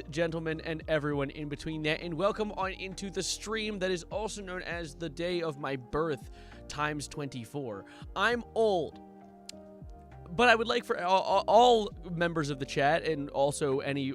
Gentlemen, and everyone in between that, and welcome on into the stream that is also known as the day of my birth times 24. I'm old, but I would like for all members of the chat and also any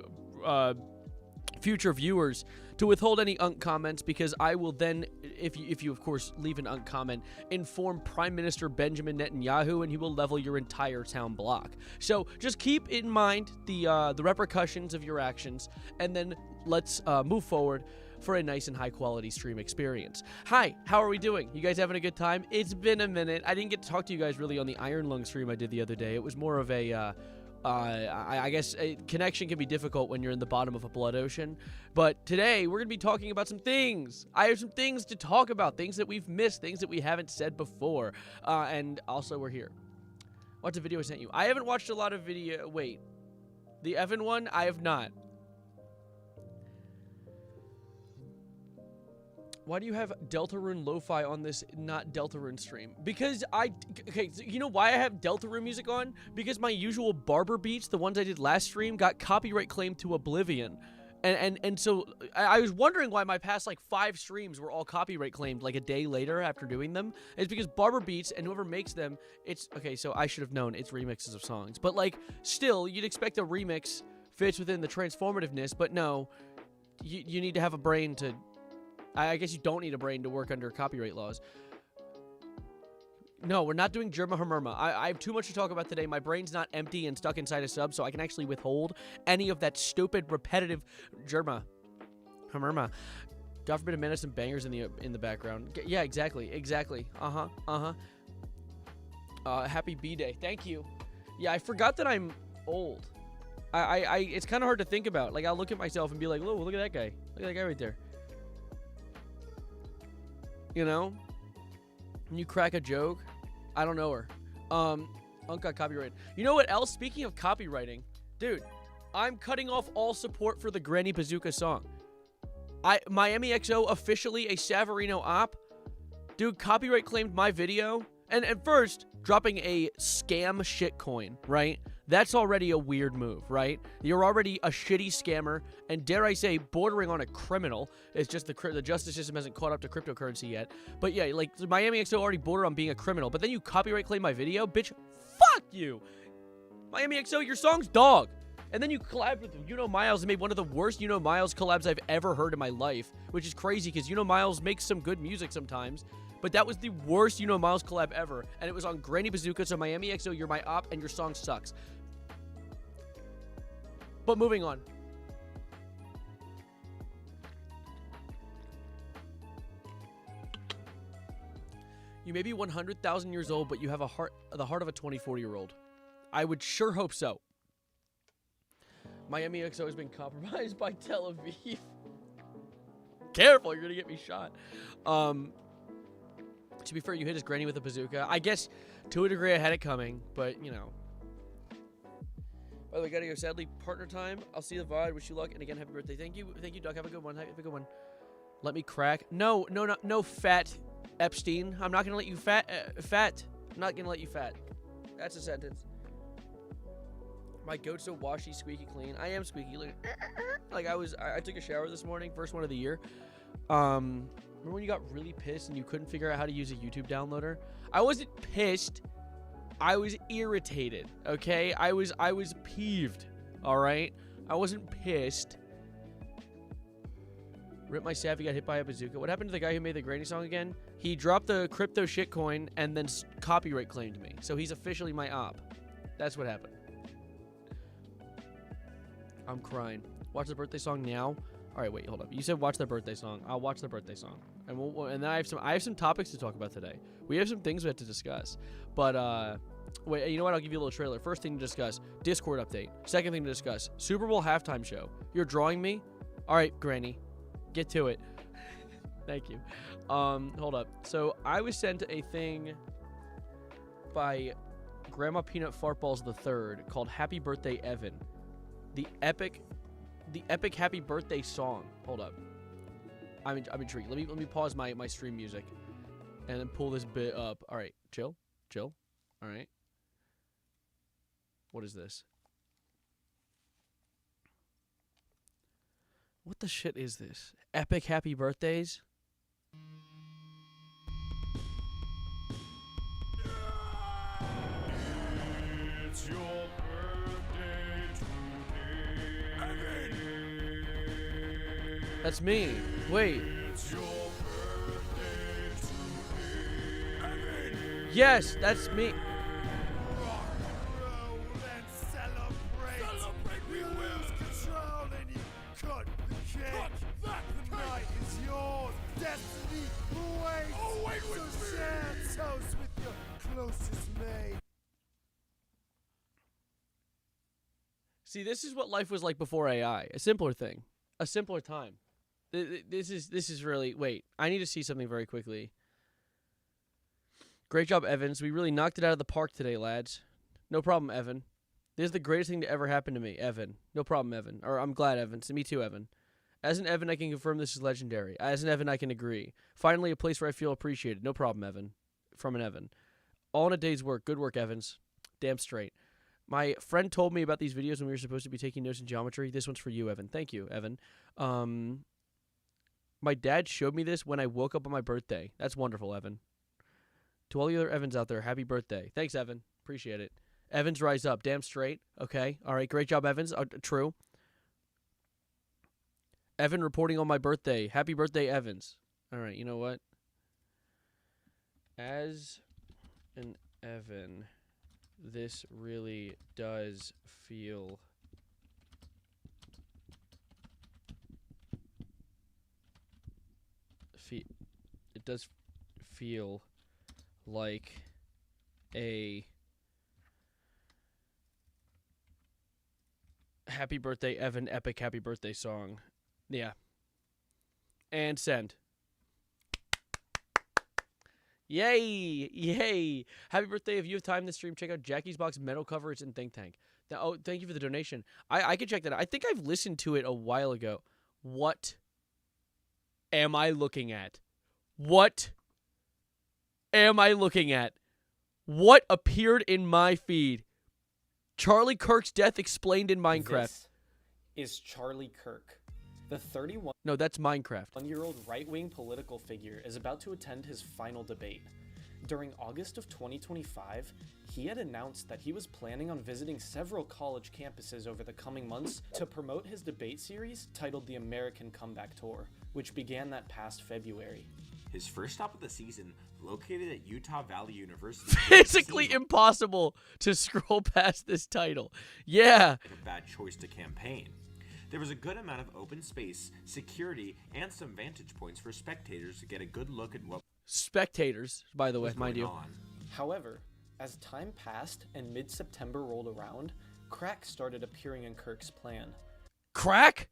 future viewers to withhold any unk comments, because I will then, if you of course leave an unk comment, inform Prime Minister Benjamin Netanyahu, and he will level your entire town block. So just keep in mind the repercussions of your actions, and then let's move forward for a nice and high quality stream experience. Hi, how are we doing? You guys having a good time? It's been a minute. I didn't get to talk to you guys really on the Iron Lung stream I did the other day. It was more of a I guess a connection can be difficult when you're in the bottom of a blood ocean. But today, we're going to be talking about some things. I have some things to talk about, things that we've missed, things that we haven't said before. And also, we're here. What's a video I sent you? I haven't watched a lot of video. Wait. The Evan one? I have not. Why do you have Deltarune Lo-Fi on this not Deltarune stream? Because okay, so you know why I have Deltarune music on? Because my usual barber beats, the ones I did last stream, got copyright claimed to oblivion. And so I was wondering why my past like 5 streams were all copyright claimed like a day later after doing them. It's because barber beats and whoever makes them, it's, okay, so I should have known it's remixes of songs. But like, still, you'd expect a remix fits within the transformativeness, but no, you need to have a brain to... I guess you don't need a brain to work under copyright laws. No, we're not doing Germa Hamurma. I have too much to talk about today. My brain's not empty and stuck inside a sub, so I can actually withhold any of that stupid, repetitive Germa Hamurma. God forbid a some bangers in the background. Yeah, exactly. Happy B-Day. Thank you. Yeah, I forgot that I'm old. It's kind of hard to think about. Like, I'll look at myself and be like, whoa, look at that guy. Look at that guy right there. You know? When you crack a joke, I don't know her. Unk got copyrighted. You know what else? Speaking of copywriting, dude, I'm cutting off all support for the Granny Bazooka song. Miami XO officially a Savarino op. Dude, copyright claimed my video. And at first, dropping a scam shitcoin, right? That's already a weird move, right? You're already a shitty scammer, and dare I say, bordering on a criminal. It's just the justice system hasn't caught up to cryptocurrency yet. But yeah, like, Miami XO already border on being a criminal, but then you copyright claim my video? Bitch, fuck you! Miami XO, your song's dog! And then you collabed with You Know Miles and made one of the worst You Know Miles collabs I've ever heard in my life, which is crazy, because You Know Miles makes some good music sometimes. But that was the worst You Know Miles collab ever, and it was on Granny Bazooka, so Miami XO, you're my op, and your song sucks. But moving on. You may be 100,000 years old, but you have the heart of a 24-year-old. I would sure hope so. Miami XO has been compromised by Tel Aviv. Careful, you're gonna get me shot. To be fair, you hit his granny with a bazooka. I guess to a degree I had it coming, but you know. By the way, gotta go. Sadly, partner time. I'll see you the VOD. Wish you luck, and again, happy birthday. Thank you, Duck. Have a good one. Have a good one. Let me crack. No, fat Epstein. I'm not gonna let you fat. I'm not gonna let you fat. That's a sentence. My goat's so washy, squeaky clean. I am squeaky. Like I took a shower this morning, first one of the year. Remember when you got really pissed and you couldn't figure out how to use a YouTube downloader? I wasn't pissed. I was irritated, okay? I was peeved, all right? I wasn't pissed. Rip my Savvy got hit by a bazooka. What happened to the guy who made the Granny song again? He dropped the crypto shitcoin and then copyright claimed me. So he's officially my op. That's what happened. I'm crying. Watch the birthday song now. All right, wait, hold up. You said watch the birthday song. I'll watch the birthday song, and then I have some topics to talk about today. We have some things we have to discuss, but wait, you know what? I'll give you a little trailer. First thing to discuss: Discord update. Second thing to discuss: Super Bowl halftime show. You're drawing me? All right, Granny, get to it. Thank you. Hold up. So I was sent a thing by Grandma Peanut Fartballs III called "Happy Birthday, Evan." The epic happy birthday song. Hold up. I'm intrigued. Let me pause my stream music and then pull this bit up. All right, chill. All right. What is this? What the shit is this? Epic happy birthdays? It's your birthday today. That's me. Wait. It's your birthday today. Yes, that's me. Rock and roll and celebrate. We lose control and you cut the cake. The night is yours. Destiny awaits. Oh, wait, so share toast with your closest mate. See, this is what life was like before AI. A simpler thing. A simpler time. This is really... Wait, I need to see something very quickly. Great job, Evans. We really knocked it out of the park today, lads. No problem, Evan. This is the greatest thing to ever happen to me, Evan. No problem, Evan. Or I'm glad, Evan. Me too, Evan. As an Evan, I can confirm this is legendary. As an Evan, I can agree. Finally, a place where I feel appreciated. No problem, Evan. From an Evan. All in a day's work. Good work, Evans. Damn straight. My friend told me about these videos when we were supposed to be taking notes in geometry. This one's for you, Evan. Thank you, Evan. My dad showed me this when I woke up on my birthday. That's wonderful, Evan. To all the other Evans out there, happy birthday. Thanks, Evan. Appreciate it. Evans, rise up. Damn straight. Okay. All right. Great job, Evans. True. Evan reporting on my birthday. Happy birthday, Evans. All right. You know what? As an Evan... This really does feel it does feel like a happy birthday Evan epic happy birthday song. Yeah. And send. Yay! Yay! Happy birthday. If you have time this stream, check out Jackie's Box metal cover. It's in Think Tank. Oh, thank you for the donation. I could check that out. I think I've listened to it a while ago. What am I looking at? What am I looking at? What appeared in my feed? Charlie Kirk's death explained in Minecraft. This is Charlie Kirk. The 31 No, that's Minecraft. one-year-old right-wing political figure is about to attend his final debate. During August of 2025, he had announced that he was planning on visiting several college campuses over the coming months to promote his debate series titled the American Comeback Tour, which began that past February. His first stop of the season, located at Utah Valley University. Physically impossible to scroll past this title. Yeah. A bad choice to campaign. There was a good amount of open space, security, and some vantage points for spectators to get a good look at what Spectators, by the way, was mind going you. on. However, as time passed and mid-September rolled around, cracks started appearing in Kirk's plan. Crack?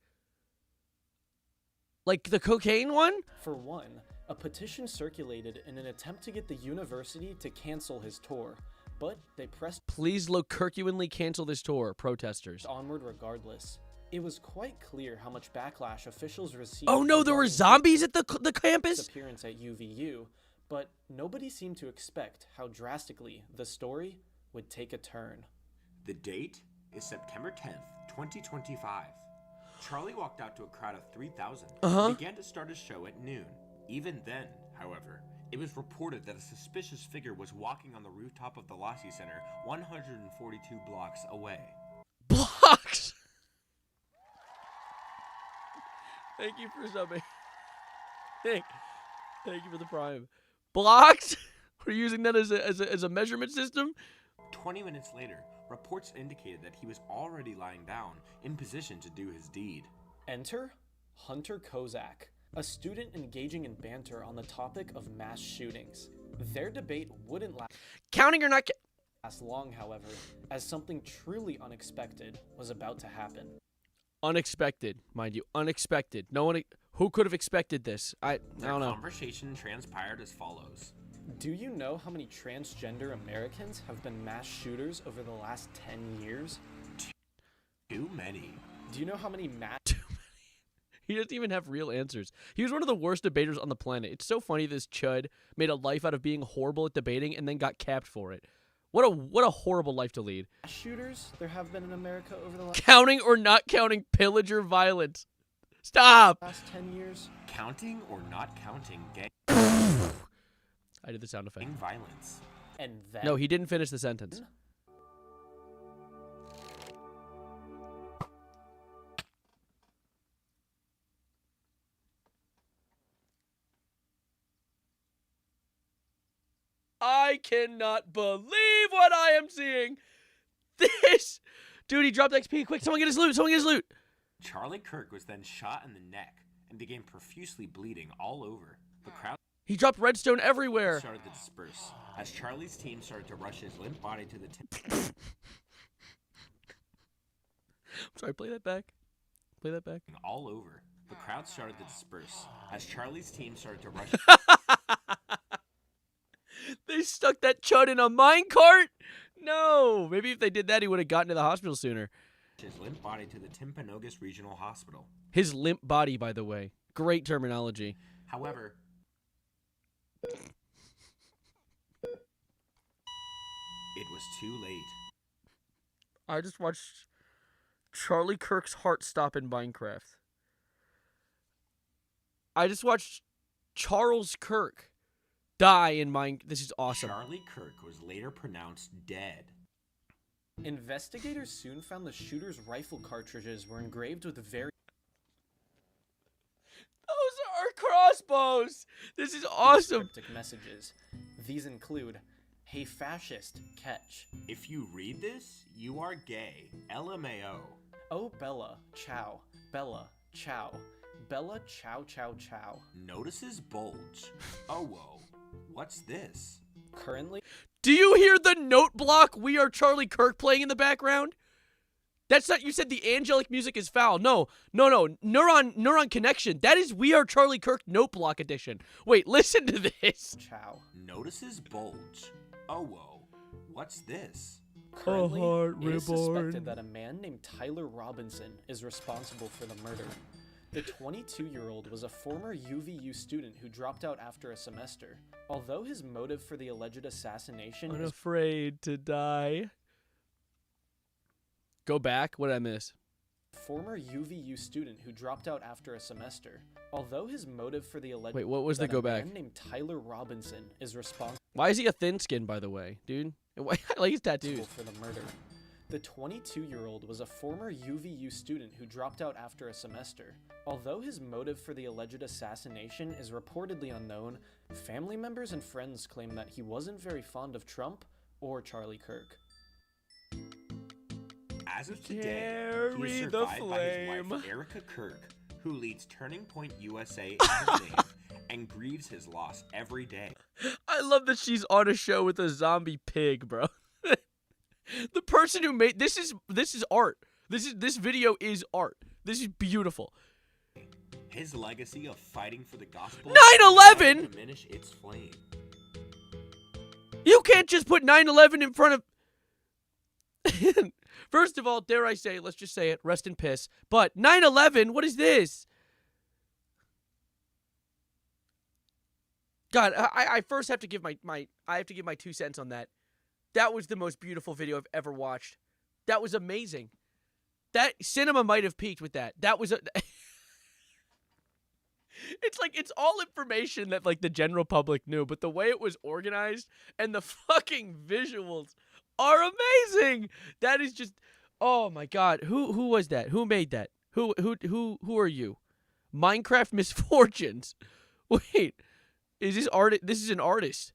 Like the cocaine one? For one, a petition circulated in an attempt to get the university to cancel his tour, but they pressed Please Kirkuinly cancel this tour, protesters. onward regardless. It was quite clear how much backlash officials received. Oh no, there were regarding zombies at the Kirk's campus? appearance at UVU, but nobody seemed to expect how drastically the story would take a turn. The date is September 10th, 2025. Charlie walked out to a crowd of 3,000 and began to start his show at noon. Even then, however, it was reported that a suspicious figure was walking on the rooftop of the Lassie Center 142 blocks away. Blocks! Thank you for subbing. Thank you for the prime. Blocks? We're using that as a measurement system? 20 minutes later, reports indicated that he was already lying down, in position to do his deed. Enter Hunter Kozak, a student engaging in banter on the topic of mass shootings. Their debate wouldn't Counting or not? last long, however, as something truly unexpected was about to happen. Unexpected, mind you. Unexpected. No one... Who could have expected this? I don't The know. conversation transpired as follows. Do you know how many transgender Americans have been mass shooters over the last 10 years? Too many. Do you know how many mass He doesn't even have real answers. He was one of the worst debaters on the planet. It's so funny this chud made a life out of being horrible at debating and then got capped for it. What a horrible life to lead. shooters there have been in America over the last... Counting or not counting pillage or violence. Stop. Last 10 years? Counting or not counting gang I did the sound effect. violence. And then... No, he didn't finish the sentence. I cannot believe what I am seeing. This dude, he dropped XP. Quick, someone get his loot. Someone get his loot. Charlie Kirk was then shot in the neck and began profusely bleeding all over. The crowd He dropped redstone everywhere. started to disperse as Charlie's team started to rush his limp body to the Sorry, play that back. Play that back. all over. The crowd started to disperse as Charlie's team started to rush They stuck that chud in a minecart? No. Maybe if they did that, he would have gotten to the hospital sooner. his limp body to the Timpanogos Regional Hospital. His limp body, by the way. Great terminology. However, it was too late. I just watched Charlie Kirk's heart stop in Minecraft. I just watched Charles Kirk die in Minecraft. This is awesome. Charlie Kirk was later pronounced dead. Investigators soon found the shooter's rifle cartridges were engraved with very Those are crossbows. This is awesome. cryptic messages. These include, "Hey fascist, catch. If you read this, you are gay. LMAO. Oh Bella, chow. Bella, chow. Bella, chow chow chow." Notices bulge. Oh, whoa. What's this? Currently, Do you hear the note block "We Are Charlie Kirk" playing in the background? That's not, you said the angelic music is foul. No. Neuron connection. That is "We Are Charlie Kirk" note block edition. Wait, listen to this. chow. Notices bulge. Oh, whoa. What's this? Currently, heart it is reborn. suspected that a man named Tyler Robinson is responsible for the murder. The 22-year-old was a former UVU student who dropped out after a semester. Although his motive for the alleged assassination is Unafraid to die. Go back. What did I miss? former UVU student who dropped out after a semester. Although his motive for the alleged Wait, what was the that go a back? man named Tyler Robinson is responsible Why is he a thin skin, by the way, dude? Why, I like his tattoos. for the murder. The 22-year-old was a former UVU student who dropped out after a semester. Although his motive for the alleged assassination is reportedly unknown, family members and friends claim that he wasn't very fond of Trump or Charlie Kirk. As of today, he Carry is the survived by his flame. wife, Erica Kirk, who leads Turning Point USA in his name and grieves his loss every day. I love that she's on a show with a zombie pig, bro. The person who made this is art. This video is art. This is beautiful. His legacy of fighting for the gospel 9/11? will diminish its flame. You can't just put 9/11 in front of. First of all, dare I say, let's just say it, rest in piss. But 9/11, what is this? God, I first have to give my 2 cents on that. That was the most beautiful video I've ever watched. That was amazing. That cinema might have peaked with that. That was a. It's like it's all information that like the general public knew, but the way it was organized and the fucking visuals are amazing. That is just, oh my god. Who was that? Who made that? Who are you? Minecraft Misfortunes. Wait, is this art? This is an artist.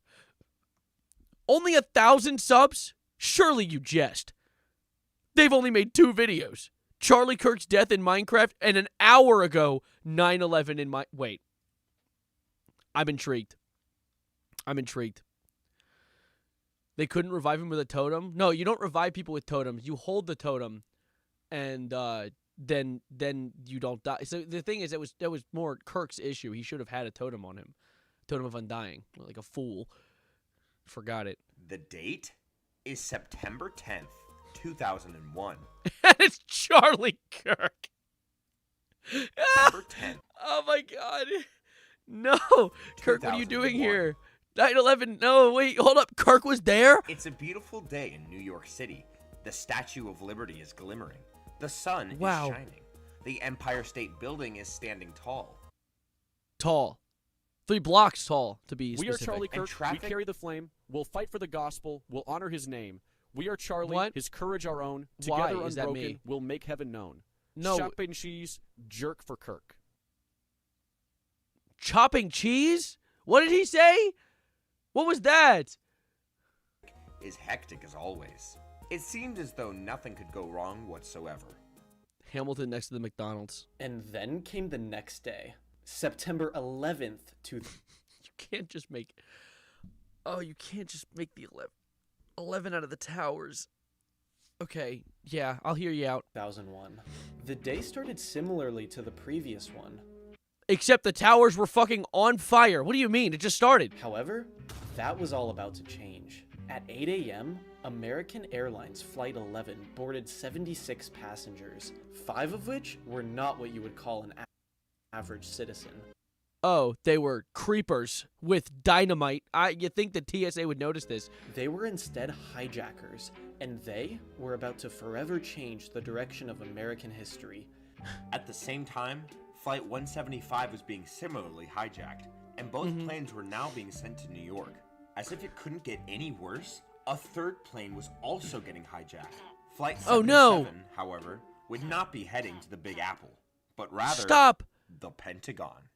Only 1,000 subs? Surely you jest. They've only made 2 videos. Charlie Kirk's death in Minecraft, and an hour ago, 9/11 in my... Wait. I'm intrigued. They couldn't revive him with a totem? No, you don't revive people with totems. You hold the totem, and then you don't die. So the thing is, that was more Kirk's issue. He should have had a totem on him. Totem of Undying. Like a fool. Forgot it. The date is September 10th, 2001. And it's Charlie Kirk. September 10th. Oh my god. No. Kirk, what are you doing 2001. here? 9/11. No, wait, hold up. Kirk was there? It's a beautiful day in New York City. The Statue of Liberty is glimmering. The sun Wow. is shining. The Empire State Building is standing tall. Tall. 3 blocks tall, to be We are specific. Charlie And Kirk. traffic- We carry the flame. We'll fight for the gospel. We'll honor his name. We are Charlie. What? His courage our own. Why? Together Is that unbroken, me? we'll make heaven known. No. Chopping cheese, jerk for Kirk. Chopping cheese? What did he say? What was that? Is hectic as always. It seemed as though nothing could go wrong whatsoever. Hamilton next to the McDonald's. And then came the next day, September 11th, You can't just make... Oh, you can't just make the 11 out of the towers. Okay, yeah, I'll hear you out. 2001. The day started similarly to the previous one. Except the towers were fucking on fire. What do you mean? It just started. However, that was all about to change. At 8 a.m., American Airlines Flight 11 boarded 76 passengers, 5 of which were not what you would call an average citizen. Oh, they were creepers with dynamite. You think the TSA would notice this. They were instead hijackers, and they were about to forever change the direction of American history. At the same time, Flight 175 was being similarly hijacked, and both planes were now being sent to New York. As if it couldn't get any worse, a third plane was also getting hijacked. Flight 77, Oh, no. however, would not be heading to the Big Apple, but rather Stop. the Pentagon.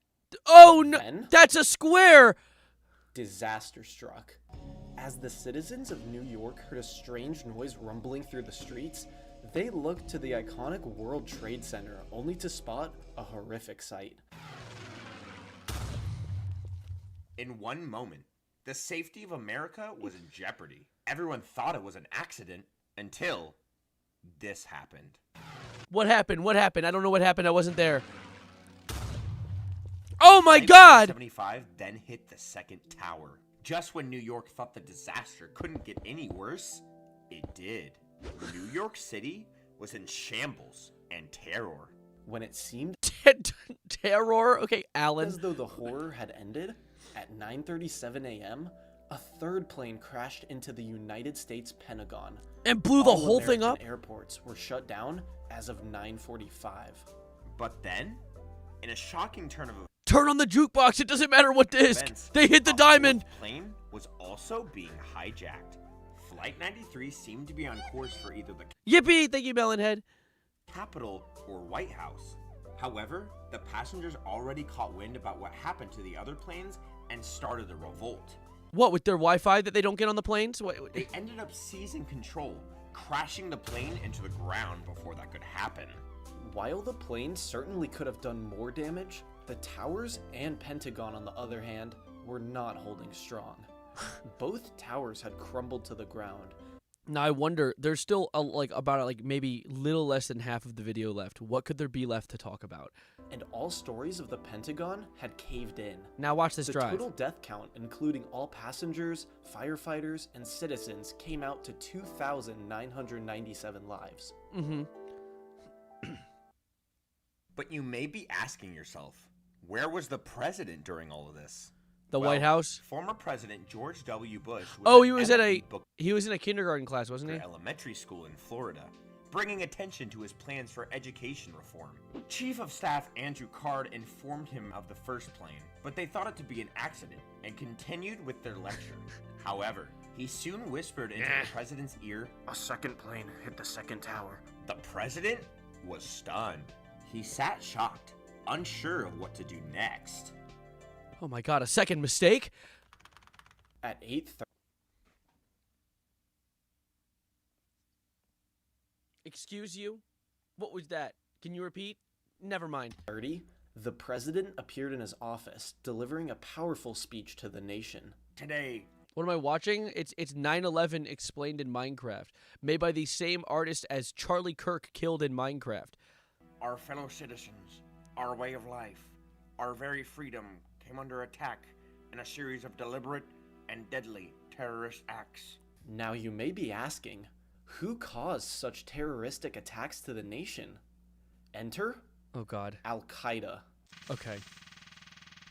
Oh, no. Then? That's a square. Disaster struck. As the citizens of New York heard a strange noise rumbling through the streets, they looked to the iconic World Trade Center only to spot a horrific sight. In one moment, the safety of America was in jeopardy. Everyone thought it was an accident until this happened. What happened? What happened? I don't know what happened. I wasn't there. Oh, my Flight God. 75 then hit the second tower. Just when New York thought the disaster couldn't get any worse, it did. New York City was in shambles and terror. When it seemed Terror? Okay, Alan. as though the horror had ended, at 9:37 a.m., a third plane crashed into the United States Pentagon. And blew the All whole thing up? American airports were shut down as of 9:45. But then, in a shocking turn of Turn on the jukebox. It doesn't matter what disc. events, They hit the a diamond. fourth plane was also being hijacked. Flight 93 seemed to be on course for either the Yippee. Thank you, Melonhead. Capitol or White House. However, the passengers already caught wind about what happened to the other planes and started a revolt. What, with their Wi-Fi that they don't get on the planes? What? They ended up seizing control, crashing the plane into the ground before that could happen. While the plane certainly could have done more damage, the towers and Pentagon, on the other hand, were not holding strong. Both towers had crumbled to the ground. Now I wonder, there's still about maybe little less than half of the video left. What could there be left to talk about? And all stories of the Pentagon had caved in. Now watch this The drive. total death count, including all passengers, firefighters, and citizens, came out to 2,997 lives. Mm-hmm. But you may be asking yourself, where was the president during all of this? The Well, White House. Former President George W. Bush was Oh, at he was at Emory he was in a kindergarten class, wasn't he? Booker Elementary School in Florida, bringing attention to his plans for education reform. Chief of Staff Andrew Card informed him of the first plane, but they thought it to be an accident and continued with their lecture. However, he soon whispered into the president's ear, A second plane hit the second tower. the president was stunned. He sat shocked, unsure of what to do next. Oh my God, a second mistake? At 8:30, Excuse you? What was that? Can you repeat? Never mind. the president appeared in his office, delivering a powerful speech to the nation. Today, What am I watching? It's 9/11 explained in Minecraft, made by the same artist as Charlie Kirk killed in Minecraft. our fellow citizens, our way of life, our very freedom came under attack in a series of deliberate and deadly terrorist acts. Now you may be asking, who caused such terroristic attacks to the nation? Enter Oh God. Al-Qaeda, Okay.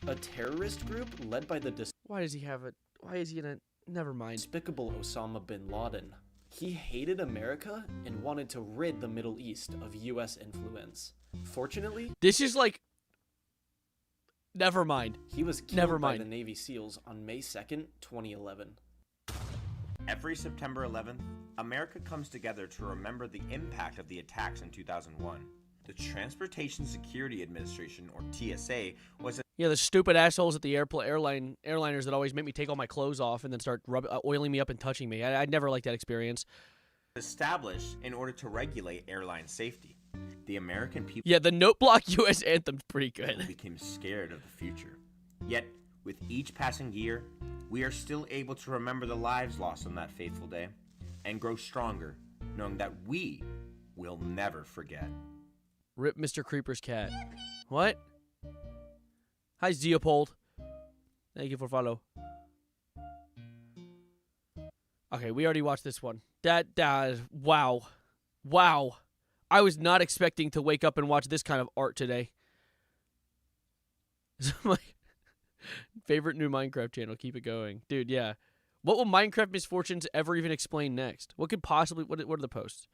a terrorist group led by the Why does he have it? Why is he in a... Never mind. despicable Osama bin Laden. He hated America and wanted to rid the Middle East of US influence. Fortunately, This is like... Never mind. he was killed Never by mind. the Navy SEALs on May 2nd, 2011. Every September 11th, America comes together to remember the impact of the attacks in 2001. The Transportation Security Administration, or TSA, was Yeah, the stupid assholes at the airliners that always make me take all my clothes off and then start oiling me up and touching me. I never liked that experience. established in order to regulate airline safety. The American people Yeah, the Note Block U.S. Anthem's pretty good. became scared of the future. Yet, with each passing year, we are still able to remember the lives lost on that fateful day and grow stronger, knowing that we will never forget. Rip Mr. Creeper's cat. What? Hi, Zeopold. Thank you for follow. Okay, we already watched this one. Wow. Wow. I was not expecting to wake up and watch this kind of art today. This is my favorite new Minecraft channel. Keep it going. Dude, yeah. What will Minecraft misfortunes ever even explain next? What could possibly... What are the posts?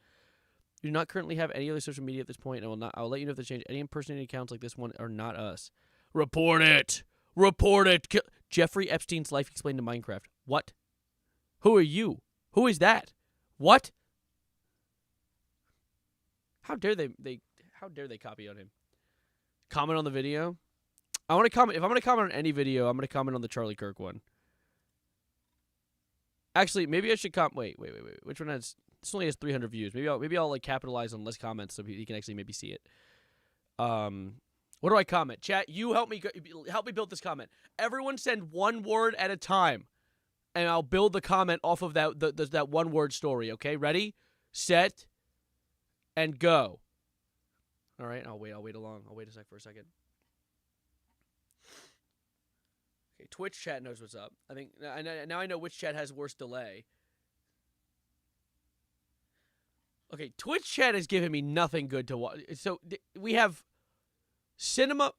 We do not currently have any other social media at this point, and I will let you know if they change. Any impersonating accounts like this one are not us. Report it! Report it! Jeffrey Epstein's life explained to Minecraft. What? Who are you? Who is that? What? How dare they copy on him? Comment on the video? I want to comment. If I'm going to comment on any video, I'm going to comment on the Charlie Kirk one. Actually, maybe I should comment. Wait. Which one has? This only has 300 views. Maybe I'll like capitalize on less comments so he can actually maybe see it. What do I comment? Chat, you help me build this comment. Everyone send one word at a time, and I'll build the comment off of that one word story. Okay, ready, set, and go. All right, I'll wait a sec for a second. Okay, Twitch chat knows what's up. I think now I know which chat has worse delay. Okay, Twitch chat has given me nothing good to watch. So we have Cinema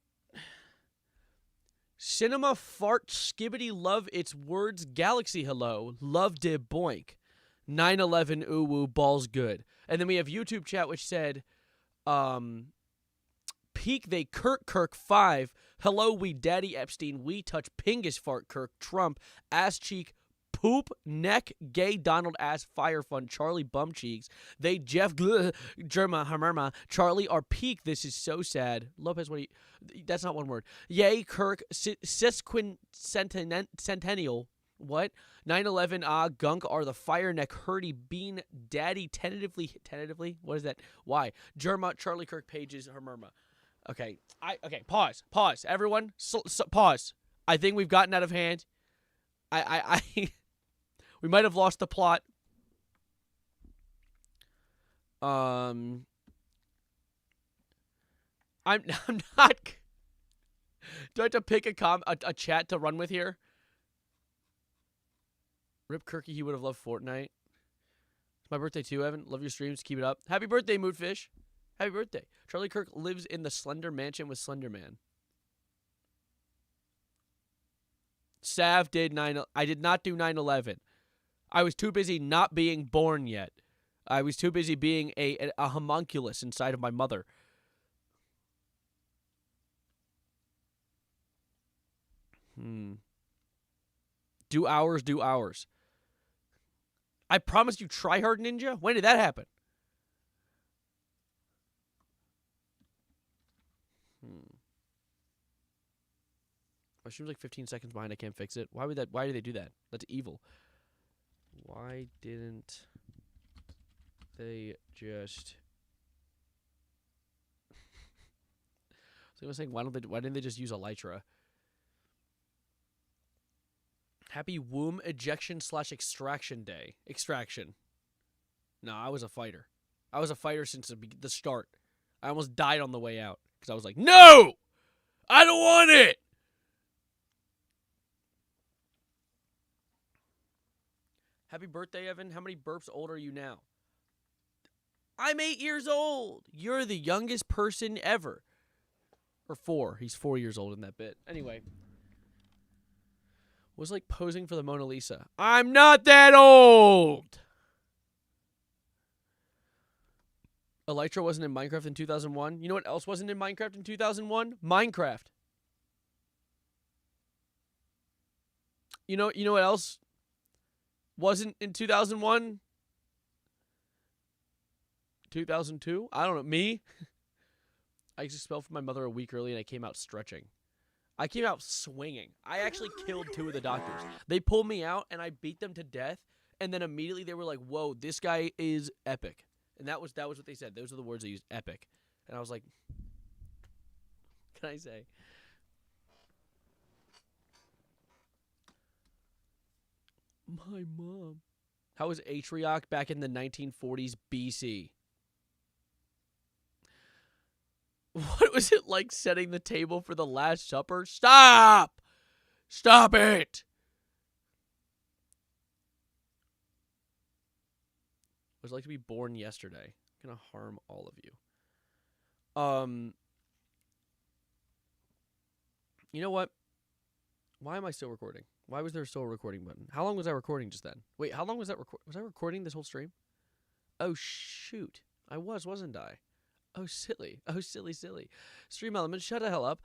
Fart Skibbity Love Its Words Galaxy Hello Love de Boink 9/11 Ooh Woo Balls Good. And then we have YouTube chat which said Peak They Kirk 5 Hello We Daddy Epstein We Touch Pingus Fart Kirk Trump Ass Cheek Poop Neck Gay Donald Ass Fire Fun Charlie Bum Cheeks They Jeff Germa Hamerma Charlie are peak. This is so sad. Lopez, what do you... That's not one word. Yay Kirk Sesquicentennial. What? 9/11 Gunk are the Fire Neck Hurdy Bean Daddy tentatively. What is that? Why? Germa Charlie Kirk Pages Hamerma. Okay. Pause. Everyone, pause. I think we've gotten out of hand. We might have lost the plot. I'm not. Do I have to pick a chat to run with here? Rip Kirky, he would have loved Fortnite. It's my birthday too, Evan. Love your streams. Keep it up. Happy birthday, Moodfish. Happy birthday. Charlie Kirk lives in the Slender Mansion with Slender Man. Sav did I did not do 9/11. I was too busy not being born yet. I was too busy being a homunculus inside of my mother. Do hours. I promised you Tryhard Ninja? When did that happen? My stream's like 15 seconds behind. I can't fix it. Why do they do that? That's evil. Why didn't they just... So I was saying, why didn't they just use Elytra? Happy womb ejection / extraction day. Extraction. No, I was a fighter. I was a fighter since the start. I almost died on the way out because I was like, no! I don't want it! Happy birthday, Evan. How many burps old are you now? I'm 8 years old. You're the youngest person ever. Or 4. He's 4 years old in that bit. Anyway. Was like posing for the Mona Lisa. I'm not that old. Elytra wasn't in Minecraft in 2001. You know what else wasn't in Minecraft in 2001? Minecraft. You know what else wasn't in 2001? 2002? I don't know. Me? I was expelled from my mother a week early and I came out stretching. I came out swinging. I actually killed 2 of the doctors. They pulled me out and I beat them to death. And then immediately they were like, whoa, this guy is epic. And that was what they said. Those are the words they used, epic. And I was like, what can I say? My mom. How was Atrioc back in the 1940s BC? What was it like setting the table for the Last Supper? Stop! Stop it! What was it like to be born yesterday? I'm gonna harm all of you. You know what? Why am I still recording? Why was there still a recording button? How long was I recording just then? Wait, how long was that was I recording this whole stream? Oh shoot. I wasn't I? Oh silly. Oh silly. Stream element, shut the hell up.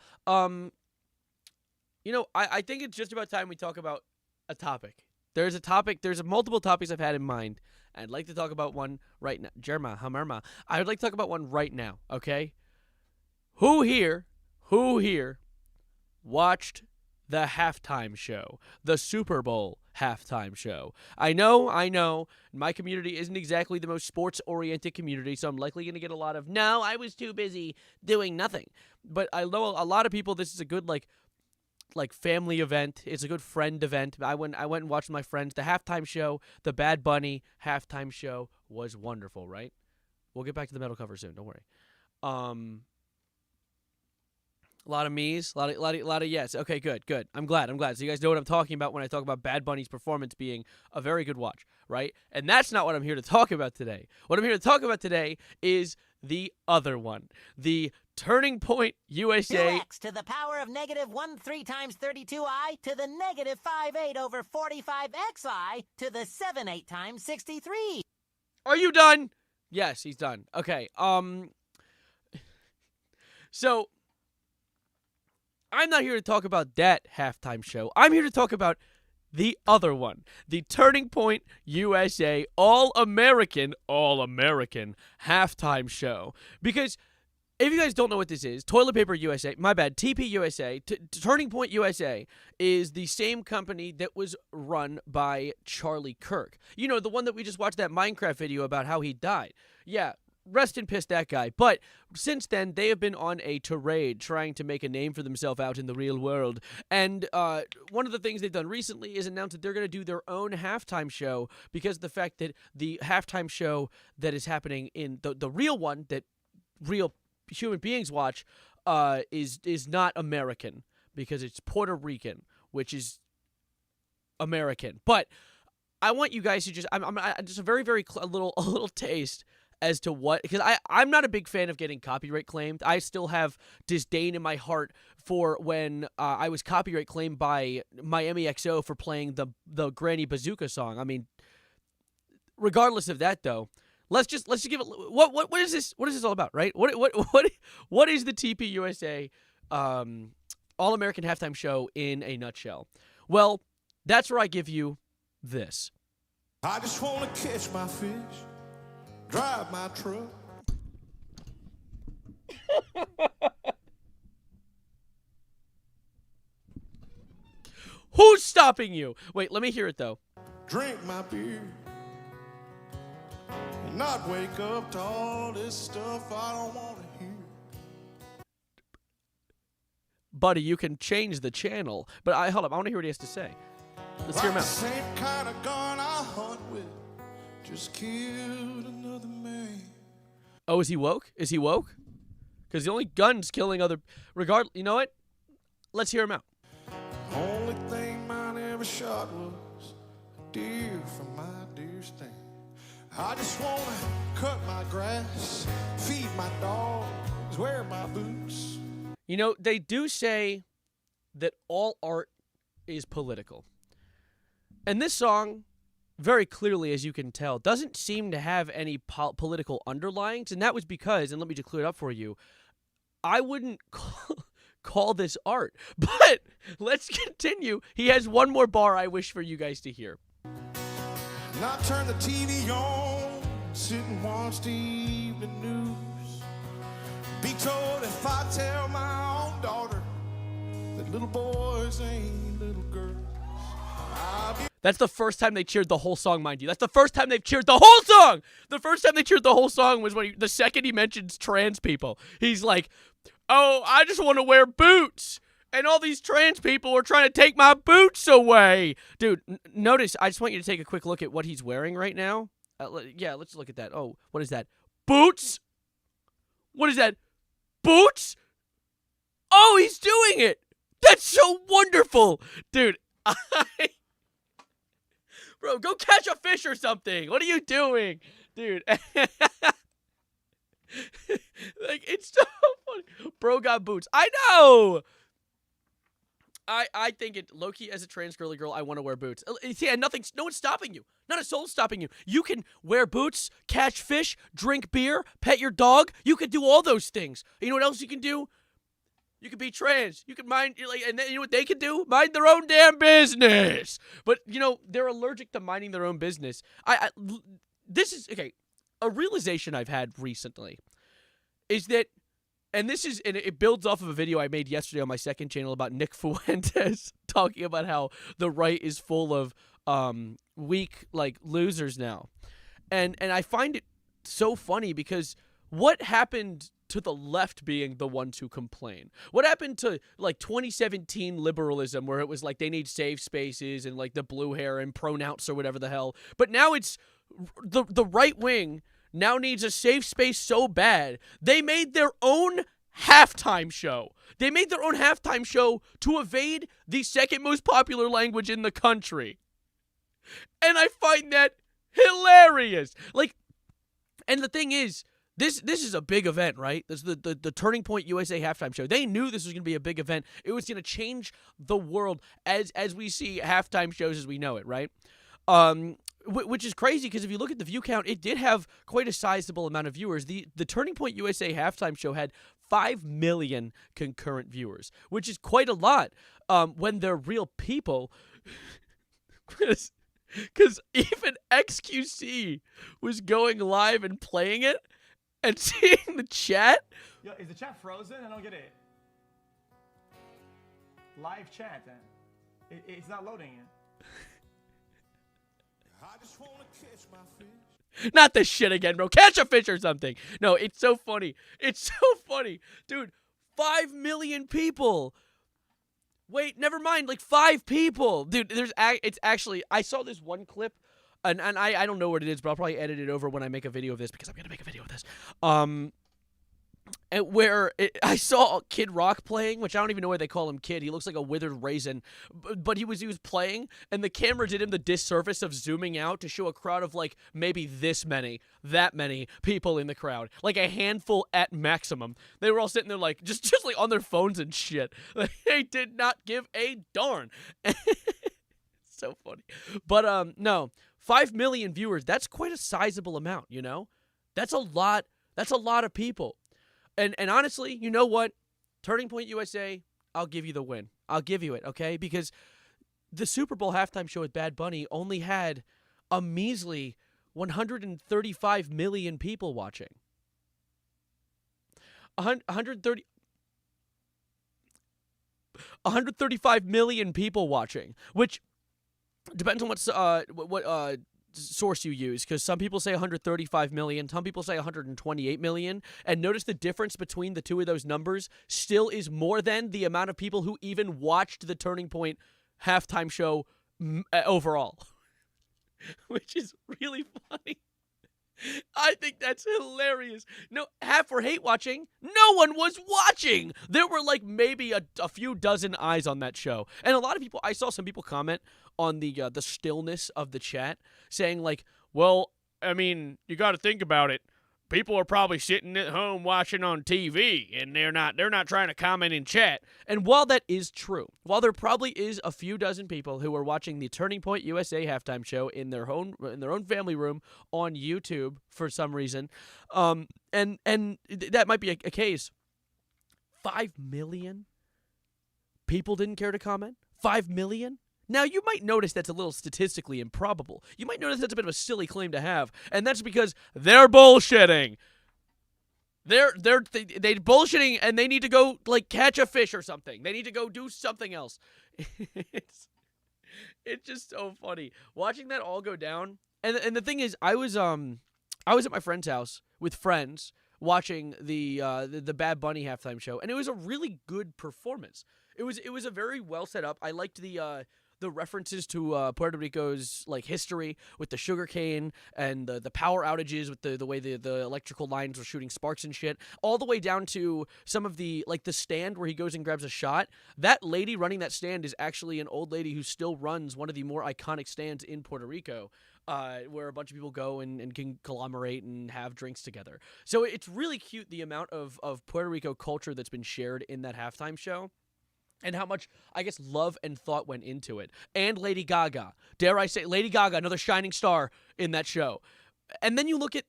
You know, I think it's just about time we talk about a topic. There's multiple topics I've had in mind. I'd like to talk about one right now. Hamerma. I would like to talk about one right now, okay? Who here watched the halftime show? The Super Bowl halftime show. I know. My community isn't exactly the most sports-oriented community, so I'm likely going to get a lot of, no, I was too busy doing nothing. But I know a lot of people, this is a good, like family event. It's a good friend event. I went and watched with my friends. The halftime show, the Bad Bunny halftime show was wonderful, right? We'll get back to the metal cover soon. Don't worry. A lot of me's, a lot of yes. Okay, good. I'm glad. So you guys know what I'm talking about when I talk about Bad Bunny's performance being a very good watch, right? And that's not what I'm here to talk about today. What I'm here to talk about today is the other one, the Turning Point USA. 2x to the power of -1/3 times 32i to the -5/8 over 45xi to the 7/8 times 63. Are you done? Yes, he's done. Okay. So I'm not here to talk about that halftime show. I'm here to talk about the other one, the Turning Point USA All-American halftime show. Because if you guys don't know what this is, Toilet Paper USA, my bad, TPUSA, Turning Point USA is the same company that was run by Charlie Kirk. You know, the one that we just watched that Minecraft video about how he died. Yeah, rest in piss, that guy. But since then, they have been on a tirade trying to make a name for themselves out in the real world. And one of the things they've done recently is announce that they're going to do their own halftime show because of the fact that the halftime show that is happening in the real one that real human beings watch is not American because it's Puerto Rican, which is American. But I want you guys to just just a very a little taste as to what, because I'm not a big fan of getting copyright claimed. I still have disdain in my heart for when I was copyright claimed by Miami XO for playing the Granny Bazooka song. I mean, regardless of that though, let's just give it. What is this? What is this all about, right? What is the TPUSA All-American halftime show in a nutshell? Well, that's where I give you this. I just want to catch my fish, drive my truck. Who's stopping you? Wait, let me hear it though. Drink my beer, and not wake up to all this stuff I don't want to hear. Buddy, you can change the channel. But hold up, I want to hear what he has to say. Let's hear him out. Same kind of gun I hunt with just killed another man. Oh, is he woke? Is he woke? Because the only gun's killing other. You know what? Let's hear him out. Only thing mine ever shot was a deer from my deer stand. I just want to cut my grass, feed my dogs, wear my boots. You know, they do say that all art is political. And this song very clearly, as you can tell, doesn't seem to have any political underlyings, and that was because, and let me just clear it up for you, I wouldn't call this art. But let's continue. He has one more bar I wish for you guys to hear. Now turn the TV on, sit and watch the evening news. Be told if I tell my own daughter that little boys ain't little girls, I'll be... That's the first time they cheered the whole song, mind you. That's the first time they've cheered the whole song! The first time they cheered the whole song was when the second he mentions trans people. He's like, oh, I just want to wear boots. And all these trans people are trying to take my boots away. Dude, notice, I just want you to take a quick look at what he's wearing right now. Yeah, let's look at that. Oh, what is that? Boots? What is that? Boots? Oh, he's doing it. That's so wonderful. Dude, Bro, go catch a fish or something. What are you doing? Dude. Like, it's so funny. Bro got boots. I know. I think it, low-key, as a trans girly girl, I want to wear boots. Yeah, no one's stopping you. Not a soul's stopping you. You can wear boots, catch fish, drink beer, pet your dog. You can do all those things. You know what else you can do? You can be trans. You can mind, like, and then you know what they can do? Mind their own damn business. But, you know, they're allergic to minding their own business. This is, okay, a realization I've had recently is that, and it builds off of a video I made yesterday on my second channel about Nick Fuentes talking about how the right is full of weak, like, losers now. And I find it so funny because what happened to the left being the ones who complain? What happened to, like, 2017 liberalism where it was like they need safe spaces and, like, the blue hair and pronouns or whatever the hell? But now it's the right wing now needs a safe space so bad they made their own halftime show. They made their own halftime show to evade the second most popular language in the country. And I find that hilarious. Like, and the thing is, This is a big event, right? This is the Turning Point USA halftime show. They knew this was going to be a big event. It was going to change the world as we see halftime shows as we know it, right? Which is crazy because if you look at the view count, it did have quite a sizable amount of viewers. The Turning Point USA halftime show had 5 million concurrent viewers, which is quite a lot when they're real people. Because even XQC was going live and playing it. And seeing the chat? Yo, is the chat frozen? I don't get it. Live chat. It's not loading it. I just wanna catch my fish. Not this shit again, bro. Catch a fish or something. No, it's so funny. It's so funny. Dude, 5 million people. Wait, never mind. Like 5 people. Dude, it's actually, I saw this one clip. And I don't know what it is, but I'll probably edit it over when I make a video of this because I'm going to make a video of this. And where I saw Kid Rock playing, which I don't even know why they call him Kid. He looks like a withered raisin. But he was playing, and the camera did him the disservice of zooming out to show a crowd of like maybe that many people in the crowd. Like a handful at maximum. They were all sitting there like, just like on their phones and shit. They did not give a darn. So funny. But no. 5 million viewers, that's quite a sizable amount, you know? That's a lot of people. And honestly, you know what? Turning Point USA, I'll give you the win. I'll give you it, okay? Because the Super Bowl halftime show with Bad Bunny only had a measly 135 million people watching. 135 million people watching, which depends on what source you use, because some people say 135 million, some people say 128 million, and notice the difference between the two of those numbers still is more than the amount of people who even watched the Turning Point halftime show overall, which is really funny. I think that's hilarious. No, half were hate watching. No one was watching. There were like maybe a few dozen eyes on that show. And a lot of people, I saw some people comment on the stillness of the chat saying like, well, I mean, you got to think about it. people are probably sitting at home watching on TV, and they're not trying to comment in chat. And while that is true, while there probably is a few dozen people who are watching the Turning Point USA halftime show in their own family room on YouTube for some reason, and that might be a case. 5 million people didn't care to comment. 5 million. Now, you might notice that's a little statistically improbable. You might notice that's a bit of a silly claim to have, and that's because they're bullshitting. They're bullshitting, and they need to go, like, catch a fish or something. They need to go do something else. It's just so funny. Watching that all go down, and the thing is, I was at my friend's house with friends watching the Bad Bunny halftime show, and it was a really good performance. It was a very well set up. I liked the references to Puerto Rico's like history with the sugarcane and the power outages with the way the electrical lines were shooting sparks and shit, all the way down to some of the like the stand where he goes and grabs a shot. That lady running that stand is actually an old lady who still runs one of the more iconic stands in Puerto Rico, where a bunch of people go and can conglomerate and have drinks together. So it's really cute the amount of Puerto Rico culture that's been shared in that halftime show. And how much, I guess, love and thought went into it. And Lady Gaga. Dare I say, Lady Gaga, another shining star in that show. And then you look at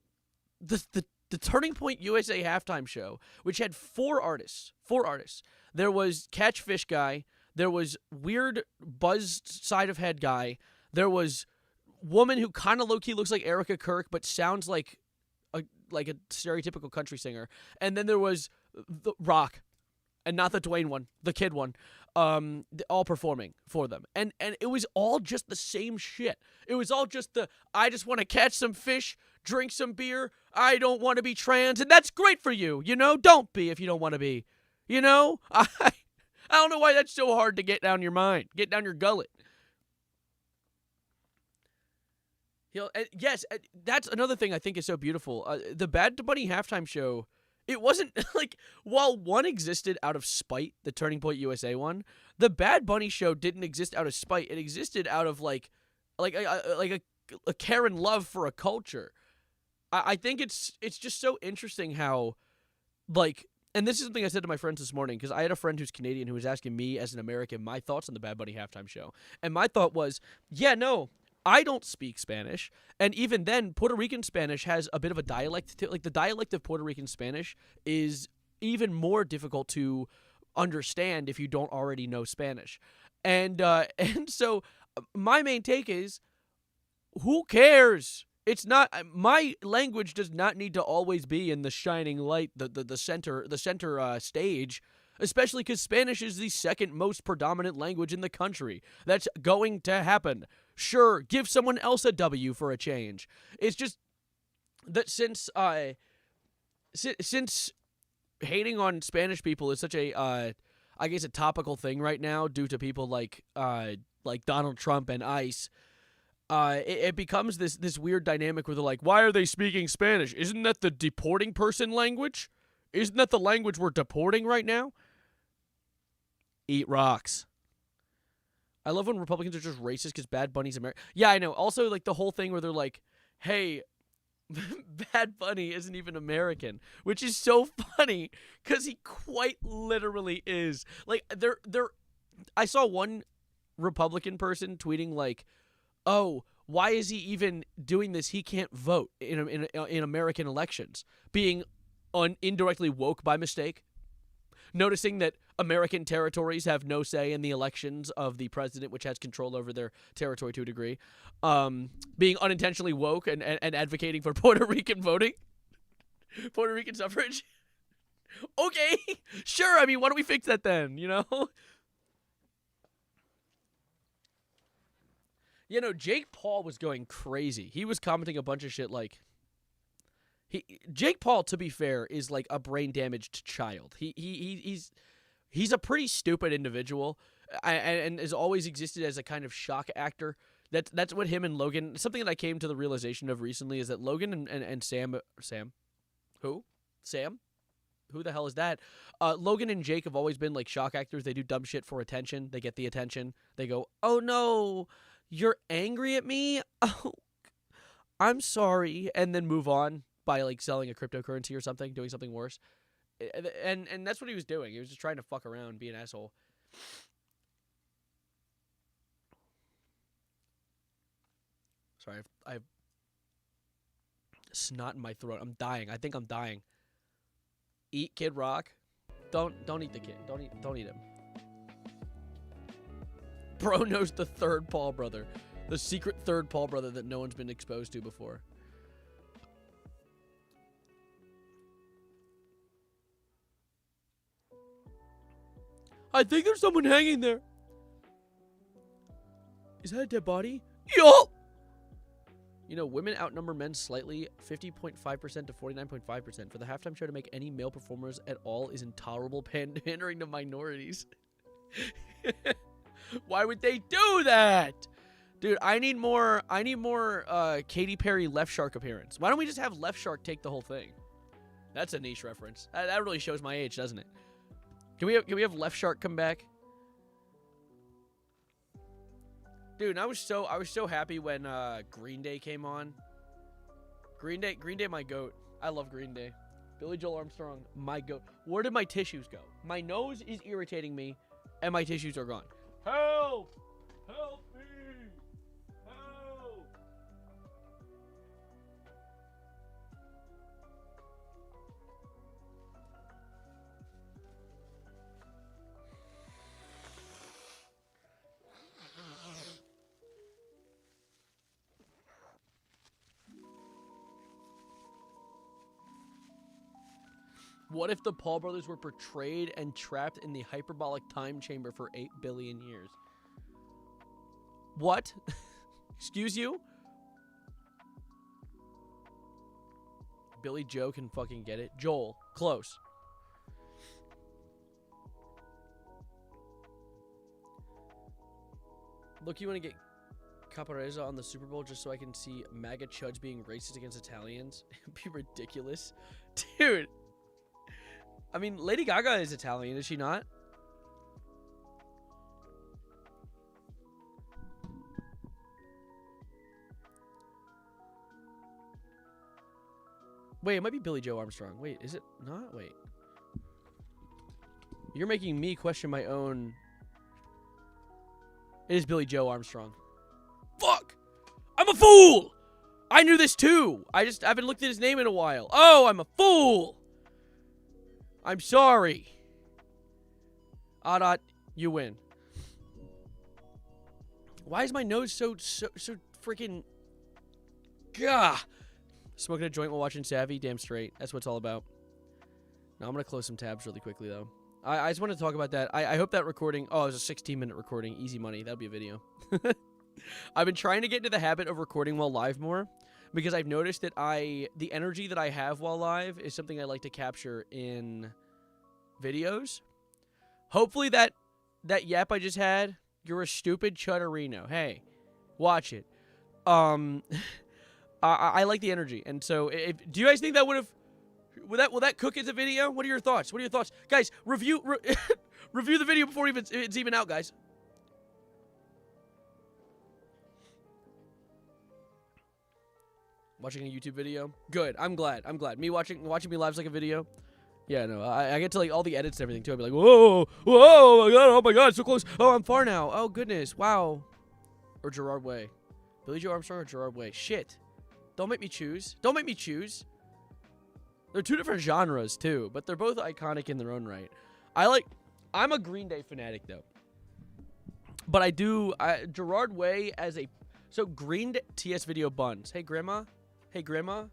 the Turning Point USA halftime show, which had four artists. There was Catchfish Guy. There was Weird Buzzed Side of Head Guy. There was woman who kind of low-key looks like Erica Kirk, but sounds like a stereotypical country singer. And then there was the Rock. And not the Dwayne one, the kid one, all performing for them. And it was all just the same shit. It was all just I just want to catch some fish, drink some beer, I don't want to be trans, and that's great for you, you know? Don't be if you don't want to be, you know? I don't know why that's so hard to get down your mind, get down your gullet. You know, yes, that's another thing I think is so beautiful. The Bad Bunny halftime show, it wasn't like, while one existed out of spite, the Turning Point USA one, the Bad Bunny show didn't exist out of spite. It existed out of like a care and love for a culture. I think it's just so interesting how, like, and this is something I said to my friends this morning, because I had a friend who's Canadian who was asking me as an American my thoughts on the Bad Bunny halftime show. And my thought was, yeah, no, I don't speak Spanish, and even then, Puerto Rican Spanish has a bit of a dialect to, like, the dialect of Puerto Rican Spanish is even more difficult to understand if you don't already know Spanish. And so my main take is, who cares? It's not, my language does not need to always be in the shining light, the center stage. Especially because Spanish is the second most predominant language in the country. That's going to happen. Sure, give someone else a W for a change. It's just that since hating on Spanish people is such a, I guess, a topical thing right now due to people like Donald Trump and ICE, it becomes this weird dynamic where they're like, why are they speaking Spanish? Isn't that the deporting person language? Isn't that the language we're deporting right now? Eat rocks. I love when Republicans are just racist because Bad Bunny's American. Yeah, I know. Also, like, the whole thing where they're like, hey, Bad Bunny isn't even American, which is so funny because he quite literally is. Like, I saw one Republican person tweeting, like, oh, why is he even doing this? He can't vote in American elections. Being indirectly woke by mistake. Noticing that American territories have no say in the elections of the president, which has control over their territory to a degree. Being unintentionally woke and advocating for Puerto Rican voting. Puerto Rican suffrage. Okay, sure. I mean, why don't we fix that then, you know? You know, Jake Paul was going crazy. He was commenting a bunch of shit like... Jake Paul, to be fair, is like a brain-damaged child. He's a pretty stupid individual, and has always existed as a kind of shock actor. That's what him and Logan. Something that I came to the realization of recently is that Logan and Sam, who? Sam? Who the hell is that? Logan and Jake have always been like shock actors. They do dumb shit for attention. They get the attention. They go, "Oh no, you're angry at me? Oh, I'm sorry," and then move on. by like selling a cryptocurrency or something, doing something worse. And that's what he was doing. He was just trying to fuck around, be an asshole. Sorry, I have snot in my throat. I'm dying. I think I'm dying. Eat Kid Rock. Don't eat the kid. Don't eat him. Bro knows the third Paul brother. The secret third Paul brother that no one's been exposed to before. I think there's someone hanging there. Is that a dead body? Yo! You know, women outnumber men slightly, 50.5% to 49.5%. For the halftime show to make any male performers at all is intolerable, pandering to minorities. Why would they do that? Dude, I need more Katy Perry Left Shark appearance. Why don't we just have Left Shark take the whole thing? That's a niche reference. That really shows my age, doesn't it? Can we have Left Shark come back? Dude, I was so happy when Green Day came on. Green Day, my goat. I love Green Day. Billy Joel Armstrong, my goat. Where did my tissues go? My nose is irritating me, and my tissues are gone. Help! Help me! Help! What if the Paul brothers were portrayed and trapped in the hyperbolic time chamber for 8 billion years? What? Excuse you? Billy Joe can fucking get it. Joel, close. Look, you want to get Caparezza on the Super Bowl just so I can see MAGA chuds being racist against Italians? It'd be ridiculous. Dude. I mean, Lady Gaga is Italian, is she not? Wait, it might be Billy Joe Armstrong. Wait, is it not? Wait. You're making me question my own... It is Billy Joe Armstrong. Fuck! I'm a fool! I knew this too! I haven't looked at his name in a while. Oh, I'm a fool! I'm sorry. Adat, you win. Why is my nose so freaking... Gah! Smoking a joint while watching Savvy? Damn straight. That's what it's all about. Now I'm going to close some tabs really quickly, though. I just want to talk about that. I hope that recording... Oh, it was a 16-minute recording. Easy money. That'll be a video. I've been trying to get into the habit of recording while live more, because I've noticed that the energy that I have while live is something I like to capture in videos. Hopefully that yap I just had, you're a stupid chutterino. Hey, watch it. I like the energy, and so do you guys think that will that cook as a video? What are your thoughts? What are your thoughts, guys? Review the video before it's even out, guys. Watching a YouTube video? Good. I'm glad. Me watching me live's like a video. Yeah, no. I get to like all the edits and everything too. I'd be like, whoa, oh my god, so close. Oh, I'm far now. Oh goodness, wow. Or Gerard Way. Billy Joe Armstrong or Gerard Way. Shit. Don't make me choose. Don't make me choose. They're two different genres too, but they're both iconic in their own right. I'm a Green Day fanatic though. But I do Gerard Way as a Green Day TS video buns. Hey grandma. Hey, Grandma.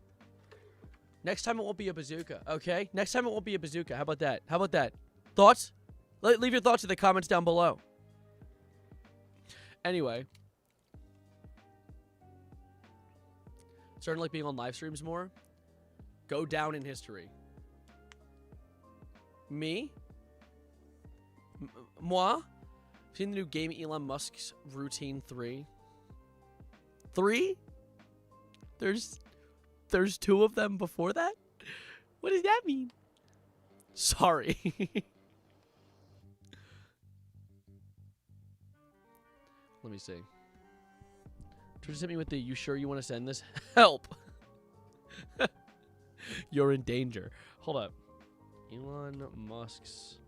Next time it won't be a bazooka, okay? Next time it won't be a bazooka. How about that? How about that? Thoughts? Leave your thoughts in the comments down below. Anyway. Starting to like being on live streams more. Go down in history. Me? Moi? Seen the new game Elon Musk's Routine 3? 3? There's 2 of them before that? What does that mean? Sorry. Let me see. Just hit me with the, you sure you want to send this? Help. You're in danger. Hold up. Elon Musk's...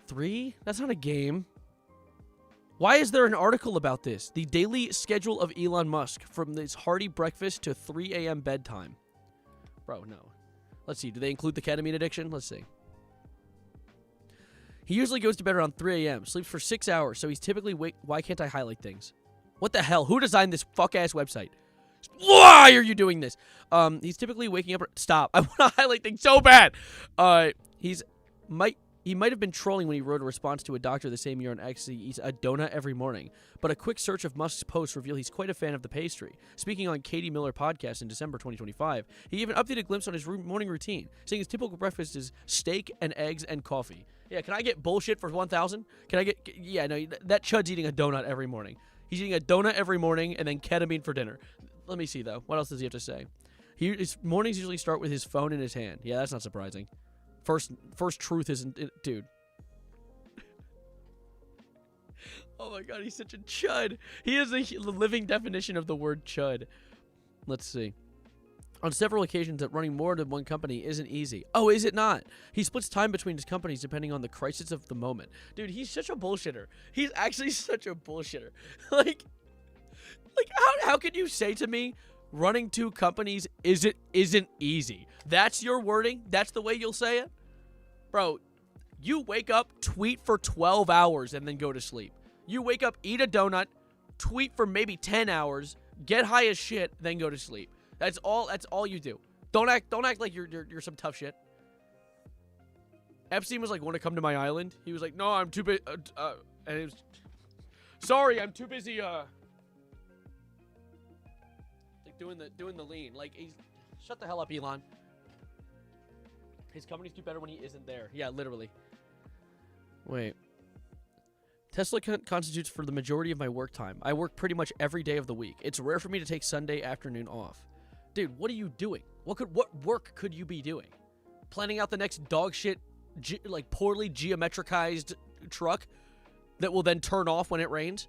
Three? That's not a game. Why is there an article about this? The daily schedule of Elon Musk from this hearty breakfast to 3 a.m. bedtime. Bro, no. Let's see. Do they include the ketamine addiction? Let's see. He usually goes to bed around 3 a.m., sleeps for 6 hours, so he's typically wake. Why can't I highlight things? What the hell? Who designed this fuck-ass website? Why are you doing this? He's typically waking up. Stop. I want to highlight things so bad. He might have been trolling when he wrote a response to a doctor the same year on X. He eats a donut every morning. But a quick search of Musk's posts reveal he's quite a fan of the pastry. Speaking on Katie Miller podcast in December 2025, he even updated a glimpse on his morning routine, saying his typical breakfast is steak and eggs and coffee. Yeah, can I get bullshit for 1,000? Can I get... Yeah, no, that chud's eating a donut every morning. He's eating a donut every morning and then ketamine for dinner. Let me see, though. What else does he have to say? His mornings usually start with his phone in his hand. Yeah, that's not surprising. First truth isn't it, dude. Oh my god, he's such a chud. He is the living definition of the word chud. Let's see. On several occasions that running more than one company isn't easy. Oh, is it not? He splits time between his companies depending on the crisis of the moment. Dude, he's such a bullshitter. He's actually such a bullshitter. like how could you say to me running two companies isn't easy? That's your wording? That's the way you'll say it? Bro, you wake up, tweet for 12 hours, and then go to sleep. You wake up, eat a donut, tweet for maybe 10 hours, get high as shit, then go to sleep. That's all you do. Don't act like you're some tough shit. Epstein was like, want to come to my island? He was like, no, I'm too busy, and it was, sorry, I'm too busy, like doing the lean. Like, shut the hell up, Elon. His companies do better when he isn't there. Yeah, literally. Wait. Tesla constitutes for the majority of my work time. I work pretty much every day of the week. It's rare for me to take Sunday afternoon off. Dude, what are you doing? What work could you be doing? Planning out the next dog shit, like poorly geometricized truck that will then turn off when it rains?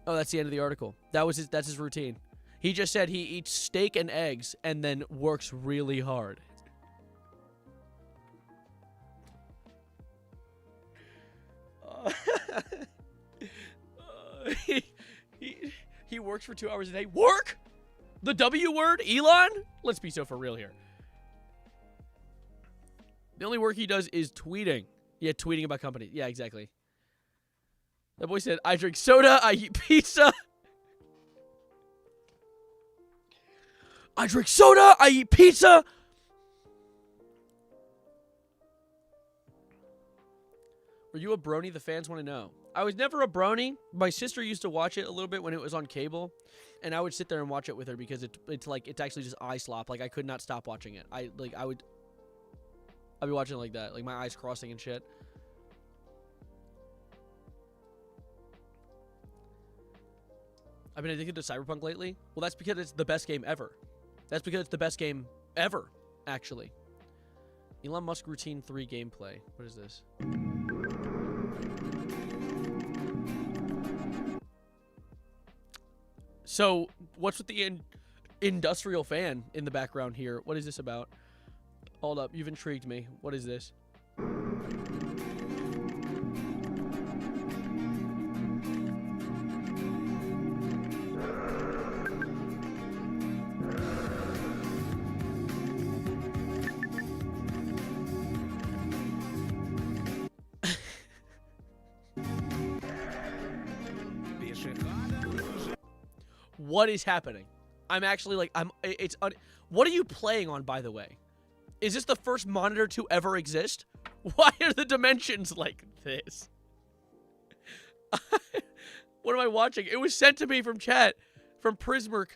Oh, that's the end of the article. That's his routine. He just said he eats steak and eggs and then works really hard. He works for 2 hours a day. Work? The W word, Elon? Let's be so for real here. The only work he does is tweeting. Yeah, tweeting about companies. Yeah, exactly. That boy said, I drink soda, I eat pizza. I drink soda, I eat pizza. Were you a brony? The fans want to know. I was never a brony. My sister used to watch it a little bit when it was on cable, and I would sit there and watch it with her because it's actually just eye slop. Like, I could not stop watching it. I'd be watching it like that, like my eyes crossing and shit. I've been addicted to Cyberpunk lately. Well, that's because it's the best game ever. That's because it's the best game ever, actually. Elon Musk Routine 3 gameplay. What is this? So, what's with the industrial fan in the background here? What is this about? Hold up, you've intrigued me. What is this? What is happening? I'm actually like, what are you playing on, by the way? Is this the first monitor to ever exist? Why are the dimensions like this? What am I watching? It was sent to me from chat, from Prismark.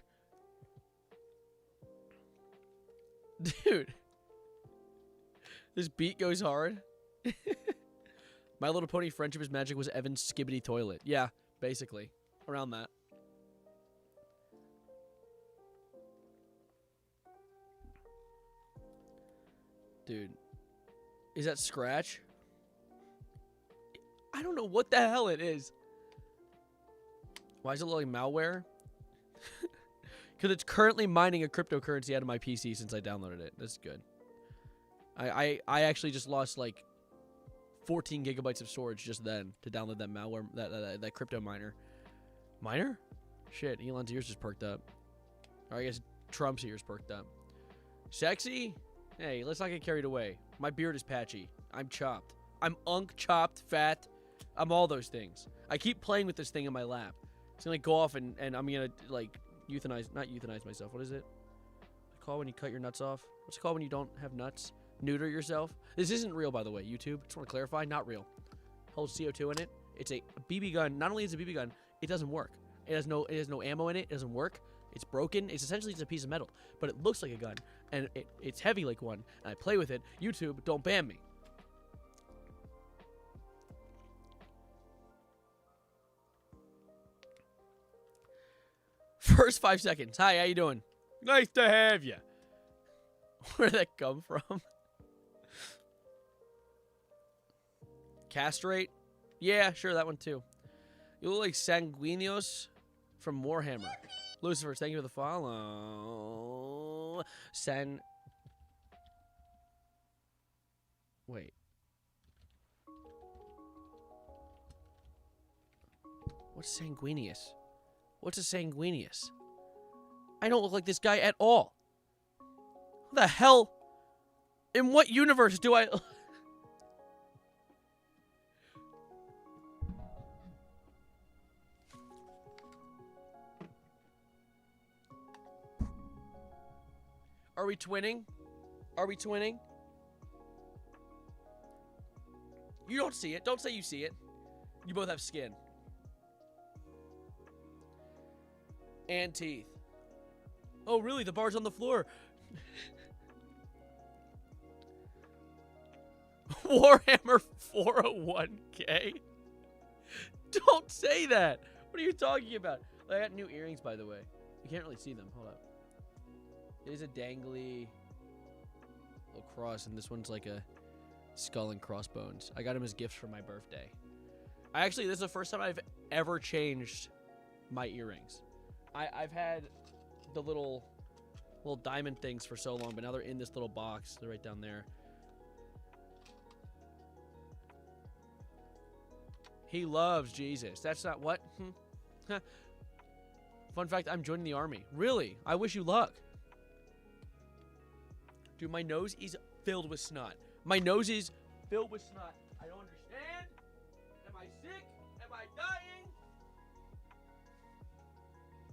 Dude. This beat goes hard. My Little Pony Friendship is Magic was Evan's Skibbity Toilet. Yeah, basically. Around that. Dude, is that Scratch? I don't know what the hell it is. Why is it like malware? Because it's currently mining a cryptocurrency out of my PC since I downloaded it. That's good. I actually just lost like 14 gigabytes of storage just then to download that malware, that crypto miner. Miner? Shit, Elon's ears just perked up. Or I guess Trump's ears perked up. Sexy? Hey, let's not get carried away. My beard is patchy. I'm chopped. I'm chopped, fat. I'm all those things. I keep playing with this thing in my lap. It's gonna go off and I'm gonna like not euthanize myself. What is it? What's it called when you cut your nuts off? What's it called when you don't have nuts? Neuter yourself. This isn't real, by the way, YouTube. Just want to clarify, not real. Holds CO2 in it. It's a BB gun. Not only is it a BB gun, it doesn't work. It has no ammo in it. It doesn't work. It's broken. It's essentially just a piece of metal, but it looks like a gun, and it's heavy like one. And I play with it. YouTube, don't ban me. First 5 seconds. Hi, how you doing? Nice to have you. Where did that come from? Castrate? Yeah, sure, that one too. You look like Sanguinios from Warhammer. Lucifer, thank you for the follow. Wait. What's Sanguinius? What's a Sanguinius? I don't look like this guy at all. What the hell? In what universe do I... Are we twinning? Are we twinning? You don't see it. Don't say you see it. You both have skin. And teeth. Oh, really? The bar's on the floor. Warhammer 401k? Don't say that. What are you talking about? I got new earrings, by the way. You can't really see them. Hold up. It is a dangly little cross, and this one's like a skull and crossbones. I got him as gifts for my birthday. This is the first time I've ever changed my earrings. I've had the little diamond things for so long, but now they're in this little box. They're right down there. He loves Jesus. That's not what? Fun fact, I'm joining the army. Really? I wish you luck. Dude, my nose is filled with snot. My nose is filled with snot. I don't understand. Am I sick? Am I dying?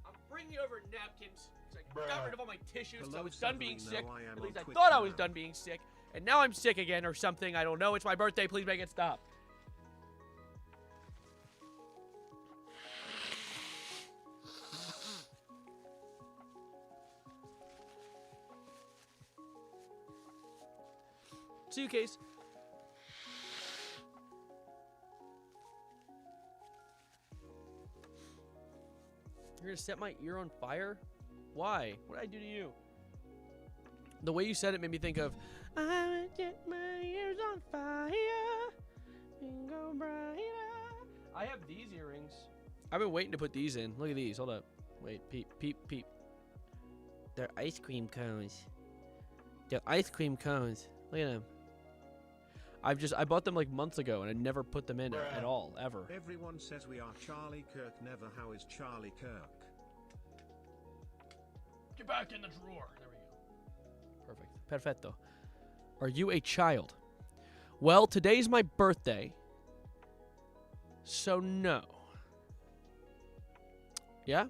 I'm bringing over napkins. I got rid of all my tissues because I was done being sick. At least I thought I was done being sick. And now I'm sick again or something. I don't know. It's my birthday. Please make it stop. Suitcase. You're gonna set my ear on fire? Why? What did I do to you? The way you said it made me think of I would get my ears on fire and go brighter. I have these earrings. I've been waiting to put these in. Look at these. Hold up. Wait. Peep, peep, peep. They're ice cream cones. They're ice cream cones. Look at them. I bought them like months ago and I never put them in at all, ever. Everyone says we are Charlie Kirk, never. How is Charlie Kirk? Get back in the drawer. There we go. Perfect. Perfetto. Are you a child? Well, today's my birthday. So no. Yeah?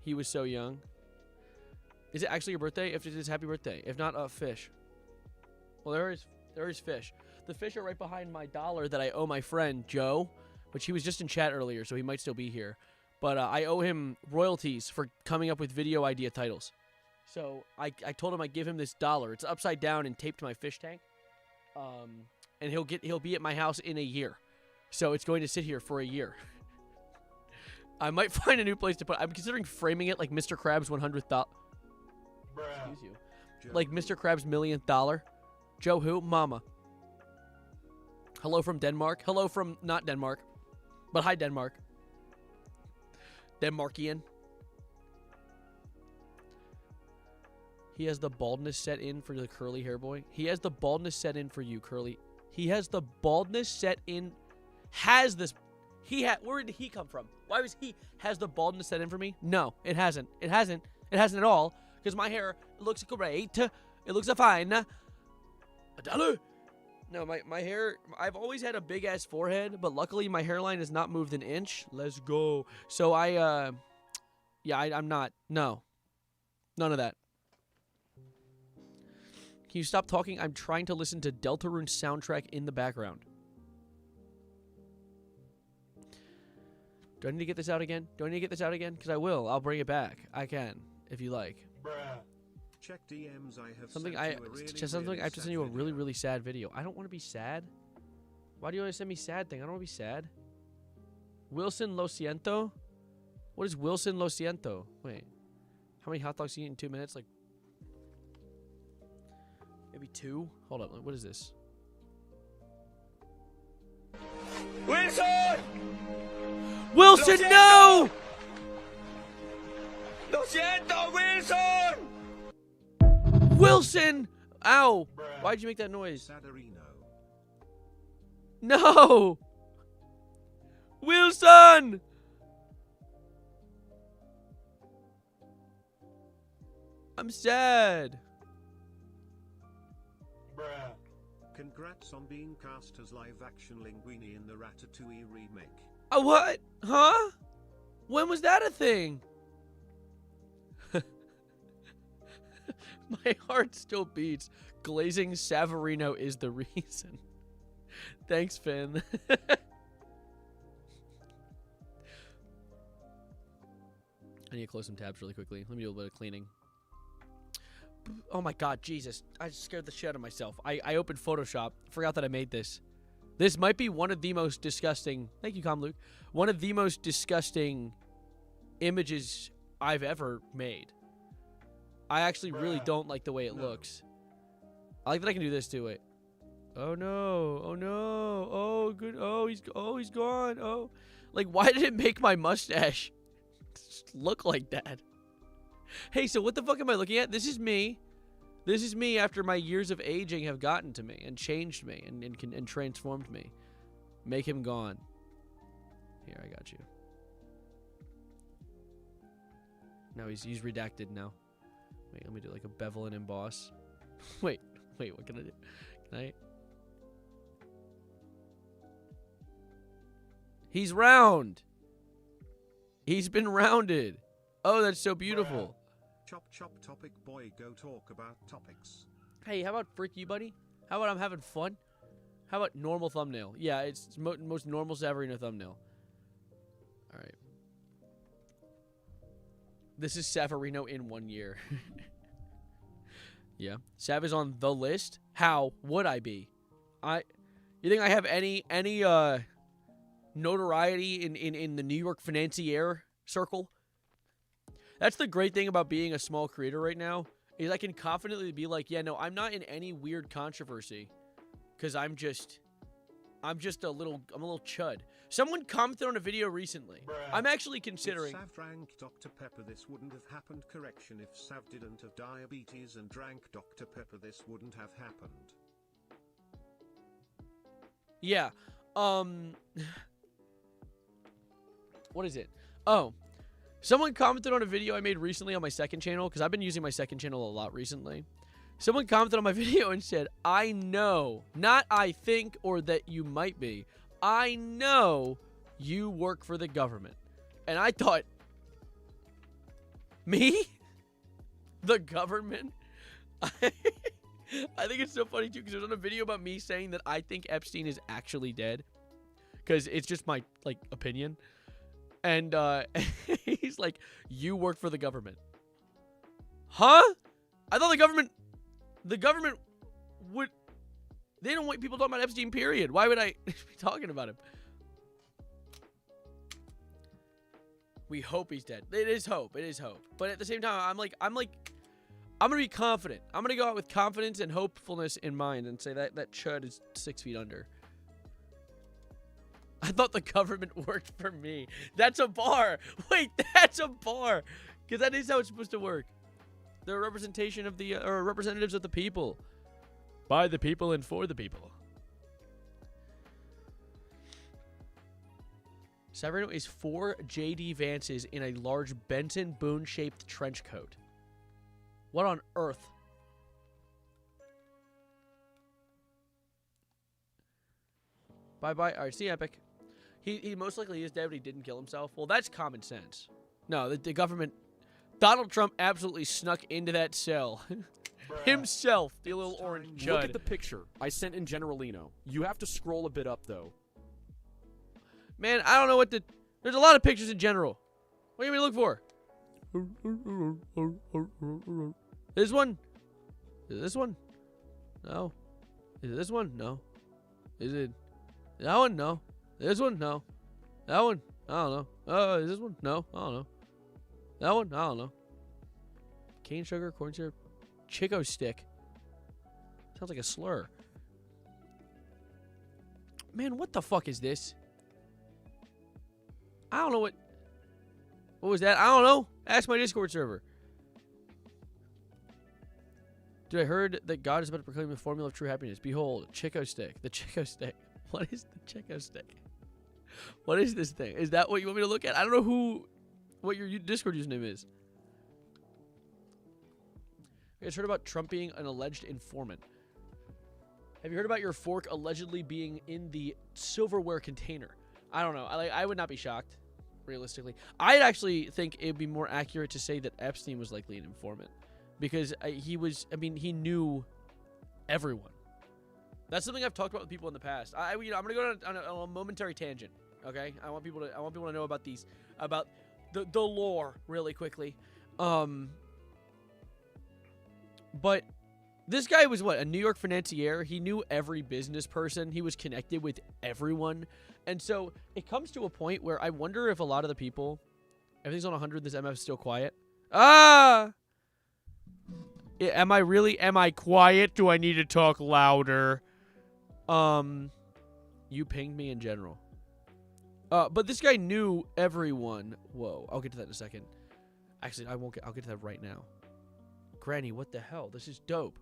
He was so young. Is it actually your birthday? If it is, happy birthday. If not, fish. Well, there is fish. The fish are right behind my dollar that I owe my friend, Joe, which he was just in chat earlier, so he might still be here. But I owe him royalties for coming up with video idea titles. So I told him I'd give him this dollar. It's upside down and taped to my fish tank. And he'll be at my house in a year. So it's going to sit here for a year. I might find a new place to put. I'm considering framing it like Mr. Krabs' 100th dollar. Excuse you. Joe. Like Mr. Krabs' $1,000,000 dollar. Joe who? Mama. Hello from Denmark. Hello from not Denmark, but hi Denmark. Denmarkian. He has the baldness set in for the curly hair boy. He has the baldness set in for you, Curly. He has the baldness set in. Has this. Where did he come from? Why was he has the baldness set in for me? No, it hasn't. It hasn't. It hasn't at all. Because my hair looks great. It looks fine. No, my hair, I've always had a big ass forehead, but luckily my hairline has not moved an inch. Let's go. So I'm not. No. None of that. Can you stop talking? I'm trying to listen to Deltarune's soundtrack in the background. Do I need to get this out again? Because I will. I'll bring it back. I can, if you like. Bruh. Check DMs. I have Something sent I you a really, just something really I have to send sad you a video. really, really sad video. I don't want to be sad. Why do you want to send me sad thing? I don't want to be sad. Wilson Lo Siento? What is Wilson Lo Siento? Wait. How many hot dogs do you eat in 2 minutes? Like maybe 2? Hold up. What is this? Wilson! Wilson, no! Lo siento, Wilson! Wilson! Ow! Why'd you make that noise? Sadarino. No! Wilson! I'm sad. Bruh. Congrats on being cast as live-action Linguini in the Ratatouille remake. What? Huh? When was that a thing? My heart still beats. Glazing Savarino is the reason. Thanks, Finn. I need to close some tabs really quickly. Let me do a little bit of cleaning. Oh my god, Jesus. I scared the shit out of myself. I opened Photoshop. Forgot that I made this. This might be one of the most disgusting... Thank you, Luke. One of the most disgusting images I've ever made. I actually really don't like the way it looks. I like that I can do this too. Wait. Oh no. Oh no. Oh good. Oh he's gone. Oh. Like, why did it make my mustache look like that? Hey, so what the fuck am I looking at? This is me. This is me after my years of aging have gotten to me and changed me and transformed me. Make him gone. Here, I got you. No, he's redacted now. Wait, let me do like a bevel and emboss. wait, what can I do? Can I? He's round. He's been rounded. Oh, that's so beautiful. Chop chop topic boy, go talk about topics. Hey, how about frick you, buddy? How about I'm having fun? How about normal thumbnail? Yeah, it's most normal Savarino thumbnail. All right. This is Savarino in 1 year. Yeah. Sav is on the list? How would I be? You think I have any notoriety in the New York financier circle? That's the great thing about being a small creator right now, is I can confidently be like, yeah, no, I'm not in any weird controversy. Cause I'm a little chud. Someone commented on a video recently. I'm actually considering. If Sav drank Dr. Pepper, this wouldn't have happened. Correction, if Sav didn't have diabetes and drank Dr. Pepper, this wouldn't have happened. Yeah. What is it? Oh. Someone commented on a video I made recently on my second channel, because I've been using my second channel a lot recently. Someone commented on my video and said, I know, not I think or that you might be, I know you work for the government. And I thought, me? The government? I think it's so funny too, because there's on a video about me saying that I think Epstein is actually dead. Because it's just my, like, opinion. And he's like, you work for the government. Huh? I thought the government would, they don't want people talking about Epstein, period. Why would I be talking about him? We hope he's dead. It is hope. But at the same time, I'm going to be confident. I'm going to go out with confidence and hopefulness in mind and say that chud is 6 feet under. I thought the government worked for me. That's a bar. Wait, that's a bar. Because that is how it's supposed to work. They're a representation of the, or representatives of the people. By the people and for the people. Severino is 4 JD Vances in a large Benson Boone-shaped trench coat. What on earth? Bye-bye. All right, see Epic. He most likely is dead, but he didn't kill himself. Well, that's common sense. No, the government... Donald Trump absolutely snuck into that cell. Himself, the little orange chud. Look at the picture I sent in Generalino. You have to scroll a bit up, though. Man, I don't know what to... There's a lot of pictures in general. What do you want me to look for? This one? Is it this one? No. Is it this one? No. Is it that one? No. This one? No. That one? I don't know. Is this one? No. I don't know. That one? I don't know. Cane sugar, corn syrup, Chico stick. Sounds like a slur. Man, what the fuck is this? I don't know what... What was that? I don't know. Ask my Discord server. Dude, I heard that God is about to proclaim the formula of true happiness. Behold, Chico stick. The Chico stick. What is the Chico stick? What is this thing? Is that what you want me to look at? I don't know what your Discord username is. You guys heard about Trump being an alleged informant? Have you heard about your fork allegedly being in the silverware container? I don't know. I would not be shocked, realistically. I'd actually think it'd be more accurate to say that Epstein was likely an informant. Because he knew everyone. That's something I've talked about with people in the past. I'm gonna go on a momentary tangent. Okay, I want people to know about the lore really quickly. But this guy was a New York financier. He knew every business person. He was connected with everyone, and so it comes to a point where I wonder if a lot of the people, everything's on 100. This MF is still quiet. Am I quiet? Do I need to talk louder? You pinged me in general. But this guy knew everyone. Whoa, I'll get to that in a second. Actually, I'll get to that right now. Granny, what the hell? This is dope.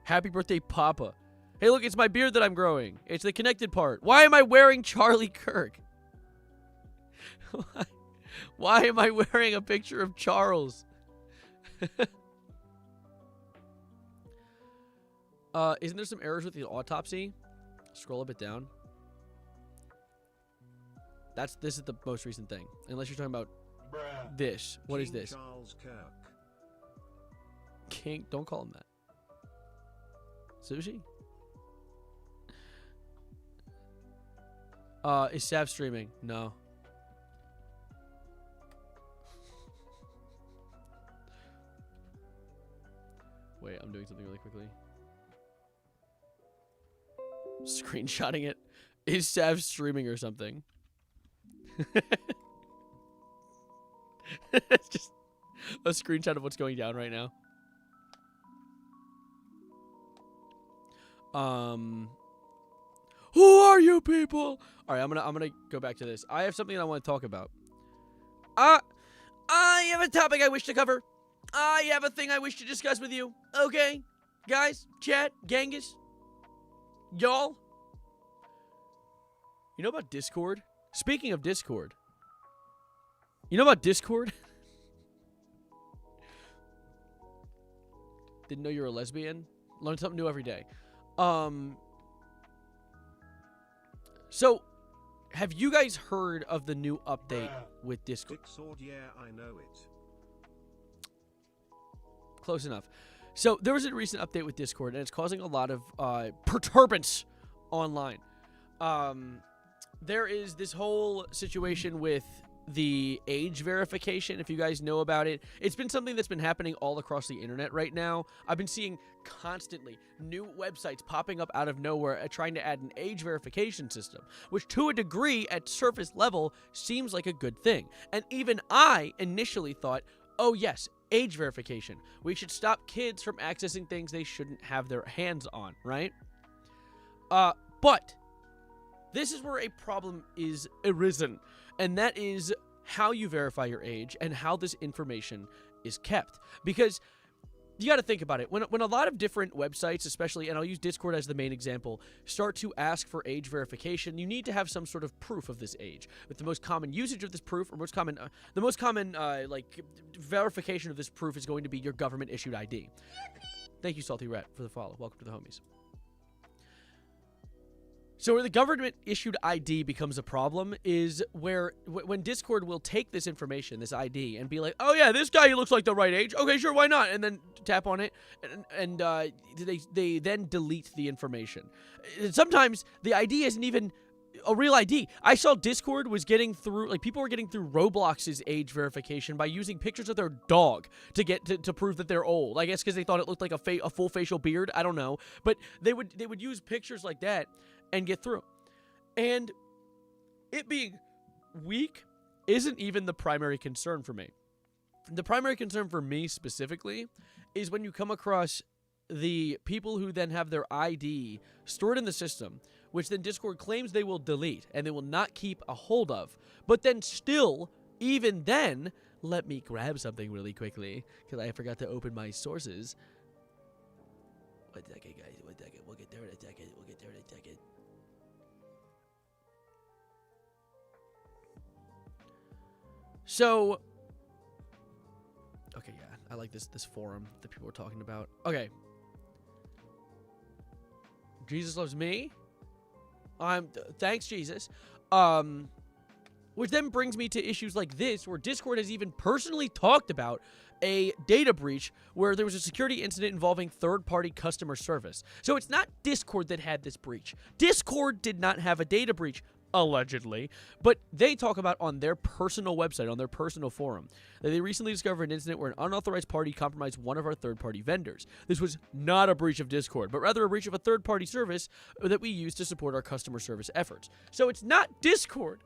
Happy birthday, Papa. Hey, look, it's my beard that I'm growing. It's the connected part. Why am I wearing Charlie Kirk? Why am I wearing a picture of Charles? Isn't there some errors with the autopsy? Scroll a bit down. This is the most recent thing. Unless you're talking about this. What is this? Charles Kirk. King, don't call him that. Sushi? Is Sav streaming? No. Wait, I'm doing something really quickly. Screenshotting it. Is Sav streaming or something? It's just a screenshot of what's going down right now. Who are you people? All right, I'm gonna go back to this. I have something I want to talk about. I have a topic I wish to cover. I have a thing I wish to discuss with you. Okay, guys, chat, Genghis, y'all. You know about Discord? Speaking of Discord, you know about Discord? Didn't know you're a lesbian? Learn something new every day. So, have you guys heard of the new update with Discord? Sword, yeah, I know it. Close enough. So, there was a recent update with Discord, and it's causing a lot of perturbance online. There is this whole situation with the age verification, if you guys know about it. It's been something that's been happening all across the internet right now. I've been seeing constantly new websites popping up out of nowhere trying to add an age verification system, which to a degree at surface level seems like a good thing. And even I initially thought, oh yes, age verification. We should stop kids from accessing things they shouldn't have their hands on, right? But This is where a problem is arisen, and that is how you verify your age and how this information is kept. Because you got to think about it. When a lot of different websites, especially, and I'll use Discord as the main example, start to ask for age verification, you need to have some sort of proof of this age. With the most common usage of this proof, or the most common like verification of this proof is going to be your government issued ID. Thank you, Salty Rat, for the follow. Welcome to the homies. So where the government-issued ID becomes a problem is where when Discord will take this information, this ID, and be like, oh yeah, this guy looks like the right age. Okay, sure, why not? And then tap on it, and they then delete the information. And sometimes the ID isn't even a real ID. I saw Discord was getting through, like, people were getting through Roblox's age verification by using pictures of their dog to prove that they're old. I guess because they thought it looked like a full facial beard. I don't know. But they would use pictures like that and get through. And it being weak isn't even the primary concern for me. The primary concern for me specifically is when you come across the people who then have their ID stored in the system, which then Discord claims they will delete and they will not keep a hold of. But then still, even then, let me grab something really quickly because I forgot to open my sources. One second, guys. One second. We'll get there in a second. So, okay, yeah, I like this forum that people are talking about. Okay. Jesus loves me. Thanks, Jesus. Which then brings me to issues like this, where Discord has even personally talked about a data breach where there was a security incident involving third-party customer service. So it's not Discord that had this breach. Discord did not have a data breach, allegedly, but they talk about on their personal website, on their personal forum, that they recently discovered an incident where an unauthorized party compromised one of our third-party vendors. This was not a breach of Discord, but rather a breach of a third-party service that we use to support our customer service efforts. So it's not Discord.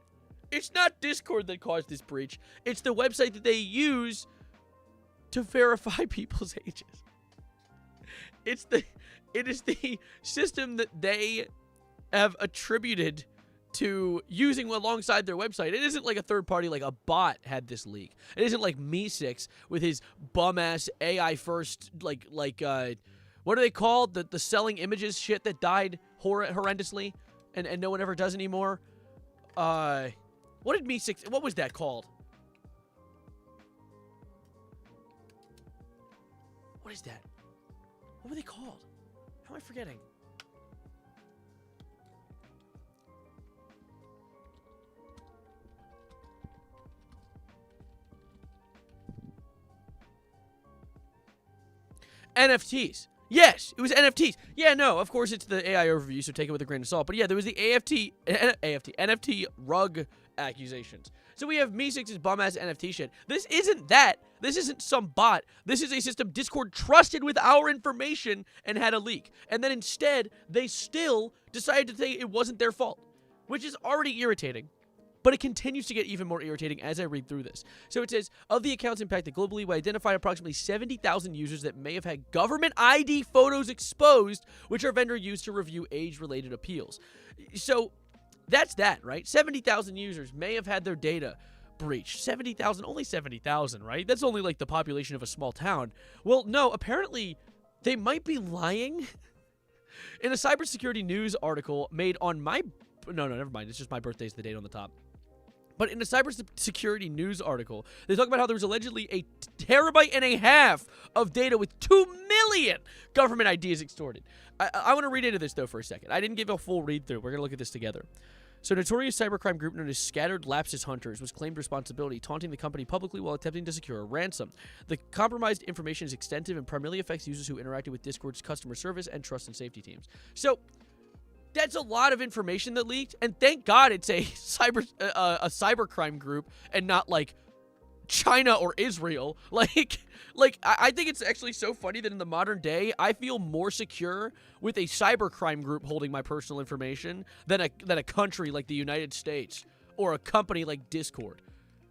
It's not Discord that caused this breach. It's the website that they use to verify people's ages. It is the system that they have attributed to using alongside their website. It isn't like a third party, like a bot had this leak. It isn't like Me6 with his bum-ass AI first, like what are they called? The selling images shit that died horrendously and no one ever does anymore. What did Me6, what was that called? What is that? What were they called? How am I forgetting? NFTs. Yes, it was NFTs. Yeah, no, of course it's the AI overview, so take it with a grain of salt. But yeah, there was the NFT rug accusations. So we have Me6's bum-ass NFT shit. This isn't that. This isn't some bot. This is a system Discord trusted with our information and had a leak. And then instead, they still decided to say it wasn't their fault, which is already irritating. But it continues to get even more irritating as I read through this. So it says, of the accounts impacted globally, we identified approximately 70,000 users that may have had government ID photos exposed, which our vendor used to review age-related appeals. So that's that, right? 70,000 users may have had their data breached. 70,000, only 70,000, right? That's only like the population of a small town. Well, no, apparently they might be lying. In a cybersecurity news article made on my... No, never mind. It's just my birthday's the date on the top. But in a cybersecurity news article, they talk about how there was allegedly a terabyte and a half of data with 2 million government IDs extorted. I want to read into this, though, for a second. I didn't give a full read-through. We're going to look at this together. So, notorious cybercrime group known as Scattered Lapses Hunters was claimed responsibility, taunting the company publicly while attempting to secure a ransom. The compromised information is extensive and primarily affects users who interacted with Discord's customer service and trust and safety teams. So, that's a lot of information that leaked, and thank God it's a cybercrime group and not like China or Israel. I think it's actually so funny that in the modern day, I feel more secure with a cybercrime group holding my personal information than a country like the United States or a company like Discord.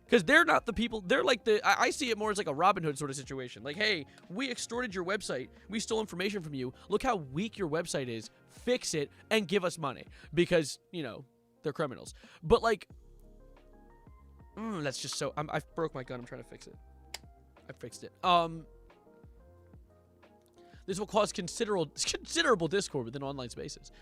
Because they're not the people, they're like I see it more as like a Robin Hood sort of situation. Like, hey, we extorted your website, we stole information from you, look how weak your website is, fix it, and give us money. Because, you know, They're criminals. But, like, that's just so... I broke my gun. I'm trying to fix it. I fixed it. This will cause considerable discord within online spaces.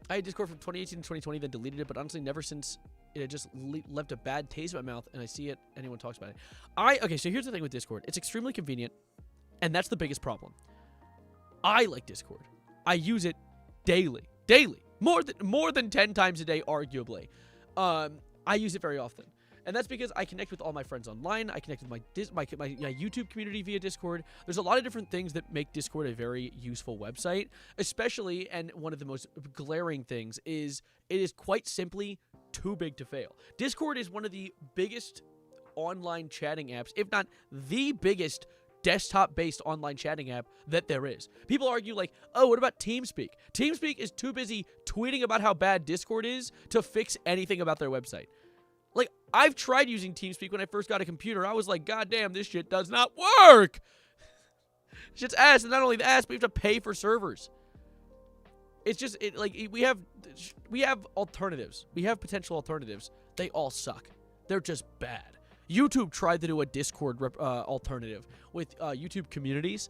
I had Discord from 2018 to 2020, then deleted it, but honestly, never since it had just left a bad taste in my mouth, and I see it, anyone talks about it. Okay, so here's the thing with Discord. It's extremely convenient, and that's the biggest problem. I like Discord. I use it daily. More than 10 times a day, arguably. I use it very often. And that's because I connect with all my friends online. I connect with my YouTube community via Discord. There's a lot of different things that make Discord a very useful website. Especially, and one of the most glaring things is, it is quite simply too big to fail. Discord is one of the biggest online chatting apps, if not the biggest desktop-based online chatting app that there is. People argue like, oh, what about TeamSpeak? TeamSpeak is too busy tweeting about how bad Discord is to fix anything about their website. Like, I've tried using TeamSpeak when I first got a computer. I was like, God damn, this shit does not work. Shit's ass, and not only the ass, but we have to pay for servers. It's just, we have alternatives. We have potential alternatives. They all suck. They're just bad. YouTube tried to do a Discord alternative with YouTube communities,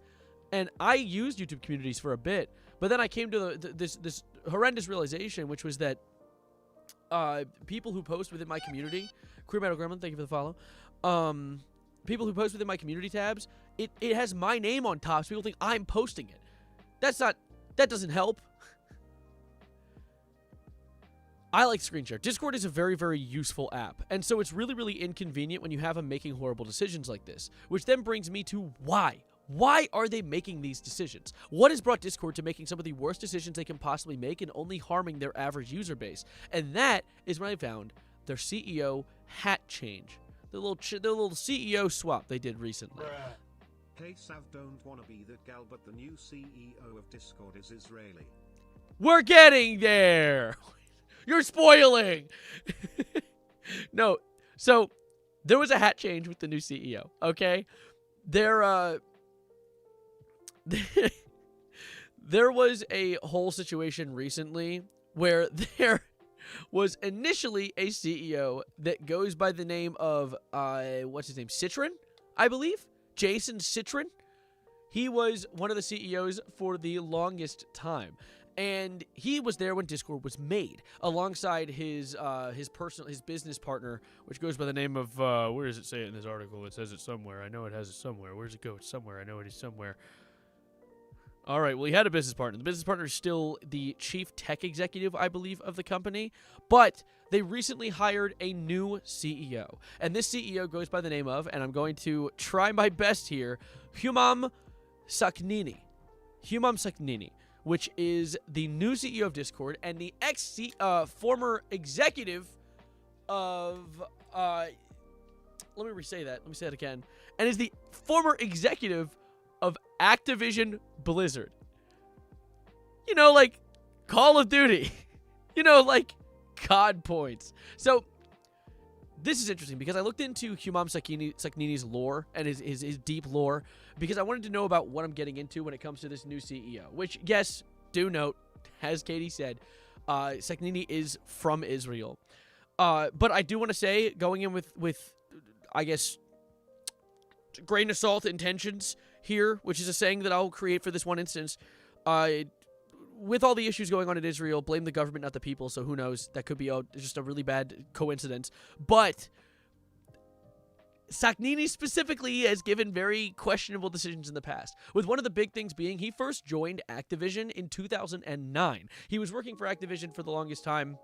and I used YouTube communities for a bit, but then I came to this horrendous realization, which was that people who post within my community, Queer Metal Gremlin, thank you for the follow. People who post within my community tabs, it has my name on top, so people think I'm posting it. That doesn't help. I like screen share. Discord is a very, very useful app, and so it's really, really inconvenient when you have them making horrible decisions like this, which then brings me to why. Why are they making these decisions? What has brought Discord to making some of the worst decisions they can possibly make and only harming their average user base? And that is when I found their CEO hat change. The little CEO swap they did recently. Hey Sav, don't wanna be that gal, but the new CEO of Discord is Israeli. We're getting there! You're spoiling! No, so there was a hat change with the new CEO, okay? There was a whole situation recently where there was initially a CEO that goes by the name of, what's his name? Citron, I believe? Jason Citron. He was one of the CEOs for the longest time. And he was there when Discord was made, alongside his business partner, which goes by the name of, where does it say it in this article? It says it somewhere. I know it has it somewhere. Where does it go? It's somewhere. I know it is somewhere. All right, well, he had a business partner. The business partner is still the chief tech executive, I believe, of the company. But they recently hired a new CEO. And this CEO goes by the name of, and I'm going to try my best here, Humam Sakhnini. Humam Sakhnini, which is the new CEO of Discord and the former executive of, let me re-say that. Let me say that again. And is the former executive of Activision Blizzard. You know, like Call of Duty. You know, like COD points. So this is interesting because I looked into Humam Sakhnini's lore and his deep lore because I wanted to know about what I'm getting into when it comes to this new CEO. Which, yes, do note, as Katie said, Sakhnini is from Israel. But I do want to say, going in with I guess, grain of salt intentions here, which is a saying that I'll create for this one instance, with all the issues going on in Israel, blame the government, not the people, so who knows? That could be just a really bad coincidence. But Sakhnini specifically has given very questionable decisions in the past, with one of the big things being he first joined Activision in 2009. He was working for Activision for the longest time,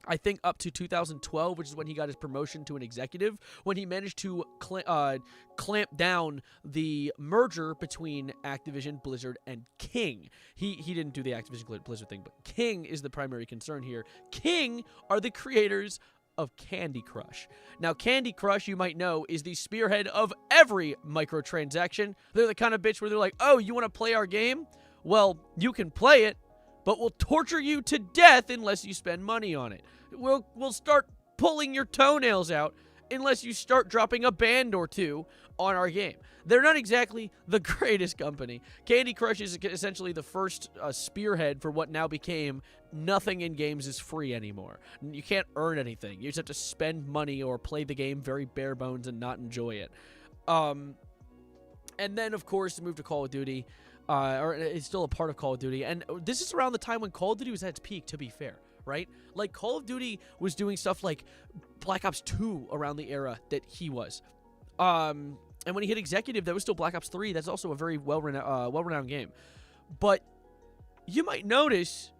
I think up to 2012, which is when he got his promotion to an executive, when he managed to clamp down the merger between Activision, Blizzard, and King. He didn't do the Activision Blizzard thing, but King is the primary concern here. King are the creators of Candy Crush. Now, Candy Crush, you might know, is the spearhead of every microtransaction. They're the kind of bitch where they're like, oh, you want to play our game? Well, you can play it, but we'll torture you to death unless you spend money on it. We'll start pulling your toenails out unless you start dropping a band or two on our game. They're not exactly the greatest company. Candy Crush is essentially the first spearhead for what now became nothing in games is free anymore. You can't earn anything. You just have to spend money or play the game very bare bones and not enjoy it. And then, of course, the move to Call of Duty, or it's still a part of Call of Duty. And this is around the time when Call of Duty was at its peak, to be fair, right? Like, Call of Duty was doing stuff like Black Ops 2 around the era that he was. And when he hit executive, that was still Black Ops 3. That's also a very well-renowned game. But you might notice,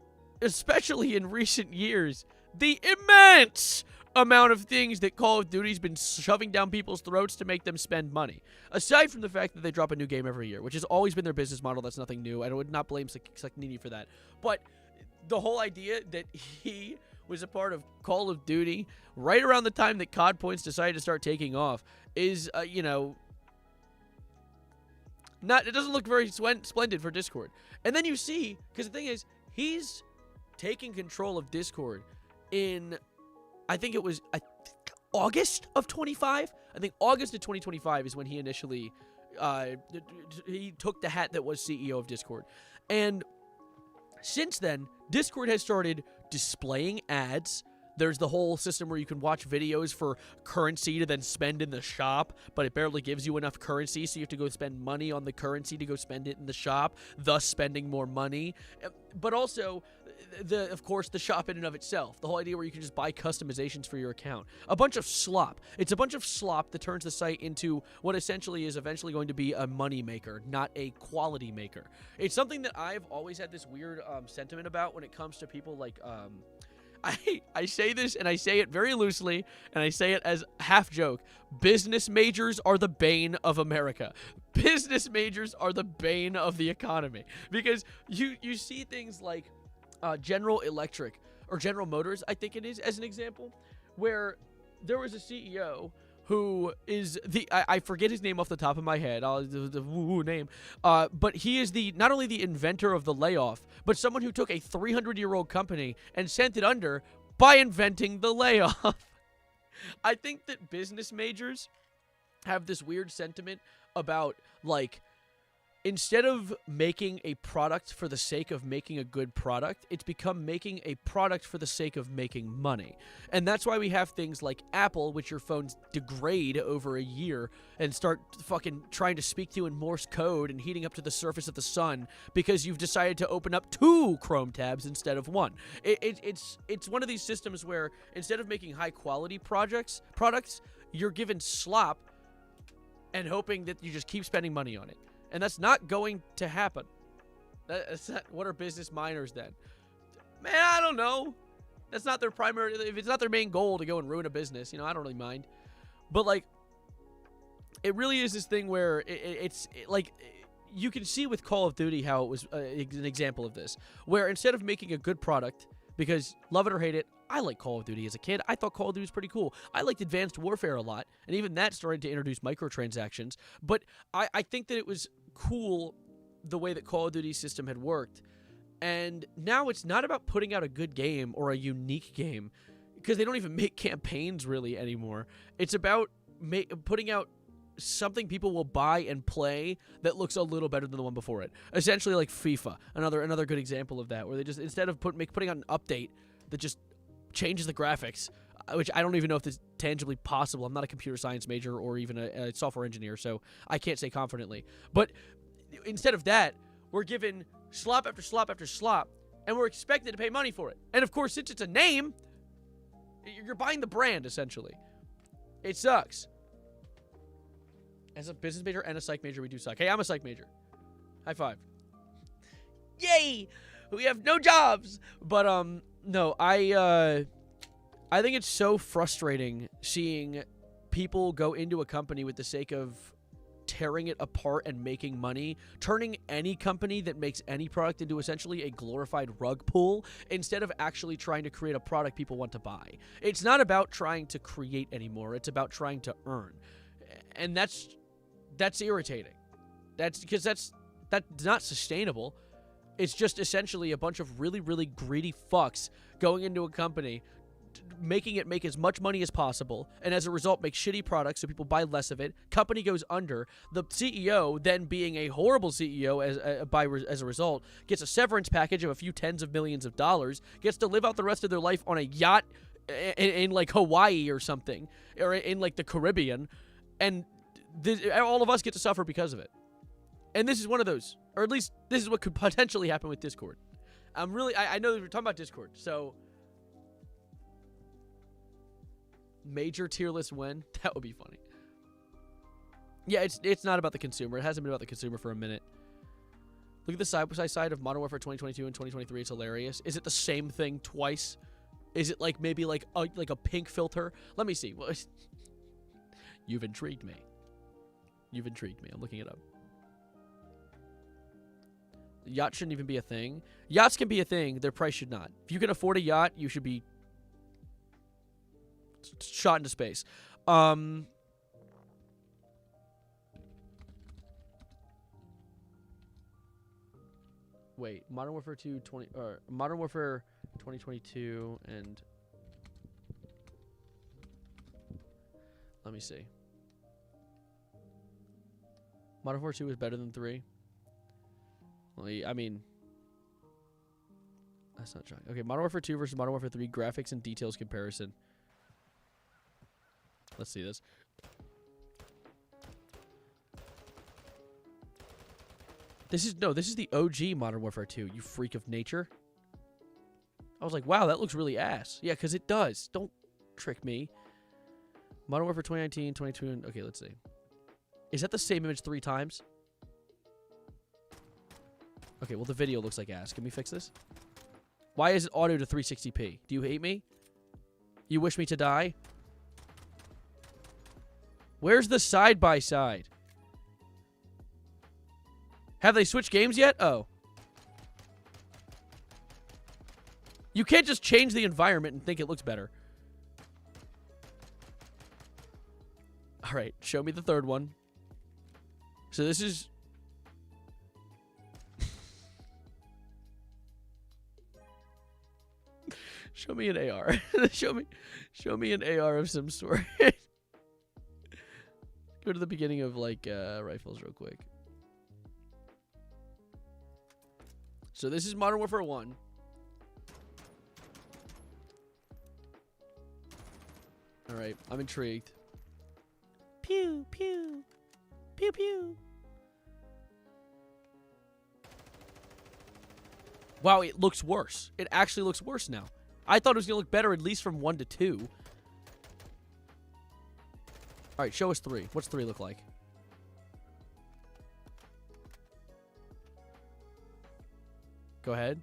especially in recent years, the immense amount of things that Call of Duty's been shoving down people's throats to make them spend money. Aside from the fact that they drop a new game every year, which has always been their business model. That's nothing new. I would not blame Saknini for that. But the whole idea that he was a part of Call of Duty right around the time that COD points decided to start taking off is, it doesn't look very splendid for Discord. And then you see, because the thing is, he's taking control of Discord in, I think it was August of 25. I think August of 2025 is when he initially, he took the hat that was CEO of Discord. And since then, Discord has started displaying ads. There's the whole system where you can watch videos for currency to then spend in the shop, but it barely gives you enough currency, so you have to go spend money on the currency to go spend it in the shop, thus spending more money. But also, of course, the shop in and of itself. The whole idea where you can just buy customizations for your account. A bunch of slop. It's a bunch of slop that turns the site into what essentially is eventually going to be a money maker, not a quality maker. It's something that I've always had this weird sentiment about when it comes to people like... I say this, and I say it very loosely, and I say it as half joke. Business majors are the bane of America. Business majors are the bane of the economy. Because you see things like General Electric, or General Motors, I think it is, as an example, where there was a CEO who is I forget his name off the top of my head, the woo-woo name, but he is not only the inventor of the layoff, but someone who took a 300-year-old company and sent it under by inventing the layoff. I think that business majors have this weird sentiment about, like, instead of making a product for the sake of making a good product, it's become making a product for the sake of making money. And that's why we have things like Apple, which your phones degrade over a year and start fucking trying to speak to you in Morse code and heating up to the surface of the sun because you've decided to open up 2 Chrome tabs instead of 1. It's one of these systems where instead of making high-quality products, you're given slop and hoping that you just keep spending money on it. And that's not going to happen. What are business miners then? Man, I don't know. That's not their primary... If it's not their main goal to go and ruin a business, I don't really mind. But, like, it really is this thing where it's like... You can see with Call of Duty how it was an example of this. Where instead of making a good product, because love it or hate it, I like Call of Duty as a kid. I thought Call of Duty was pretty cool. I liked Advanced Warfare a lot, and even that started to introduce microtransactions. But I think that it was cool the way that Call of Duty's system had worked. And now it's not about putting out a good game or a unique game, because they don't even make campaigns really anymore. It's about putting out something people will buy and play that looks a little better than the one before it. Essentially like FIFA, another good example of that, where they just, instead of putting out an update that just changes the graphics, which I don't even know if it's tangibly possible. I'm not a computer science major or even a software engineer, so I can't say confidently. But instead of that, we're given slop after slop after slop, and we're expected to pay money for it. And of course, since it's a name, you're buying the brand, essentially. It sucks. As a business major and a psych major, we do suck. Hey, I'm a psych major. High five. Yay! We have no jobs! But, no, I think it's so frustrating seeing people go into a company with the sake of tearing it apart and making money, turning any company that makes any product into essentially a glorified rug pull instead of actually trying to create a product people want to buy. It's not about trying to create anymore. It's about trying to earn. And that's irritating. That's because that's not sustainable. It's just essentially a bunch of really, really greedy fucks going into a company making it make as much money as possible, and as a result make shitty products so people buy less of it. Company goes under. The CEO, then being a horrible CEO as a result, gets a severance package of a few tens of millions of dollars, gets to live out the rest of their life on a yacht in like Hawaii or something, or in like the Caribbean, and all of us get to suffer because of it. And this is one of those, or at least this is what could potentially happen with Discord. I know that we're talking about Discord, so major tier list win? That would be funny. Yeah, it's not about the consumer. It hasn't been about the consumer for a minute. Look at the side-by-side of Modern Warfare 2022 and 2023. It's hilarious. Is it the same thing twice? Is it like maybe like a pink filter? Let me see. You've intrigued me. You've intrigued me. I'm looking it up. Yacht shouldn't even be a thing. Yachts can be a thing. Their price should not. If you can afford a yacht, you should be shot into space. Wait, Modern Warfare 2 or Modern Warfare 2022 and let me see. Modern Warfare 2 is better than 3. Well, I mean, that's not shocking. Okay, Modern Warfare 2 versus Modern Warfare 3 graphics and details comparison. Let's see this. This is the OG Modern Warfare 2, you freak of nature. I was like, wow, that looks really ass. Yeah, because it does. Don't trick me. Modern Warfare 2019, 22, okay, let's see. Is that the same image 3 times? Okay, well, the video looks like ass. Can we fix this? Why is it auto to 360p? Do you hate me? You wish me to die? Where's the side-by-side? Have they switched games yet? Oh. You can't just change the environment and think it looks better. All right, show me the third one. So this is... Show me an AR. show me an AR of some sort. Go to the beginning of like rifles real quick. So this is Modern Warfare 1. All right, I'm intrigued. Pew pew. Pew pew. Wow, it looks worse. It actually looks worse now. I thought it was going to look better at least from 1 to 2. All right, show us 3. What's 3 look like? Go ahead.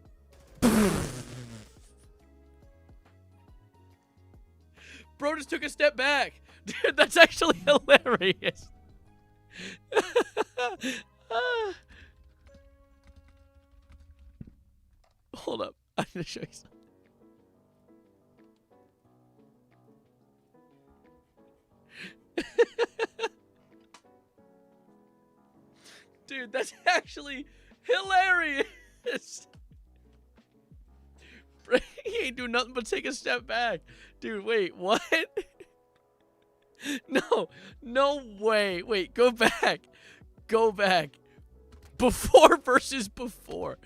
Bro just took a step back. Dude, that's actually hilarious. Hold up. I'm going to show you something. Dude, that's actually hilarious. He ain't do nothing but take a step back. Dude, wait, what? No way. Wait, go back. Go back. Before versus before.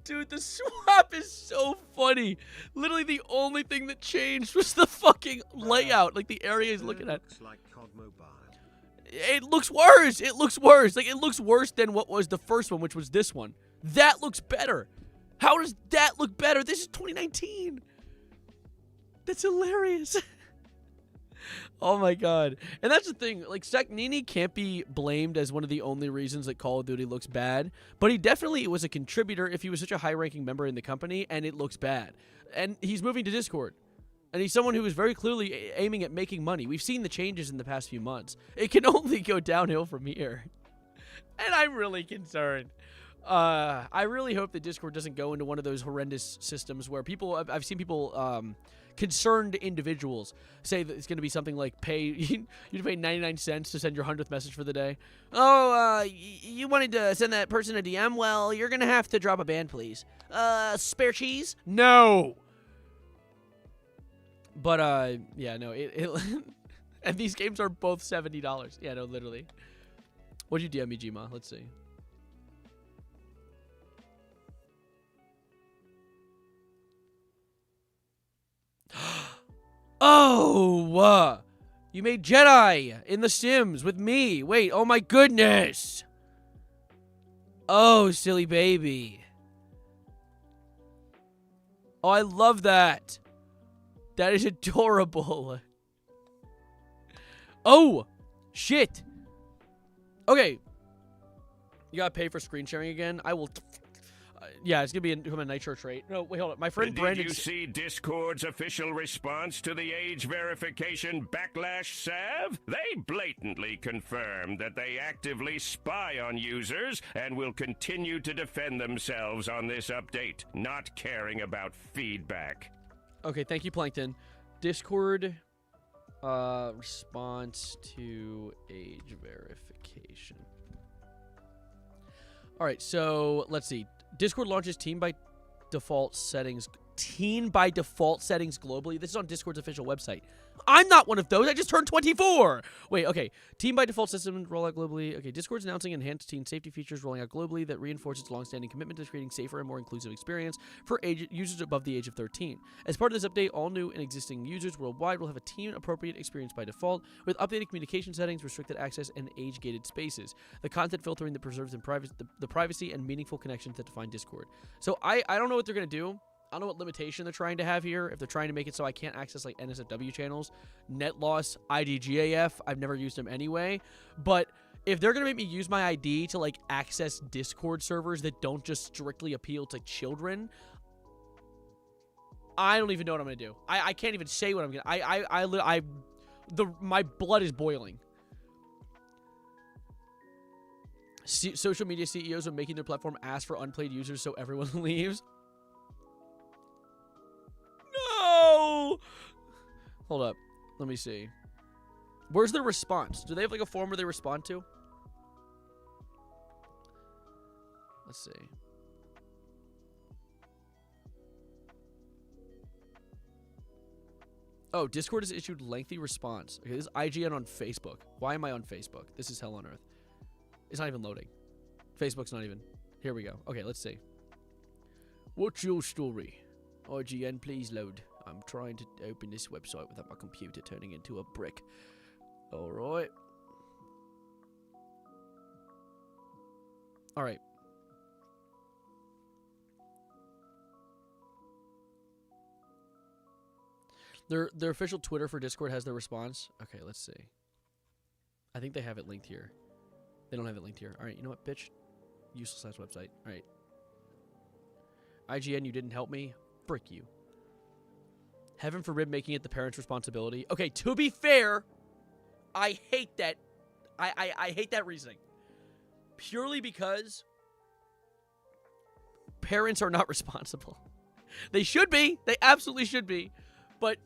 Dude, the swap is so funny. Literally, the only thing that changed was the fucking layout, like the area he's looking at. Looks like COD Mobile. It looks worse. It looks worse. Like, it looks worse than what was the first one, which was this one. That looks better. How does that look better? This is 2019. That's hilarious. Oh my god. And that's the thing, like, Saknini can't be blamed as one of the only reasons that Call of Duty looks bad, but he definitely was a contributor if he was such a high-ranking member in the company, and it looks bad. And he's moving to Discord. And he's someone who is very clearly aiming at making money. We've seen the changes in the past few months. It can only go downhill from here. And I'm really concerned. I really hope that Discord doesn't go into one of those horrendous systems where people... I've seen people concerned individuals say that it's going to be something like you pay 99 cents to send your 100th message for the day. Oh, you wanted to send that person a DM? Well, you're going to have to drop a band, please. Spare cheese? No. But, yeah, no, and these games are both $70. Yeah, no, literally. What'd you DM me, Gma? Let's see. Oh, you made Jedi in The Sims with me. Wait, oh my goodness. Oh, silly baby. Oh, I love that. That is adorable. Oh, shit. Okay. You gotta pay for screen sharing again? I will... yeah, it's gonna be a Nitro trait. No, wait, hold on. My friend Brandon... Did you see Discord's official response to the age verification backlash, Sav? They blatantly confirmed that they actively spy on users and will continue to defend themselves on this update, not caring about feedback. Okay, thank you, Plankton. Discord response to age verification. All right, so let's see. Discord launches teen by default settings globally. This is on Discord's official website. I'm not one of those. I just turned 24. Wait, okay. Teen by default system rollout globally. Okay, Discord's announcing enhanced teen safety features rolling out globally that reinforce its long-standing commitment to creating safer and more inclusive experience for users above the age of 13. As part of this update, all new and existing users worldwide will have a teen-appropriate experience by default with updated communication settings, restricted access, and age-gated spaces. The content filtering that preserves the privacy and meaningful connections that define Discord. So I don't know what they're going to do. I don't know what limitation they're trying to have here. If they're trying to make it so I can't access like NSFW channels, net loss, IDGAF, I've never used them anyway. But if they're going to make me use my ID to like access Discord servers that don't just strictly appeal to children, I don't even know what I'm going to do. I can't even say what I'm going to. My blood is boiling. Social media CEOs are making their platform ask for unplayed users so everyone leaves. No! Hold up. Let me see. Where's their response? Do they have like a form where they respond to? Let's see. Oh, Discord has issued lengthy response. Okay, this is IGN on Facebook. Why am I on Facebook? This is hell on earth. It's not even loading. Facebook's not even. Here we go. Okay, let's see. What's your story? IGN, please load. I'm trying to open this website without my computer turning into a brick. Alright. Alright. Their official Twitter for Discord has their response. Okay, let's see. I think they have it linked here. They don't have it linked here. Alright, you know what, bitch? Useless ass website. Alright. IGN, you didn't help me. Frick you. Heaven forbid making it the parent's responsibility. Okay, to be fair, I hate that. I hate that reasoning. Purely because parents are not responsible. They should be. They absolutely should be. But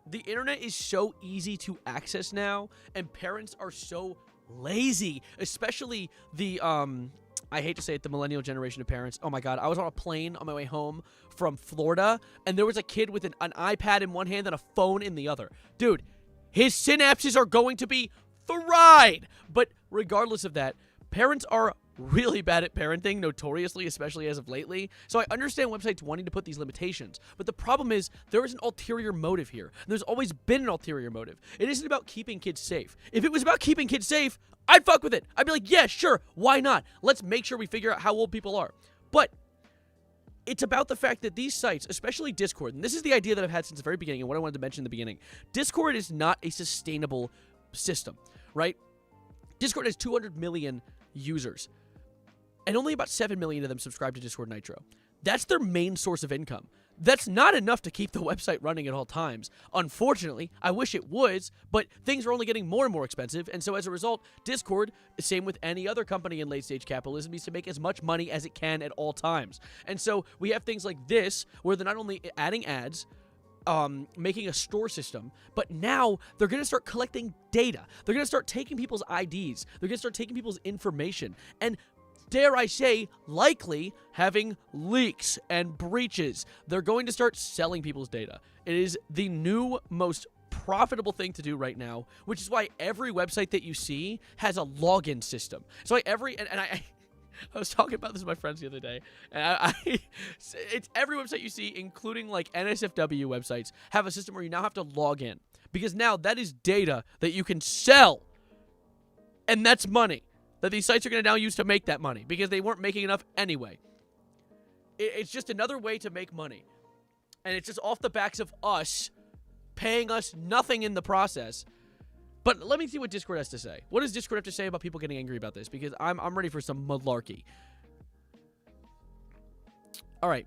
the internet is so easy to access now, and parents are so lazy, especially the I hate to say it, the millennial generation of parents. Oh my god, I was on a plane on my way home from Florida, and there was a kid with an iPad in one hand and a phone in the other. Dude, his synapses are going to be fried. But regardless of that, parents are really bad at parenting, notoriously, especially as of lately. So I understand websites wanting to put these limitations, but the problem is there is an ulterior motive here. There's always been an ulterior motive. It isn't about keeping kids safe. If it was about keeping kids safe, I'd fuck with it. I'd be like, yeah, sure, why not? Let's make sure we figure out how old people are. But it's about the fact that these sites, especially Discord, and this is the idea that I've had since the very beginning and what I wanted to mention in the beginning, Discord is not a sustainable system, right? Discord has 200 million users, and only about 7 million of them subscribe to Discord Nitro. That's their main source of income. That's not enough to keep the website running at all times. Unfortunately, I wish it was, but things are only getting more and more expensive, and so as a result, Discord, same with any other company in late-stage capitalism, needs to make as much money as it can at all times. And so we have things like this, where they're not only adding ads, making a store system, but now they're going to start collecting data. They're going to start taking people's IDs. They're going to start taking people's information. And dare I say, likely having leaks and breaches. They're going to start selling people's data. It is the new most profitable thing to do right now, which is why every website that you see has a login system. So like I was talking about this with my friends the other day, and it's every website you see, including like NSFW websites, have a system where you now have to log in, because now that is data that you can sell, and that's money that these sites are going to now use to make that money, because they weren't making enough anyway. It's just another way to make money, and it's just off the backs of us paying us nothing in the process. But let me see what Discord has to say. What does Discord have to say about people getting angry about this? Because I'm ready for some malarkey. All right.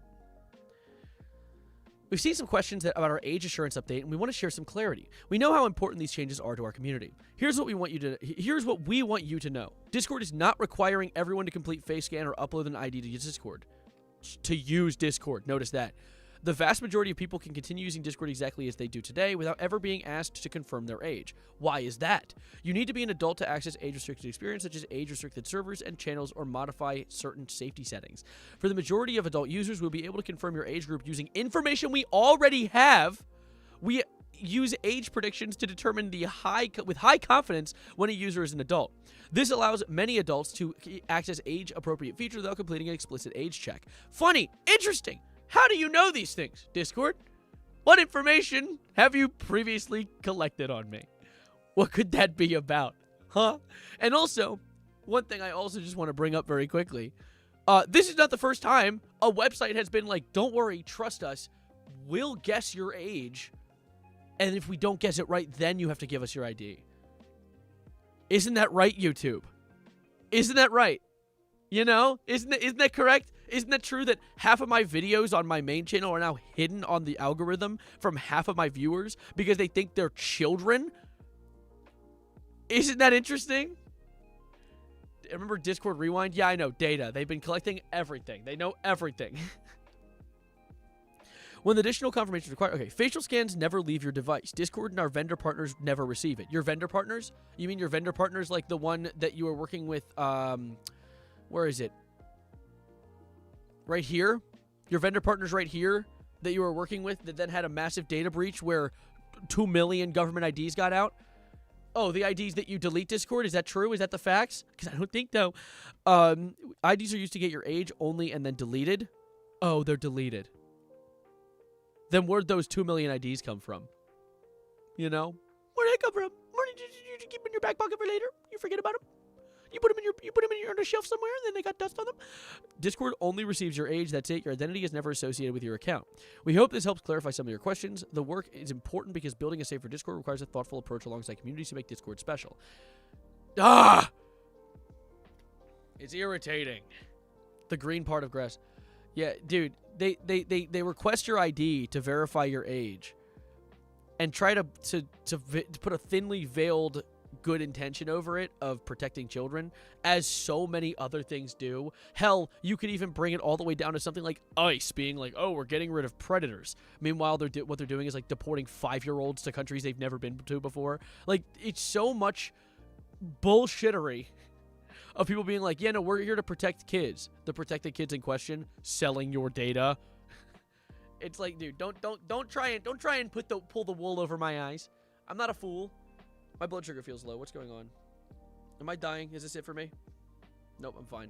We've seen some questions about our age assurance update, and we want to share some clarity. We know how important these changes are to our community. Here's what we want you to know. Discord is not requiring everyone to complete face scan or upload an ID to Discord. To use Discord. Notice that. The vast majority of people can continue using Discord exactly as they do today without ever being asked to confirm their age. Why is that? You need to be an adult to access age-restricted experience, such as age-restricted servers and channels, or modify certain safety settings. For the majority of adult users, we'll be able to confirm your age group using information we already have. We use age predictions to determine with high confidence when a user is an adult. This allows many adults to access age-appropriate features without completing an explicit age check. Funny, interesting. How do you know these things, Discord? What information have you previously collected on me? What could that be about? Huh? And also, one thing I also just want to bring up very quickly. This is not the first time a website has been like, don't worry, trust us. We'll guess your age. And if we don't guess it right, then you have to give us your ID. Isn't that right, YouTube? Isn't that right? You know? Isn't that correct? Isn't that true that half of my videos on my main channel are now hidden on the algorithm from half of my viewers because they think they're children? Isn't that interesting? Remember Discord Rewind? Yeah, I know. Data. They've been collecting everything. They know everything. When additional confirmation is required. Okay, facial scans never leave your device. Discord and our vendor partners never receive it. Your vendor partners? You mean your vendor partners like the one that you are working with, where is it? Right here? Your vendor partners right here that you were working with that then had a massive data breach where 2 million government IDs got out? Oh, the IDs that you delete Discord? Is that true? Is that the facts? Because I don't think so. IDs are used to get your age only and then deleted. Oh, they're deleted. Then where'd those 2 million IDs come from? You know? Where'd they come from? Where did you keep them in your back pocket for later? You forget about them? You put them on a shelf somewhere, and then they got dust on them. Discord only receives your age. That's it. Your identity is never associated with your account. We hope this helps clarify some of your questions. The work is important because building a safer Discord requires a thoughtful approach alongside communities to make Discord special. Ah! It's irritating. The green part of grass. Yeah, dude, they request your ID to verify your age and try to put a thinly veiled good intention over it of protecting children, as so many other things do. Hell, you could even bring it all the way down to something like ICE being like, oh, we're getting rid of predators. Meanwhile, what they're doing is like deporting 5-year-olds to countries they've never been to before. Like, it's so much bullshittery of people being like, yeah, no, we're here to protect kids. The protected kids in question selling your data. It's like, dude, don't try and pull the wool over my eyes. I'm not a fool. My blood sugar feels low. What's going on? Am I dying? Is this it for me? Nope, I'm fine.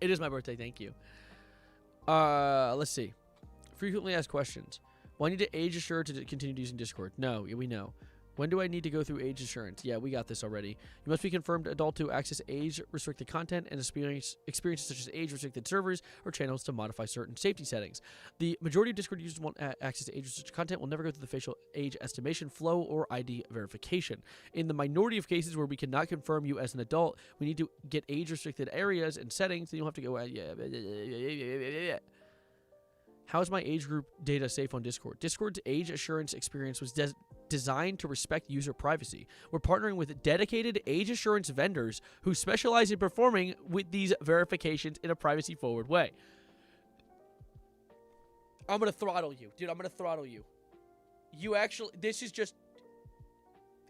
It is my birthday. Thank you. Let's see. Frequently asked questions. Will I need to age assure to continue using Discord? No, we know. When do I need to go through age assurance? Yeah, we got this already. You must be confirmed adult to access age-restricted content and experiences such as age-restricted servers or channels to modify certain safety settings. The majority of Discord users want access to age-restricted content will never go through the facial age estimation flow or ID verification. In the minority of cases where we cannot confirm you as an adult, we need to get age-restricted areas and settings. Then you'll have to go, How is my age group data safe on Discord? Discord's age assurance experience was designed to respect user privacy. We're partnering with dedicated age assurance vendors who specialize in performing with these verifications in a privacy-forward way. I'm gonna throttle you. Dude, I'm gonna throttle you. You actually, this is just,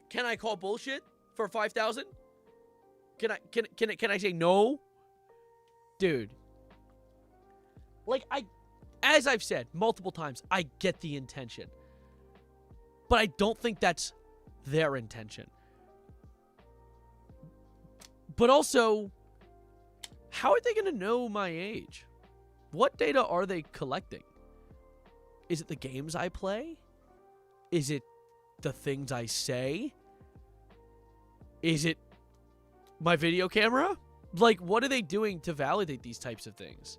can I call bullshit for 5,000? Can I say no? Dude. Like, as I've said multiple times, I get the intention. But I don't think that's their intention. But also, how are they going to know my age? What data are they collecting? Is it the games I play? Is it the things I say? Is it my video camera? Like, what are they doing to validate these types of things?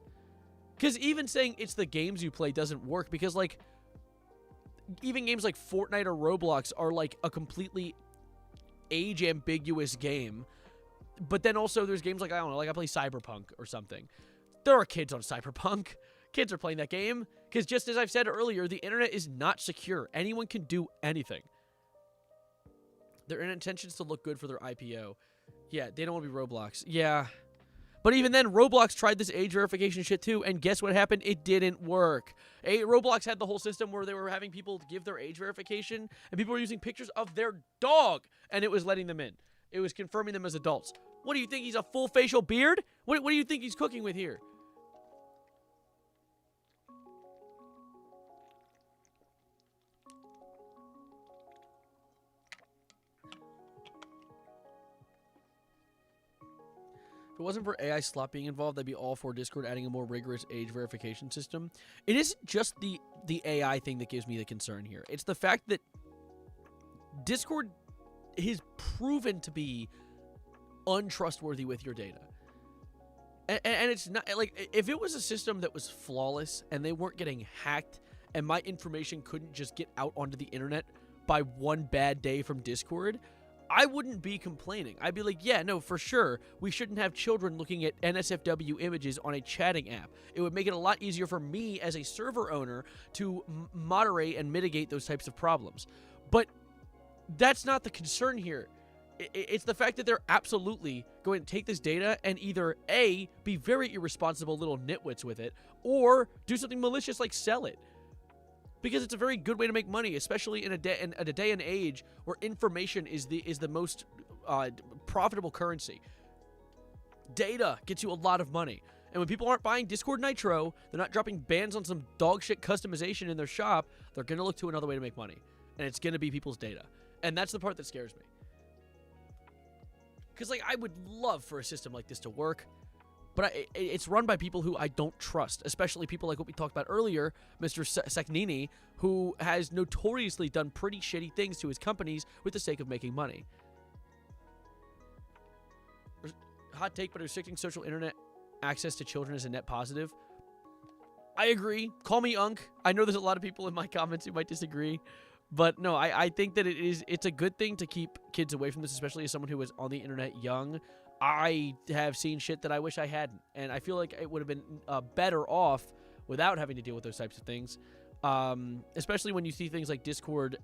Because even saying it's the games you play doesn't work, because, like, even games like Fortnite or Roblox are, like, a completely age-ambiguous game. But then also there's games like, I don't know, like I play Cyberpunk or something. There are kids on Cyberpunk. Kids are playing that game. Because just as I've said earlier, the internet is not secure. Anyone can do anything. Their intentions to look good for their IPO. Yeah, they don't want to be Roblox. Yeah. But even then, Roblox tried this age verification shit too, and guess what happened? It didn't work. Roblox had the whole system where they were having people give their age verification, and people were using pictures of their dog, and it was letting them in. It was confirming them as adults. What do you think? He's a full facial beard? What do you think he's cooking with here? If it wasn't for AI slop being involved, I'd be all for Discord adding a more rigorous age verification system. It isn't just the AI thing that gives me the concern here. It's the fact that Discord is proven to be untrustworthy with your data. And it's not, like, if it was a system that was flawless and they weren't getting hacked and my information couldn't just get out onto the internet by one bad day from Discord, I wouldn't be complaining. I'd be like, yeah, no, for sure, we shouldn't have children looking at NSFW images on a chatting app. It would make it a lot easier for me as a server owner to moderate and mitigate those types of problems. But that's not the concern here. It's the fact that they're absolutely going to take this data and either A, be very irresponsible little nitwits with it, or do something malicious like sell it. Because it's a very good way to make money, especially in a day and age where information is the most profitable currency. Data gets you a lot of money. And when people aren't buying Discord Nitro, they're not dropping bans on some dog shit customization in their shop, they're going to look to another way to make money. And it's going to be people's data. And that's the part that scares me. Because, like, I would love for a system like this to work, but it's run by people who I don't trust, especially people like what we talked about earlier, Mr. Seknini, who has notoriously done pretty shitty things to his companies with the sake of making money. Hot take, but restricting social internet access to children is a net positive. I agree. Call me Unk. I know there's a lot of people in my comments who might disagree. But no, I think that it's a good thing to keep kids away from this, especially as someone who was on the internet young. I have seen shit that I wish I hadn't, and I feel like it would have been better off without having to deal with those types of things, especially when you see things like Discord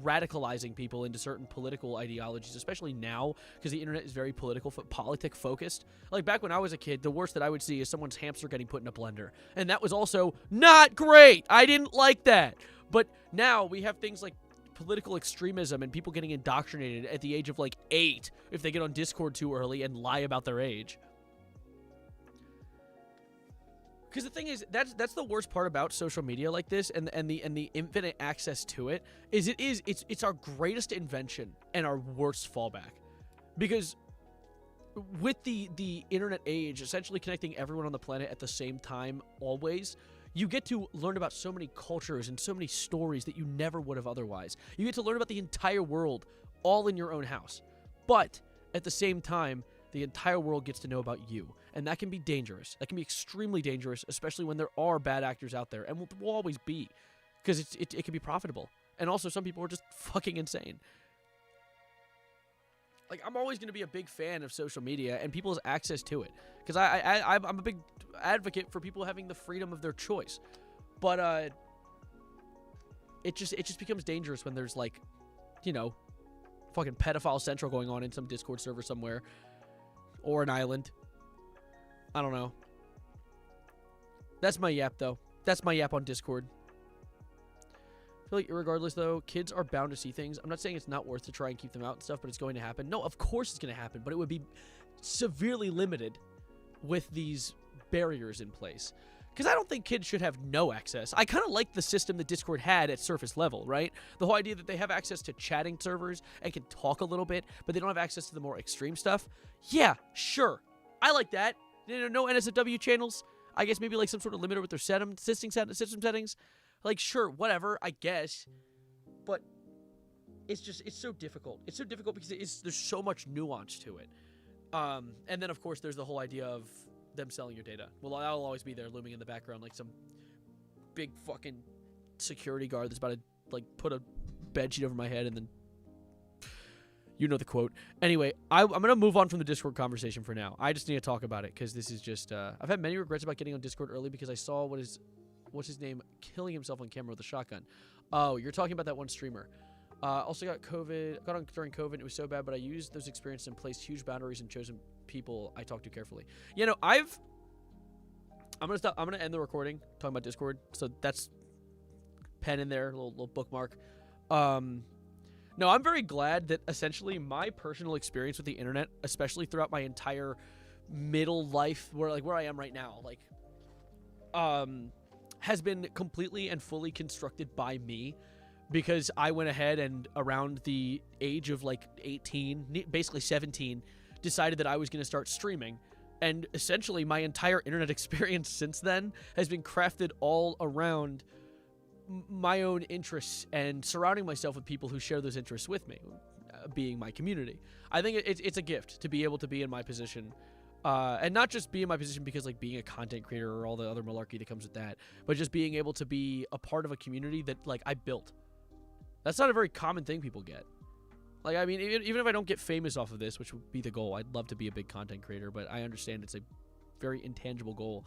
radicalizing people into certain political ideologies, especially now, because the internet is very politic focused. Like back when I was a kid, the worst that I would see is someone's hamster getting put in a blender, and that was also not great. I didn't like that. But now we have things like political extremism and people getting indoctrinated at the age of like 8 if they get on Discord too early and lie about their age. Because the thing is, that's the worst part about social media like this and the infinite access to it is it's our greatest invention and our worst fallback. Because with the internet age essentially connecting everyone on the planet at the same time always, you get to learn about so many cultures and so many stories that you never would have otherwise. You get to learn about the entire world all in your own house. But at the same time, the entire world gets to know about you. And that can be dangerous. That can be extremely dangerous, especially when there are bad actors out there. And will always be. Because it can be profitable. And also, some people are just fucking insane. Like, I'm always going to be a big fan of social media and people's access to it. Because I'm a big advocate for people having the freedom of their choice. But it just becomes dangerous when there's, like, you know, fucking pedophile central going on in some Discord server somewhere. Or an island. I don't know. That's my yap, though. That's my yap on Discord. I feel like irregardless, though, kids are bound to see things. I'm not saying it's not worth to try and keep them out and stuff, but it's going to happen. No, of course it's going to happen, but it would be severely limited with these barriers in place. Because I don't think kids should have no access. I kind of like the system that Discord had at surface level, right? The whole idea that they have access to chatting servers and can talk a little bit, but they don't have access to the more extreme stuff. Yeah, sure. I like that. No NSFW channels. I guess maybe like some sort of limiter with their system settings. Like, sure, whatever, I guess. But it's so difficult. It's so difficult because there's so much nuance to it. And then, of course, there's the whole idea of them selling your data. Well, I'll always be there looming in the background like some big fucking security guard that's about to, like, put a bedsheet over my head and then... You know the quote. Anyway, I'm going to move on from the Discord conversation for now. I just need to talk about it because this is just... I've had many regrets about getting on Discord early because I saw what's his name killing himself on camera with a shotgun. Oh, you're talking about that one streamer. Also got on during COVID. It was so bad, but I used those experiences and placed huge boundaries and chosen people I talk to carefully. You know, I'm gonna stop. I'm gonna end the recording talking about Discord. So that's pen in there, little bookmark. No, I'm very glad that essentially my personal experience with the internet, especially throughout my entire middle life, where I am right now, like, has been completely and fully constructed by me. Because I went ahead and around the age of like 18, basically 17, decided that I was going to start streaming. And essentially my entire internet experience since then has been crafted all around my own interests and surrounding myself with people who share those interests with me, being my community. I think it's a gift to be able to be in my position. And not just be in my position because, like, being a content creator or all the other malarkey that comes with that, but just being able to be a part of a community that, like, I built. That's not a very common thing people get. Like, I mean, even if I don't get famous off of this, which would be the goal, I'd love to be a big content creator, but I understand it's a very intangible goal.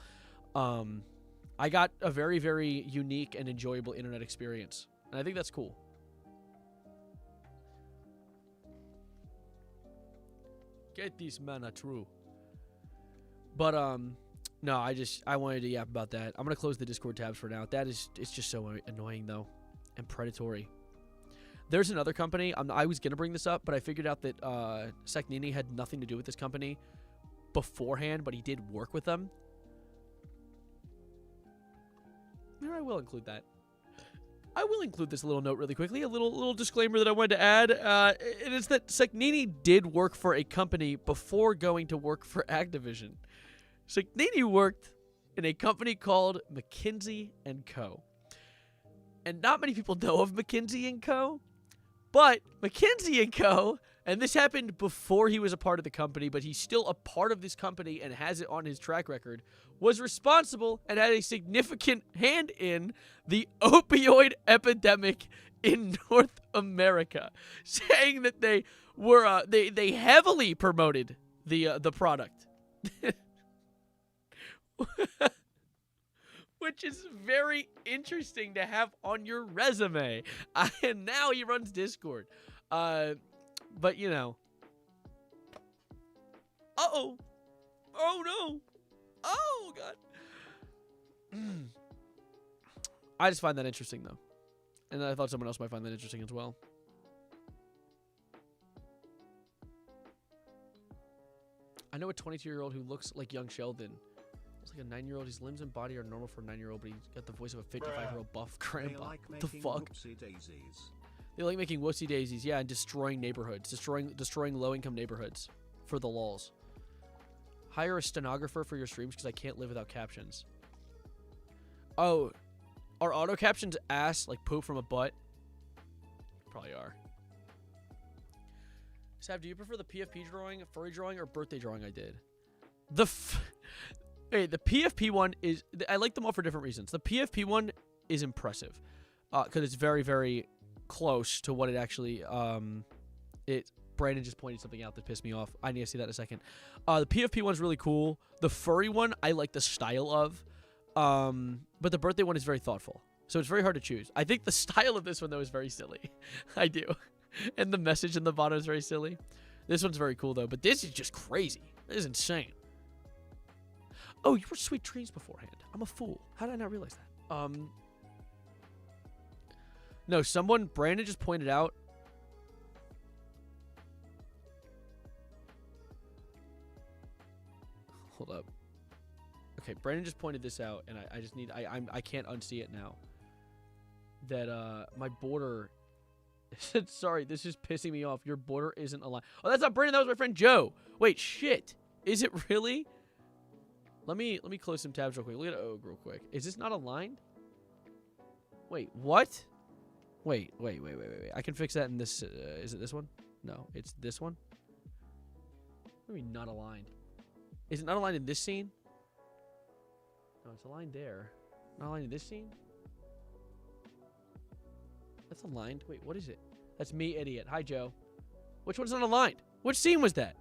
I got a very, very unique and enjoyable internet experience, and I think that's cool. Get this mana true. But, no, I wanted to yap about that. I'm going to close the Discord tabs for now. It's just so annoying, though, and predatory. There's another company. I was going to bring this up, but I figured out that Seknini had nothing to do with this company beforehand, but he did work with them. Maybe I will include that. I will include this little note really quickly, a little disclaimer that I wanted to add. It is that Seknini did work for a company before going to work for Activision. Seknini worked in a company called McKinsey & Co. And not many people know of McKinsey & Co., but McKinsey & Co., and this happened before he was a part of the company, but he's still a part of this company and has it on his track record, was responsible and had a significant hand in the opioid epidemic in North America, saying that they were they heavily promoted the product. Which is very interesting to have on your resume. And now he runs Discord. But, you know. Uh-oh. Oh, no. Oh, God. I just find that interesting, though. And I thought someone else might find that interesting as well. I know a 22-year-old who looks like young Sheldon. It's like a 9-year-old. His limbs and body are normal for a 9-year-old, but he's got the voice of a 55-year-old buff grandpa. Like what the fuck? Daisies. They like making whoopsie daisies, yeah, and destroying neighborhoods, destroying low-income neighborhoods for the lulz. Hire a stenographer for your streams because I can't live without captions. Oh, are auto captions ass like poop from a butt? Probably are. Sav, do you prefer the PFP drawing, furry drawing, or birthday drawing I did? The PFP one is... I like them all for different reasons. The PFP one is impressive. Because it's very, very close to what it actually... Brandon just pointed something out that pissed me off. I need to see that in a second. The PFP one's really cool. The furry one, I like the style of. But the birthday one is very thoughtful. So it's very hard to choose. I think the style of this one, though, is very silly. I do. And the message in the bottom is very silly. This one's very cool, though. But this is just crazy. This is insane. Oh, you were Sweet Dreams beforehand. I'm a fool. How did I not realize that? No, Brandon just pointed out. Hold up. Okay, Brandon just pointed this out, and I just need, I can't unsee it now. That, my border, sorry, this is pissing me off. Your border isn't aligned. Oh, that's not Brandon, that was my friend Joe. Wait, shit. Is it really? Let me close some tabs real quick. Look at Og real quick. Is this not aligned? Wait, what? Wait. I can fix that in this, is it this one? No, it's this one. What do you mean not aligned? Is it not aligned in this scene? No, it's aligned there. Not aligned in this scene? That's aligned. Wait, what is it? That's me, idiot. Hi, Joe. Which one's not aligned? Which scene was that?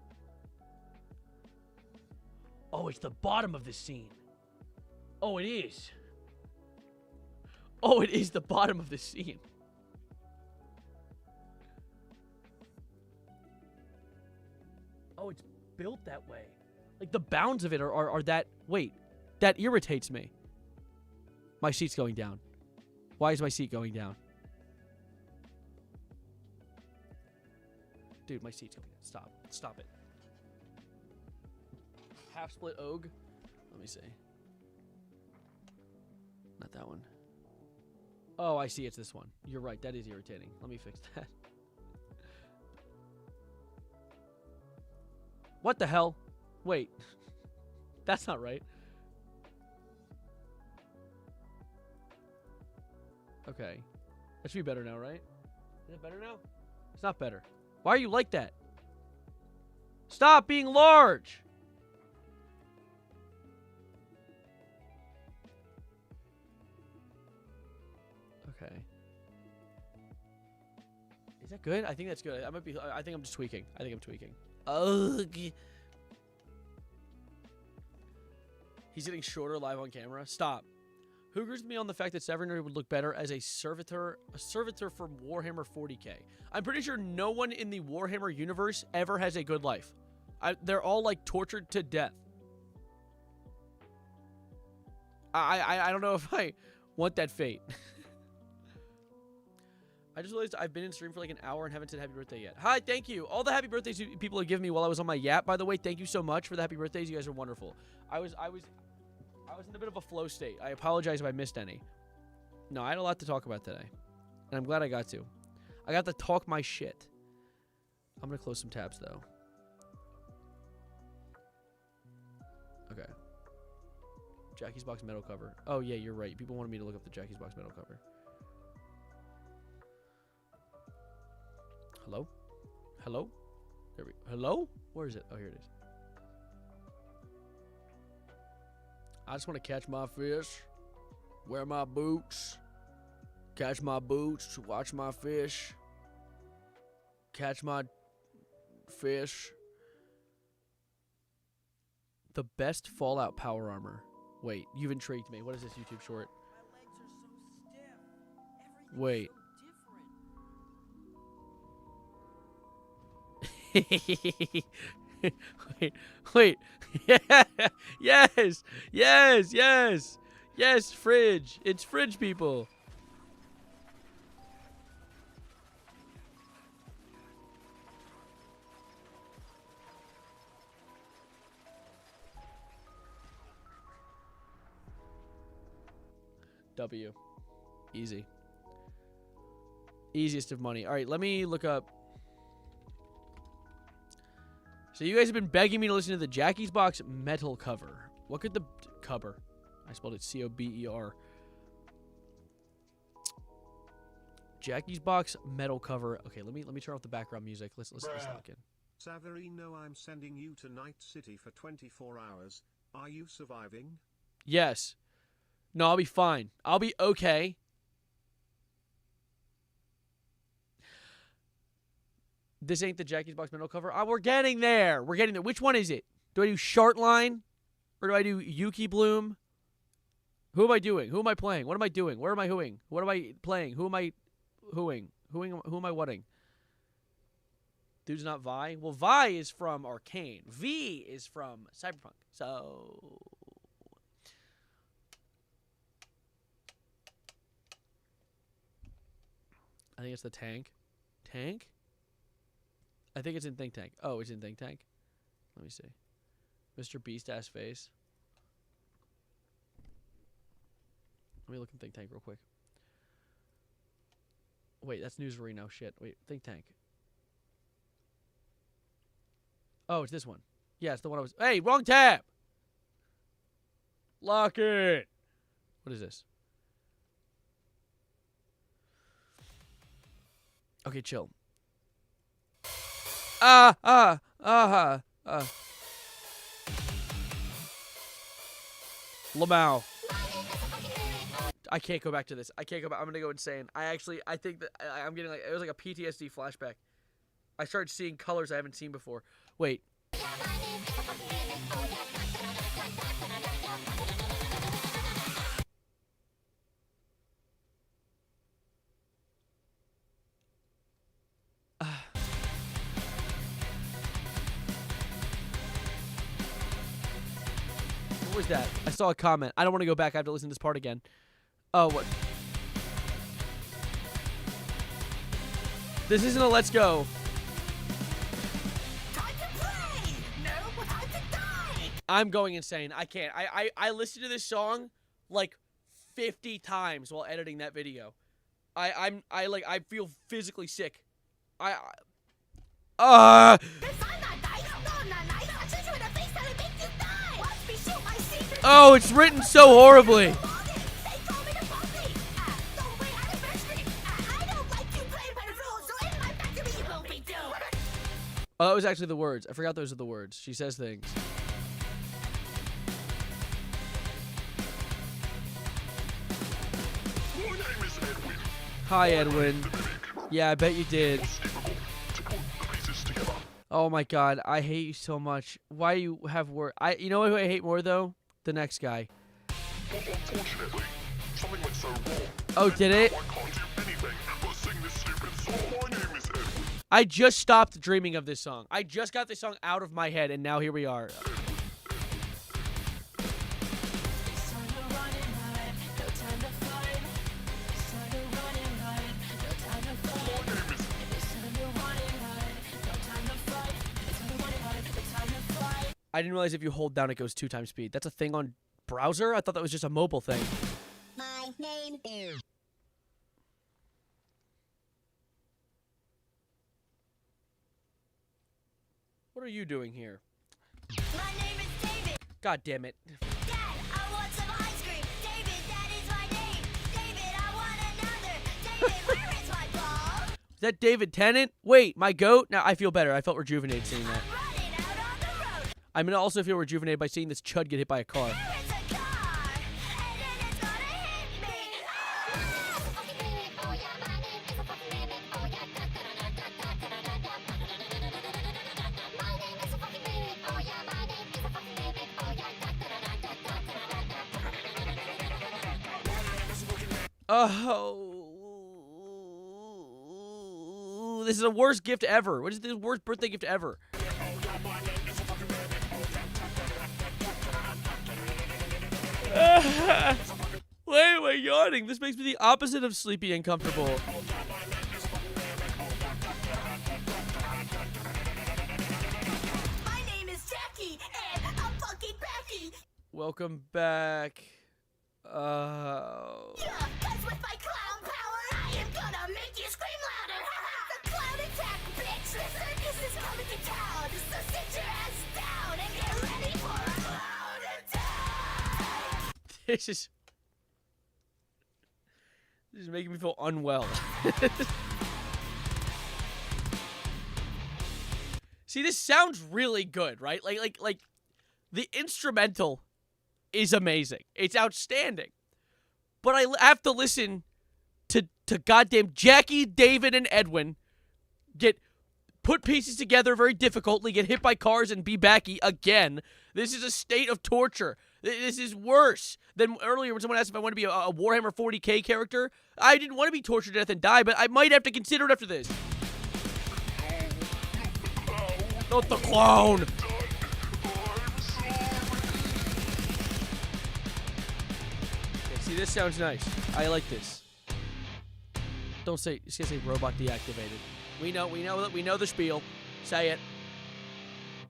Oh, it's the bottom of the scene. Oh, it is. Oh, it is the bottom of the scene. Oh, it's built that way. Like, the bounds of it are that... Wait, that irritates me. My seat's going down. Why is my seat going down? Dude, my seat's going down. Stop. Stop it. Half split Og. Let me see. Not that one. Oh, I see. It's this one. You're right. That is irritating. Let me fix that. What the hell? Wait. That's not right. Okay. That should be better now, right? Is it better now? It's not better. Why are you like that? Stop being large! Okay. Is that good? I think that's good. I think I'm just tweaking. I think I'm tweaking. Ugh. He's getting shorter live on camera. Stop. Who agrees with me on the fact that Severin would look better as a servitor for Warhammer 40k? I'm pretty sure no one in the Warhammer universe ever has a good life. They're all like tortured to death. I don't know if I want that fate. I just realized I've been in stream for like an hour and haven't said happy birthday yet. Hi, thank you. All the happy birthdays people have given me while I was on my yap, by the way, thank you so much for the happy birthdays. You guys are wonderful. I was in a bit of a flow state. I apologize if I missed any. No, I had a lot to talk about today. And I'm glad I got to. I got to talk my shit. I'm going to close some tabs, though. Okay. Jackie's Box metal cover. Oh, yeah, you're right. People wanted me to look up the Jackie's Box metal cover. Hello? Hello? There we go. Hello? Where is it? Oh, here it is. I just want to catch my fish, wear my boots, catch my boots, watch my fish, catch my fish. The best Fallout power armor. Wait, you've intrigued me. What is this YouTube short? Wait. wait. Yeah. Yes, fridge. It's fridge people. W. Easy. Easiest of money. All right, let me look up. So you guys have been begging me to listen to the Jackie's Box metal cover. What could the cover? I spelled it C-O-B-E-R. Jackie's Box metal cover. Okay, let me turn off the background music. Let's look in. Savarino, I'm sending you to Night City for 24 hours. Are you surviving? Yes. No, I'll be fine. I'll be okay. This ain't the Jackie's Box metal cover. Oh, we're getting there. We're getting there. Which one is it? Do I do Shartline? Or do I do Yuki Bloom? Who am I doing? Who am I playing? What am I doing? Where am I hooing? What am I playing? Who am I hooing? Who am I whatting? Dude's not Vi? Well, Vi is from Arcane. V is from Cyberpunk. So... I think it's the tank. Tank? I think it's in Think Tank. Oh, it's in Think Tank. Let me see. Mr. Beast ass face. Let me look in Think Tank real quick. Wait, that's News Reno. Shit. Wait, Think Tank. Oh, it's this one. Yeah, it's the one I was... Hey, wrong tab! Lock it! What is this? Okay, chill. Lamau. I can't go back to this. I can't go back. I'm gonna go insane. I think that I'm getting like, it was like a PTSD flashback. I started seeing colors I haven't seen before. Wait. What was that? I saw a comment. I don't want to go back. I have to listen to this part again. Oh, what? This isn't a Let's Go. Time to play! No, time to die! I'm going insane. I can't. I listened to this song like 50 times while editing that video. I feel physically sick. Oh, it's written so horribly. Oh, that was actually the words. I forgot those are the words. She says things. Hi, Edwin. Yeah, I bet you did. Oh my God, I hate you so much. Why do you have word? You know who I hate more though? The next guy. Unfortunately, something went so wrong. Oh, did it? I can't do anything but sing this stupid song. My name is Edwin. I just stopped dreaming of this song. I just got this song out of my head, and now here we are. I didn't realize if you hold down, it goes 2 times speed. That's a thing on browser? I thought that was just a mobile thing. My name is... What are you doing here? My name is David. God damn it. Dad, I want some ice cream. David, that is my name. David, I want another. David, where is my ball? Is that David Tennant? Wait, my goat? Now I feel better. I felt rejuvenated seeing that. Running out on the road. I'm gonna also feel rejuvenated by seeing this chud get hit by a car. There is a car, and then it's gonna hit me. Oh, this is the worst gift ever. What is the worst birthday gift ever? Why am I yawning? This makes me the opposite of sleepy and comfortable. My name is Jackie, and I'm fucking Becky. Welcome back. Oh. Yeah, 'cause with my clown power, I am gonna make you scream louder. The clown attack, bitch. The circus is coming to town. So sit your ass down and get ready for a clown attack. This is making me feel unwell. See, this sounds really good, right? Like the instrumental is amazing. It's outstanding. But I have to listen to goddamn Jackie, David, and Edwin put pieces together very difficultly, get hit by cars, and be backy again. This is a state of torture. This is worse than earlier when someone asked if I want to be a Warhammer 40k character. I didn't want to be tortured to death and die, but I might have to consider it after this. Not the clown. Okay, see, this sounds nice. I like this. Don't say. Just say robot deactivated. We know the spiel. Say it.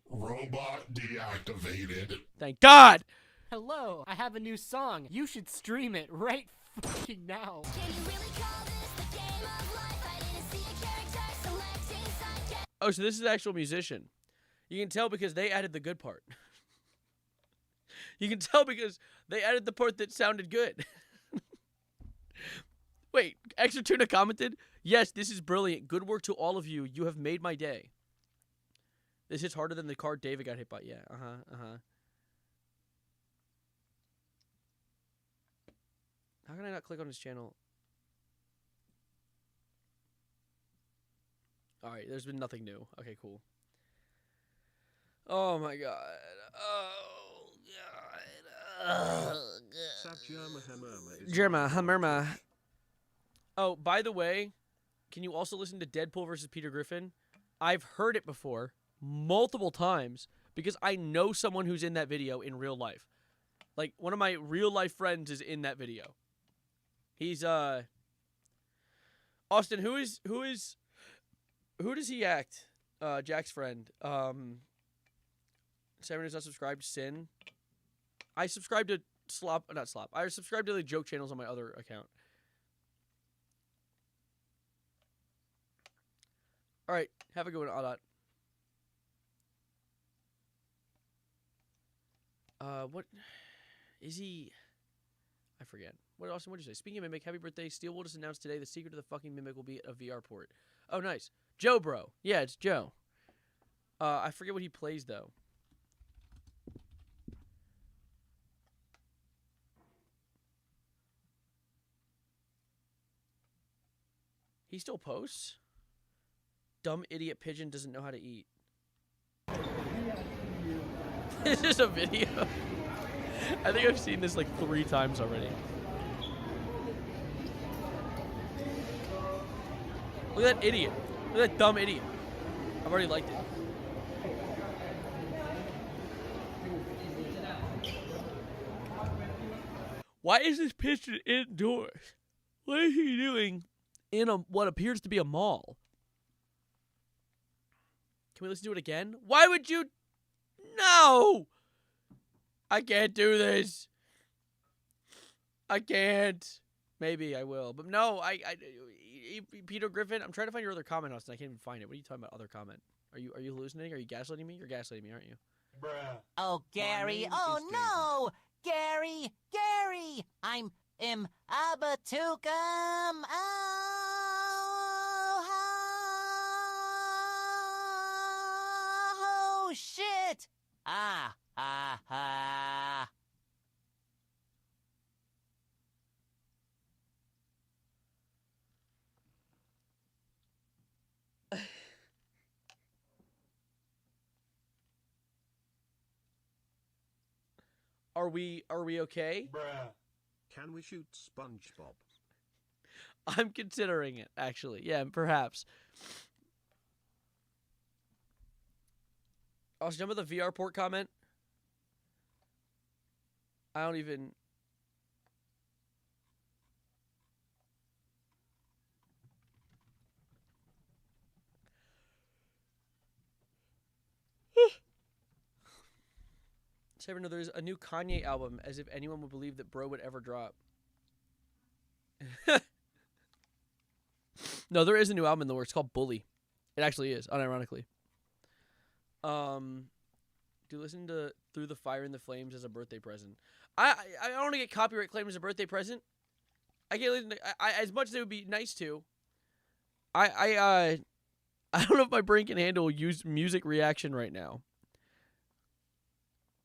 Robot deactivated. Thank God. Hello, I have a new song. You should stream it right fucking now. Oh, so this is an actual musician. You can tell because they added the good part. You can tell because they added the part that sounded good. Wait, Extra Tuna commented, "Yes, this is brilliant. Good work to all of you. You have made my day." This hits harder than the car David got hit by. Yeah, How can I not click on his channel? All right, there's been nothing new. Okay, cool. Oh my god. Oh god. Germa. Oh, by the way, can you also listen to Deadpool versus Peter Griffin? I've heard it before multiple times because I know someone who's in that video in real life. Like, one of my real life friends is in that video. He's Austin, who does he act? Jack's friend. Seven is not subscribed. Sin. I subscribe to not Slop. I subscribe to the joke channels on my other account. All right, have a good one, Audot. What is he? I forget. What, Austin? What did you say? Speaking of Mimic, happy birthday. Steelwood just announced today the secret to the fucking Mimic will be a VR port. Oh, nice. Joe, bro. Yeah, it's Joe. I forget what he plays, though. He still posts? Dumb idiot pigeon doesn't know how to eat. This is a video. I think I've seen this like 3 times already. Look at that idiot. Look at that dumb idiot. I've already liked it. Why is this pigeon indoors? What is he doing in what appears to be a mall? Can we listen to it again? Why would you? No! I can't do this. I can't. Maybe I will, but no. Peter Griffin. I'm trying to find your other comment, Austin. I can't even find it. What are you talking about? Other comment? Are you hallucinating? Are you gaslighting me? You're gaslighting me, aren't you? Bruh. Oh, Gary. Oh no, Gary. I'm Abatukam. Oh, shit. Are we okay? Bruh. Can we shoot SpongeBob? I'm considering it, actually. Yeah, perhaps. Also, remember the VR port comment? I don't even... Seven, no, there's a new Kanye album, as if anyone would believe that bro would ever drop. No, there is a new album in the works called Bully. It actually is, unironically. Do listen to Through the Fire and the Flames as a birthday present. I don't want to get copyright claimed as a birthday present. I can't listen to, as much as it would be nice to. I don't know if my brain can handle music reaction right now.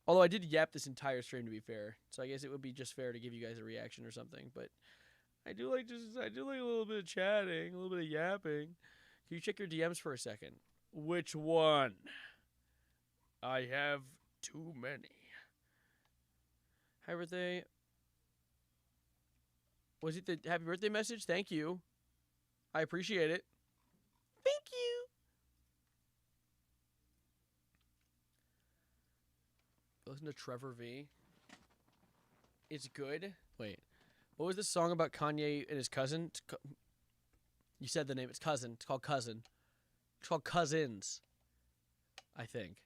Although I did yap this entire stream, to be fair, so I guess it would be just fair to give you guys a reaction or something. But I do like a little bit of chatting, a little bit of yapping. Can you check your DMs for a second? Which one? I have too many. Happy birthday. Was it the happy birthday message? Thank you. I appreciate it. Thank you. Listen to Trevor V. It's good. Wait. What was this song about Kanye and his cousin? You said the name. It's Cousin. It's called Cousin. It's called Cousins, I think.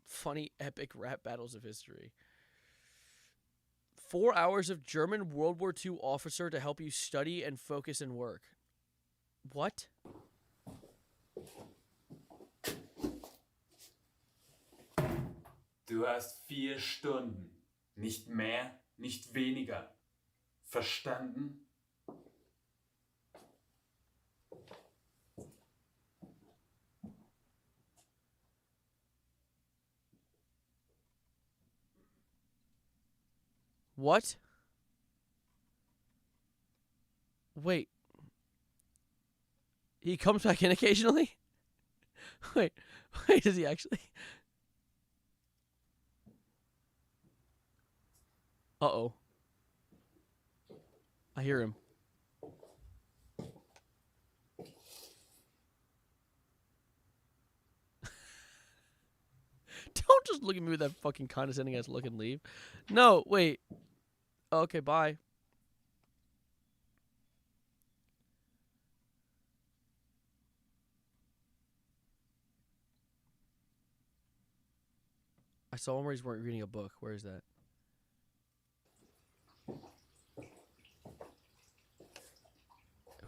Funny, epic rap battles of history. 4 hours of German World War II officer to help you study and focus and work. What? Du hast 4 Stunden. Nicht mehr, nicht weniger. Verstanden? What? Wait. He comes back in occasionally? Wait, does he actually? Uh-oh. I hear him. Don't just look at me with that fucking condescending ass look and leave. No, wait. Okay, bye. I saw one where he's reading a book. Where is that?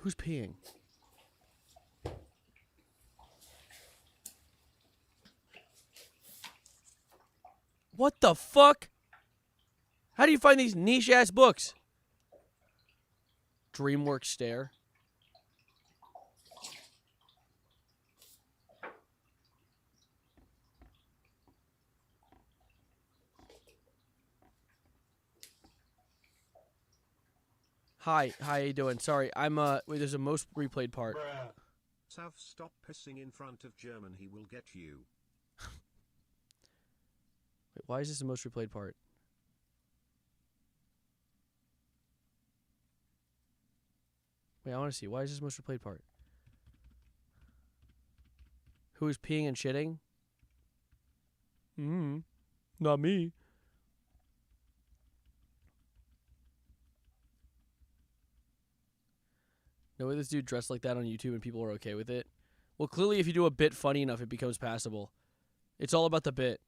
Who's peeing? What the fuck? How do you find these niche-ass books? DreamWorks stare. Hi, how you doing? Sorry, I'm wait, there's a most replayed part. Sav, stop pissing in front of German, he will get you. Wait, why is this the most replayed part? Wait, I want to see. Why is this the most replayed part? Who is peeing and shitting? Not me. No way this dude dressed like that on YouTube and people are okay with it. Well, clearly if you do a bit funny enough, it becomes passable. It's all about the bit.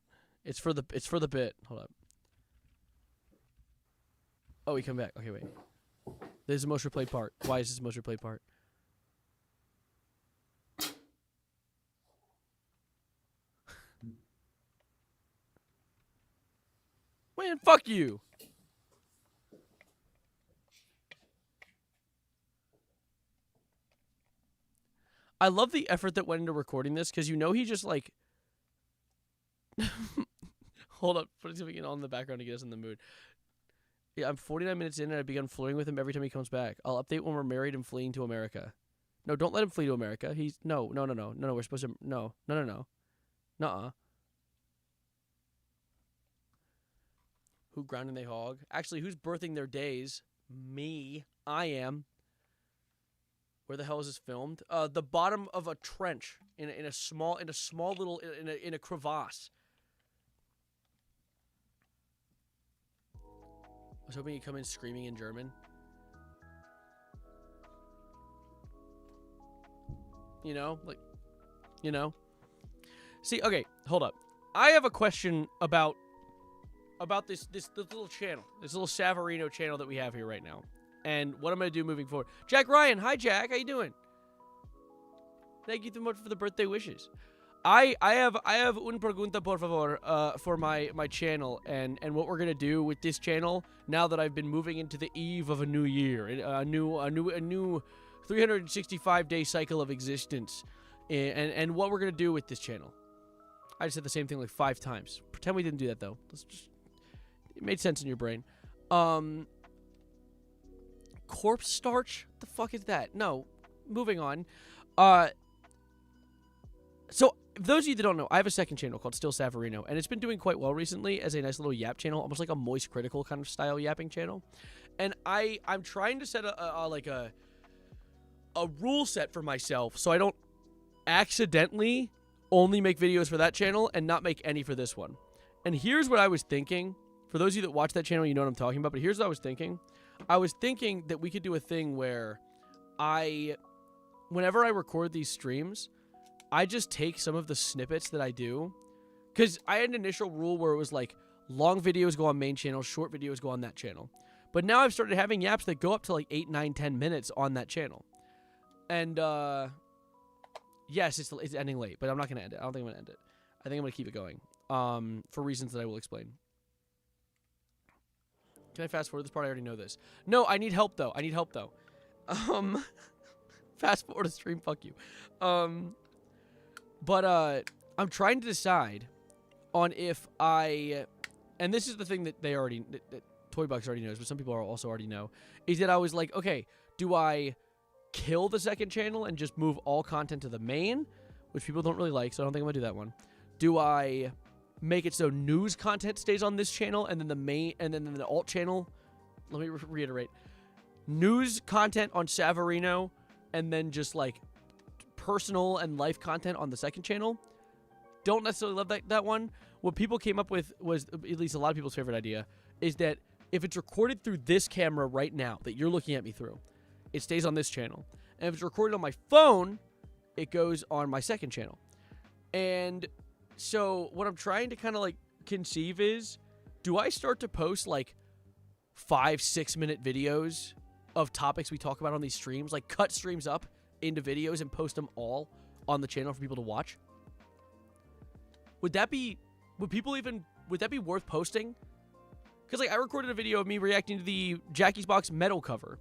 It's for the bit. Hold up. Oh, he come back. Okay, wait. This is the most replayed part. Why is this the most replayed part? Man, fuck you. I love the effort that went into recording this because you know he just like. Hold up, put something on in the background to get us in the mood. Yeah, I'm 49 minutes in and I begun flirting with him every time he comes back. I'll update when we're married and fleeing to America. No, don't let him flee to America. He's no. We're supposed to no. Nuh-uh. Who grounding they hog? Actually, who's birthing their days? Me. I am. Where the hell is this filmed? The bottom of a trench in a small little in a crevasse. I was hoping he'd come in screaming in German. You know, like, you know. See, okay, hold up. I have a question about this little channel, this little Savarino channel that we have here right now. And what I'm going to do moving forward. Jack Ryan. Hi, Jack. How you doing? Thank you so much for the birthday wishes. I have un pregunta, por favor, for my channel. And what we're going to do with this channel, now that I've been moving into the eve of a new year, a new 365-day cycle of existence. And what we're going to do with this channel. I just said the same thing like 5 times. Pretend we didn't do that, though. It made sense in your brain. Corpse starch? What the fuck is that? No. Moving on. So, those of you that don't know, I have a second channel called Still Savarino, and it's been doing quite well recently as a nice little yap channel, almost like a Moist Critical kind of style yapping channel. And I'm trying to set a rule set for myself so I don't accidentally only make videos for that channel and not make any for this one. And here's what I was thinking. For those of you that watch that channel, you know what I'm talking about, but here's what I was thinking. I was thinking that we could do a thing where whenever I record these streams, I just take some of the snippets that I do. Because I had an initial rule where it was like, long videos go on main channel, short videos go on that channel. But now I've started having yaps that go up to like 8, 9, 10 minutes on that channel. And, yes, it's ending late, but I'm not going to end it. I don't think I'm going to end it. I think I'm going to keep it going, for reasons that I will explain. Can I fast forward this part? I already know this. No, I need help, though. Fast forward to stream, fuck you. But I'm trying to decide on if and this is the thing that that Toybox already knows, but some people also already know, is that I was like, okay, do I kill the second channel and just move all content to the main, which people don't really like, so I don't think I'm gonna do that one. Do I make it so news content stays on this channel and then the main, and then the alt channel, let me reiterate, news content on Savarino and then just like personal and life content on the second channel? Don't necessarily love that one. What people came up with was, at least a lot of people's favorite idea, is that if it's recorded through this camera right now that you're looking at me through, it stays on this channel. And if it's recorded on my phone, it goes on my second channel. And so what I'm trying to kind of like conceive is, do I start to post like 5-6 minute videos of topics we talk about on these streams, like cut streams up into videos and post them all on the channel for people to watch? Would that be worth posting? Because like I recorded a video of me reacting to the Jackie's Box metal cover,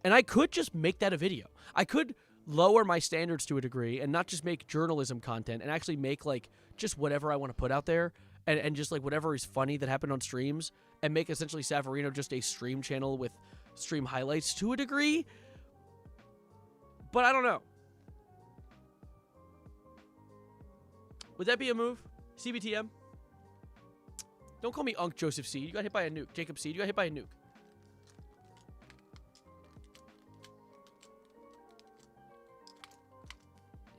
and I could just make that a video. I could lower my standards to a degree and not just make journalism content and actually make like just whatever I want to put out there and just like whatever is funny that happened on streams, and make essentially Savarino just a stream channel with stream highlights to a degree. But I don't know. Would that be a move? CBTM? Don't call me Unc Joseph Seed. You got hit by a nuke. Jacob Seed, you got hit by a nuke.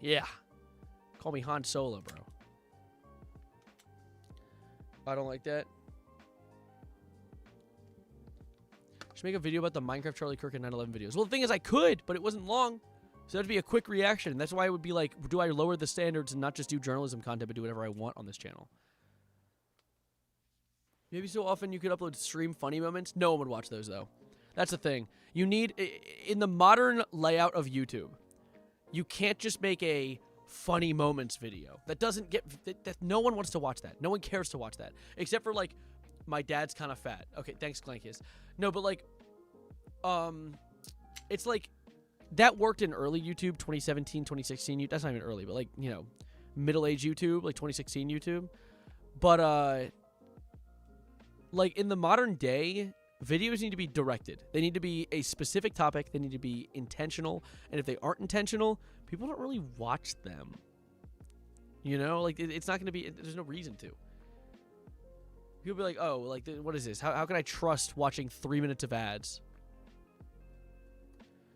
Yeah. Call me Han Solo, bro. I don't like that. Should make a video about the Minecraft Charlie Kirk and 9/11 videos. Well, the thing is, I could, but it wasn't long. So that'd be a quick reaction. That's why I would be like, do I lower the standards and not just do journalism content, but do whatever I want on this channel? Maybe so often you could upload stream funny moments. No one would watch those, though. That's the thing. You need, in the modern layout of YouTube, you can't just make a funny moments video. That doesn't get, that no one wants to watch that. No one cares to watch that. Except for, like, my dad's kind of fat. Okay, thanks, Clankies. No, but, like, it's like, that worked in early YouTube, 2017, 2016. That's not even early, but, like, you know, middle-aged YouTube, like 2016 YouTube. But, like, in the modern day, videos need to be directed. They need to be a specific topic. They need to be intentional. And if they aren't intentional, people don't really watch them. You know? Like, it's not going to be... There's no reason to. People be like, oh, like, what is this? How can I trust watching 3 minutes of ads?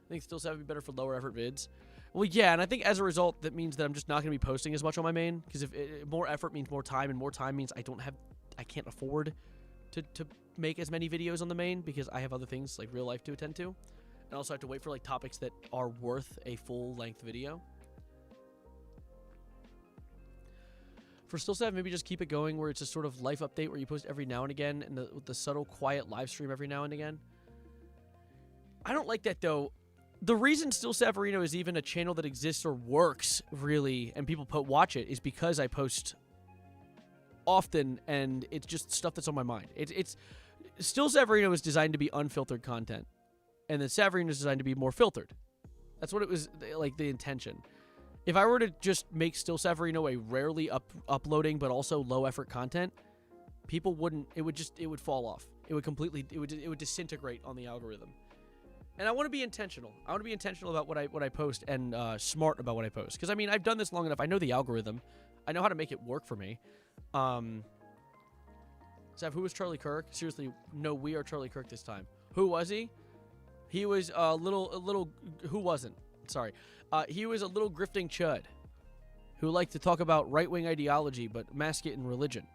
I think still would be better for lower effort vids. Well, yeah, and I think as a result, that means that I'm just not going to be posting as much on my main. Because if more effort means more time, and more time means I can't afford to make as many videos on the main, because I have other things like real life to attend to, and also have to wait for like topics that are worth a full length video. For Still 7, maybe just keep it going where it's a sort of life update where you post every now and again, and with the subtle quiet live stream every now and again. I don't like that though. The reason Still Savarino is even a channel that exists or works really, and people watch it, is because I post often, and it's just stuff that's on my mind. It's Still Savarino is designed to be unfiltered content, and then Savarino is designed to be more filtered. That's what it was, like, the intention. If I were to just make Still Savarino a rarely uploading but also low effort content, people wouldn't. It would fall off. It would disintegrate on the algorithm. And I want to be intentional. I want to be intentional about what I post, and smart about what I post. Because I mean, I've done this long enough. I know the algorithm. I know how to make it work for me. Sav, who was Charlie Kirk? Seriously, no, we are Charlie Kirk this time. Who was he? He was a little. Who wasn't? Sorry. He was a little grifting chud who liked to talk about right-wing ideology but mask it in religion.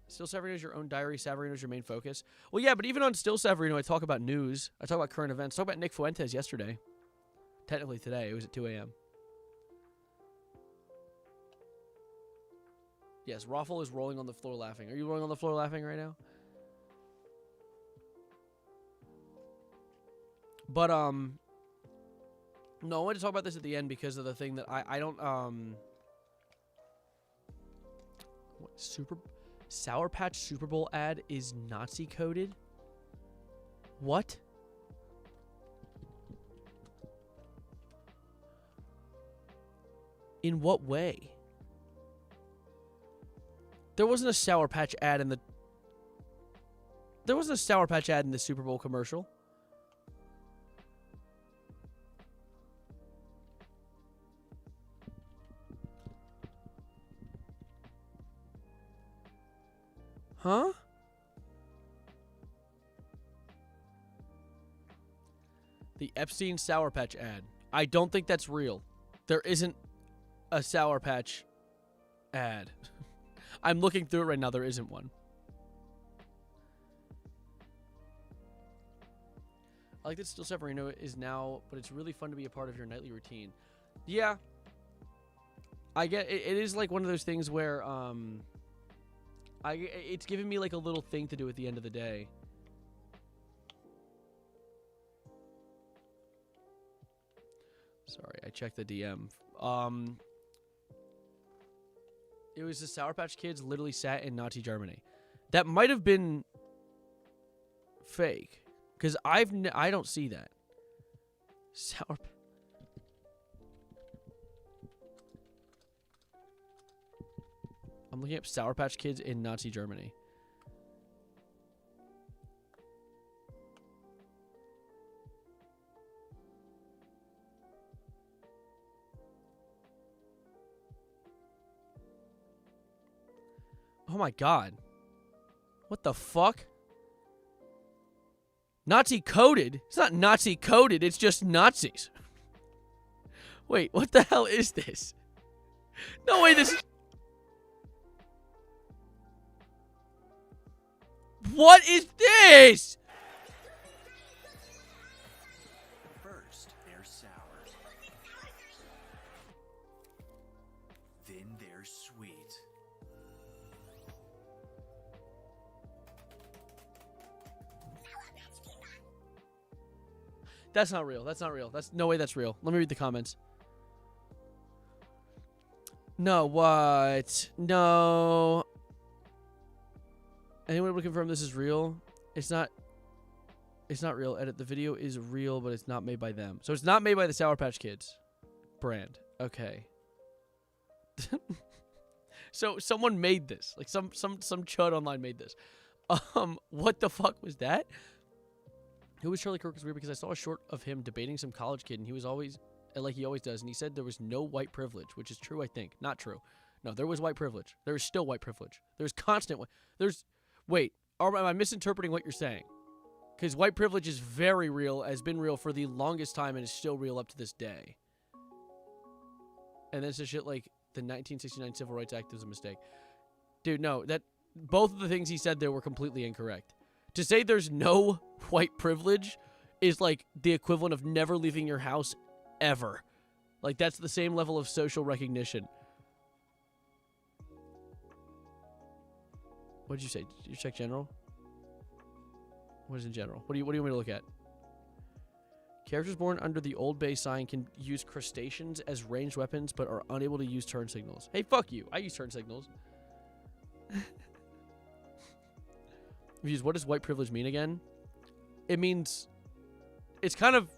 Still Severino is your own diary. Severino is your main focus. Well, yeah, but even on Still Severino, I talk about news. I talk about current events. I talk about Nick Fuentes yesterday. Technically today. It was at 2 a.m. Yes, Raffle is rolling on the floor laughing. Are you rolling on the floor laughing right now? But, no, I wanted to talk about this at the end because of the thing that I don't, what, Sour Patch Super Bowl ad is Nazi coded? What? In what way? There wasn't a Sour Patch ad in the... There wasn't a Sour Patch ad in the Super Bowl commercial. Huh? The Epstein Sour Patch ad. I don't think that's real. There isn't a Sour Patch ad. I'm looking through it right now. There isn't one. I like that Still Severino is now, but it's really fun to be a part of your nightly routine. Yeah. I get it. It is like one of those things where, it's giving me like a little thing to do at the end of the day. Sorry, I checked the DM. It was the Sour Patch Kids literally sat in Nazi Germany. That might have been fake, because I don't see that. Sour. I'm looking up Sour Patch Kids in Nazi Germany. Oh my god. What the fuck? Nazi coded? It's not Nazi coded, it's just Nazis. Wait, what the hell is this? No way this... What is this? First, they're sour. Then they're sweet. That's not real. That's not real. That's no way that's real. Let me read the comments. No, what? No. Anyone able to confirm this is real? It's not real. Edit. The video is real, but it's not made by them. So it's not made by the Sour Patch Kids brand. Okay. So someone made this. Like some chud online made this. What the fuck was that? Who was Charlie Kirk was weird because I saw a short of him debating some college kid and he was always, like he always does, and he said there was no white privilege, which is true, I think. Not true. No, there was white privilege. There is still white privilege. There's constant wait, am I misinterpreting what you're saying? Because white privilege is very real, has been real for the longest time, and is still real up to this day. And then some shit like the 1969 Civil Rights Act was a mistake. Dude, no, both of the things he said there were completely incorrect. To say there's no white privilege is like the equivalent of never leaving your house ever. Like, that's the same level of social recognition. What did you say? Did you check general? What is in general? What do you want me to look at? Characters born under the old base sign can use crustaceans as ranged weapons, but are unable to use turn signals. Hey, fuck you. I use turn signals. What does white privilege mean again? It means, it kind of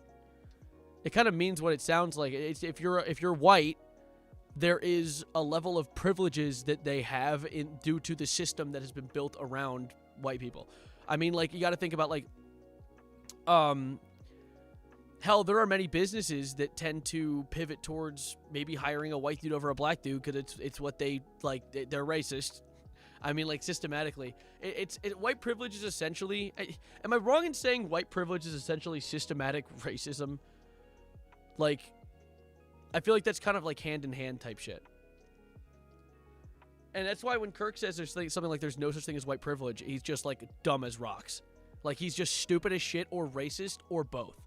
means what it sounds like. It's if you're white, there is a level of privileges that they have due to the system that has been built around white people. I mean, like, you got to think about, like, hell, there are many businesses that tend to pivot towards maybe hiring a white dude over a black dude because it's what they like. They're racist. I mean, like, systematically. White privilege is essentially... am I wrong in saying white privilege is essentially systematic racism? Like, I feel like that's kind of like hand-in-hand type shit. And that's why when Kirk says there's something like there's no such thing as white privilege, he's just like dumb as rocks. Like he's just stupid as shit or racist or both.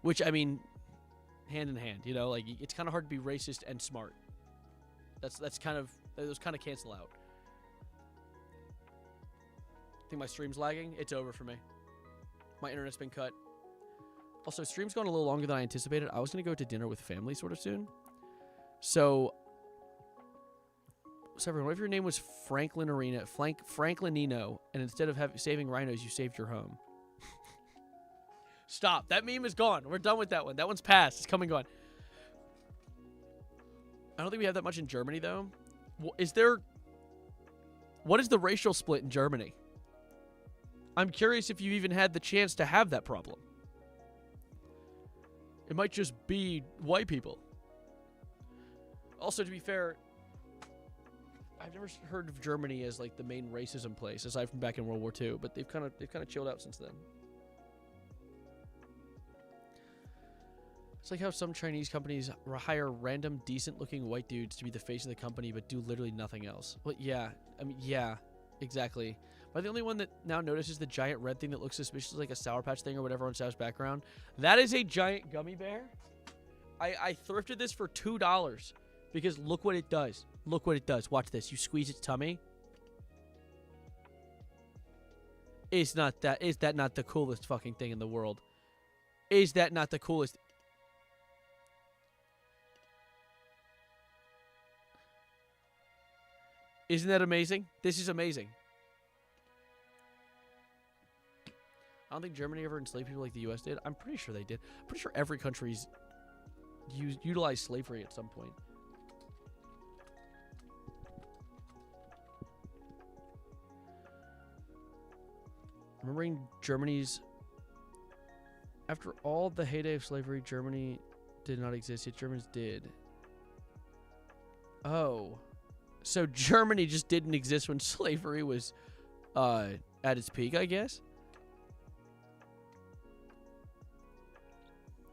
Which, I mean, hand in hand, you know, like it's kind of hard to be racist and smart. That's kind of, those kind of cancel out. I think my stream's lagging. It's over for me. My internet's been cut. Also, stream's going a little longer than I anticipated. I was going to go to dinner with family sort of soon. So everyone, what if your name was Franklinino, and instead of saving rhinos, you saved your home? Stop. That meme is gone. We're done with that one. That one's passed. It's come and gone. I don't think we have that much in Germany, though. What is the racial split in Germany? I'm curious if you even had the chance to have that problem. It might just be white people. Also, to be fair, I've never heard of Germany as like the main racism place, aside from back in World War II. But they've kind of chilled out since then. It's like how some Chinese companies hire random, decent-looking white dudes to be the face of the company, but do literally nothing else. Well, yeah, I mean, yeah, exactly. Am I the only one that now notices the giant red thing that looks suspiciously like a Sour Patch thing or whatever on Sav's background? That is a giant gummy bear. I thrifted this for $2 because look what it does. Look what it does. Watch this. You squeeze its tummy. Is that not the coolest fucking thing in the world? Is that not the coolest? Isn't that amazing? This is amazing. I don't think Germany ever enslaved people like the U.S. did. I'm pretty sure they did. I'm pretty sure every country's utilized slavery at some point. Remembering Germany's... After all the heyday of slavery, Germany did not exist, yet Germans did. Oh. So Germany just didn't exist when slavery was at its peak, I guess?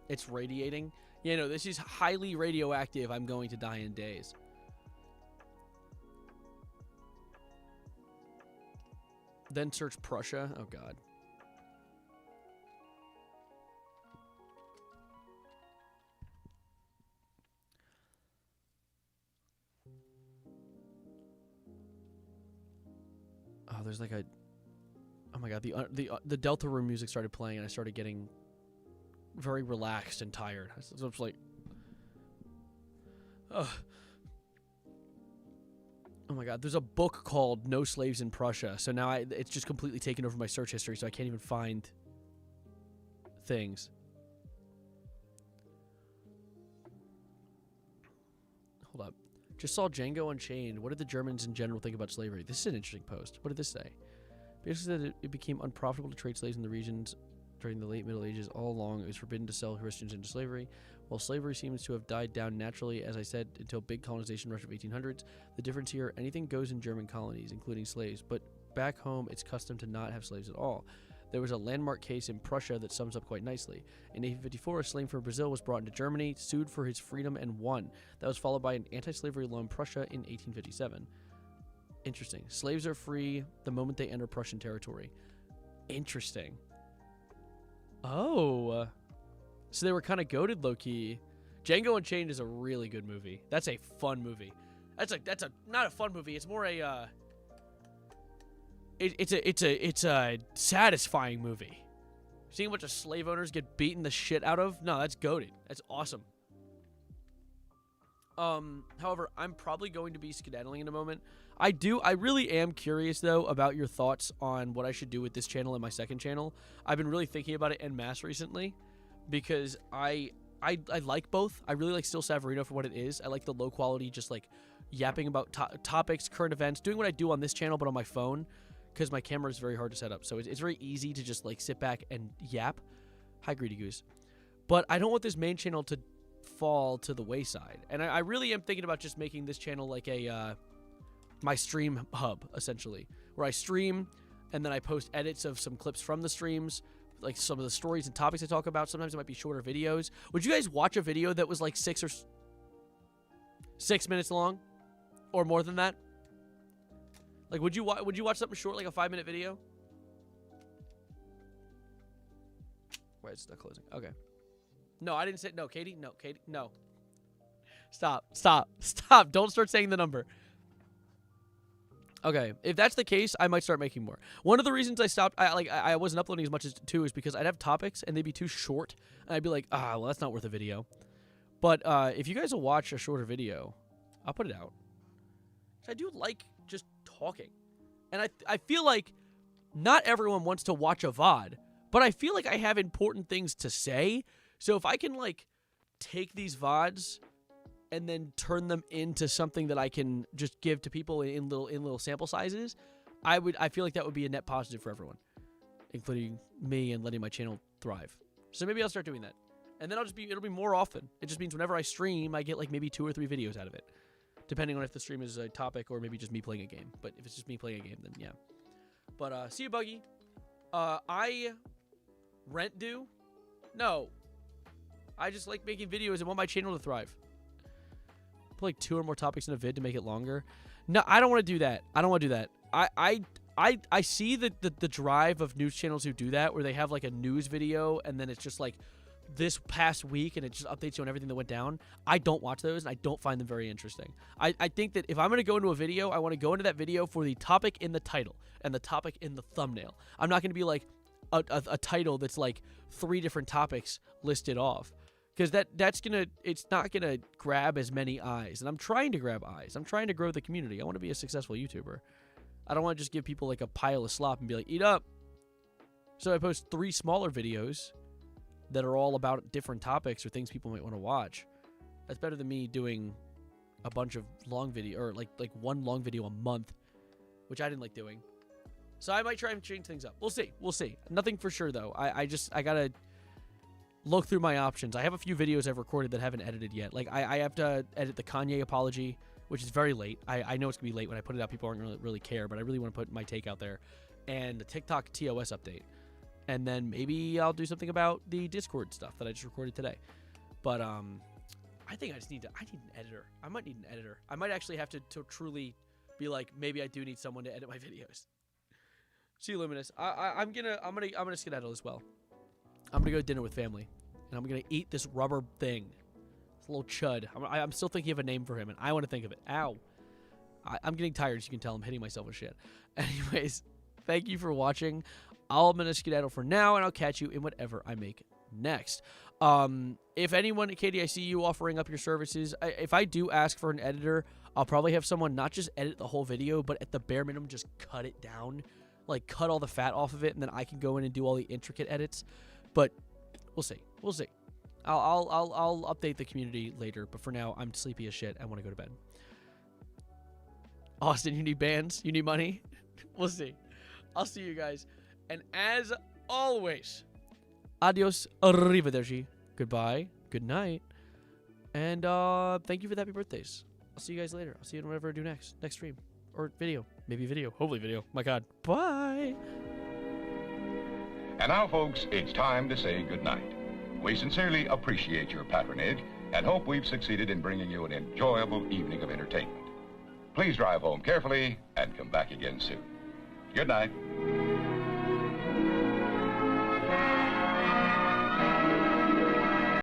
It's radiating. Yeah, no, this is highly radioactive. I'm going to die in days. Then search Prussia. Oh, God. Oh, there's like a... Oh, my God. The Delta Room music started playing, and I started getting very relaxed and tired. So it's like... Ugh. Oh my God, there's a book called No Slaves in Prussia. So now it's just completely taken over my search history, so I can't even find things. Hold up. Just saw Django Unchained. What did the Germans in general think about slavery? This is an interesting post. What did this say? Basically said it became unprofitable to trade slaves in the regions during the late Middle Ages. All along, it was forbidden to sell Christians into slavery. While slavery seems to have died down naturally, as I said, until big colonization rush of 1800s, the difference here, anything goes in German colonies, including slaves, but back home, it's custom to not have slaves at all. There was a landmark case in Prussia that sums up quite nicely. In 1854, a slave from Brazil was brought into Germany, sued for his freedom, and won. That was followed by an anti-slavery law in Prussia in 1857. Interesting. Slaves are free the moment they enter Prussian territory. Interesting. Oh. So they were kind of goated low-key. Django Unchained is a really good movie. That's a fun movie. That's a not a fun movie. It's more a it's a satisfying movie. Seeing a bunch of slave owners get beaten the shit out of? No, that's goated. That's awesome. However, I'm probably going to be skedaddling in a moment. I really am curious though about your thoughts on what I should do with this channel and my second channel. I've been really thinking about it en masse recently because I like both. I really like Still Savarino for what it is. I like the low quality, just like yapping about topics, current events, doing what I do on this channel but on my phone because my camera is very hard to set up. So it's very easy to just like sit back and yap. Hi, Greedy Goose. But I don't want this main channel to fall to the wayside. And I really am thinking about just making this channel like a my stream hub, essentially, where I stream and then I post edits of some clips from the streams, like some of the stories and topics I talk about. Sometimes it might be shorter videos. Would you guys watch a video that was like 6 minutes long or more than that? Like, would you watch something short, like a 5-minute video? Wait, it's not closing. Okay. No, I didn't say no, Katie. No, Katie. No. Stop. Don't start saying the number. Okay, if that's the case, I might start making more. One of the reasons I stopped, I wasn't uploading as much as too, is because I'd have topics and they'd be too short, and I'd be like, well, that's not worth a video. But if you guys will watch a shorter video, I'll put it out. I do like just talking, and I feel like not everyone wants to watch a VOD, but I feel like I have important things to say. So if I can like take these VODs and then turn them into something that I can just give to people in little sample sizes, I feel like that would be a net positive for everyone, including me, and letting my channel thrive. So maybe I'll start doing that. And then it'll be more often. It just means whenever I stream, I get like maybe 2 or 3 videos out of it, depending on if the stream is a topic or maybe just me playing a game. But if it's just me playing a game, then yeah. But see you, Buggy. I rent do? No. I just like making videos and want my channel to thrive. Put like 2 or more topics in a vid to make it longer. No, I don't want to do that. I see the drive of news channels who do that, where they have like a news video and then it's just like this past week and it just updates you on everything that went down. I don't watch those and I don't find them very interesting. I think that if I'm going to go into a video, I want to go into that video for the topic in the title and the topic in the thumbnail. I'm not going to be like a title that's like 3 different topics listed off. Because it's not gonna grab as many eyes, and I'm trying to grab eyes. I'm trying to grow the community. I want to be a successful YouTuber. I don't want to just give people like a pile of slop and be like, eat up. So I post 3 smaller videos that are all about different topics or things people might want to watch. That's better than me doing a bunch of long video, or like 1 long video a month, which I didn't like doing. So I might try and change things up. We'll see. Nothing for sure though. I gotta look through my options. I have a few videos I've recorded that haven't edited yet. Like, I have to edit the Kanye apology, which is very late. I know it's going to be late when I put it out. People aren't going to really care, but I really want to put my take out there. And the TikTok TOS update. And then maybe I'll do something about the Discord stuff that I just recorded today. But I think I need an editor. I might need an editor. I might actually have to truly be like, maybe I do need someone to edit my videos. See you, Luminous. I'm gonna skedaddle as well. I'm going to go to dinner with family, and I'm going to eat this rubber thing. It's a little chud. I'm still thinking of a name for him, and I want to think of it. Ow. I'm getting tired, as you can tell. I'm hitting myself with shit. Anyways, thank you for watching. I'm going to skedaddle for now, and I'll catch you in whatever I make next. If anyone, Katie, I see you offering up your services. If I do ask for an editor, I'll probably have someone not just edit the whole video, but at the bare minimum, just cut it down. Like, cut all the fat off of it, and then I can go in and do all the intricate edits. But we'll see. I'll update the community later. But for now, I'm sleepy as shit. I want to go to bed. Austin, you need bands? You need money? We'll see. I'll see you guys. And as always, adios, arrivederci, goodbye, good night, and thank you for the happy birthdays. I'll see you guys later. I'll see you in whatever I do next stream or video, maybe video, hopefully video. My God, bye. And now, folks, it's time to say goodnight. We sincerely appreciate your patronage and hope we've succeeded in bringing you an enjoyable evening of entertainment. Please drive home carefully and come back again soon. Good night.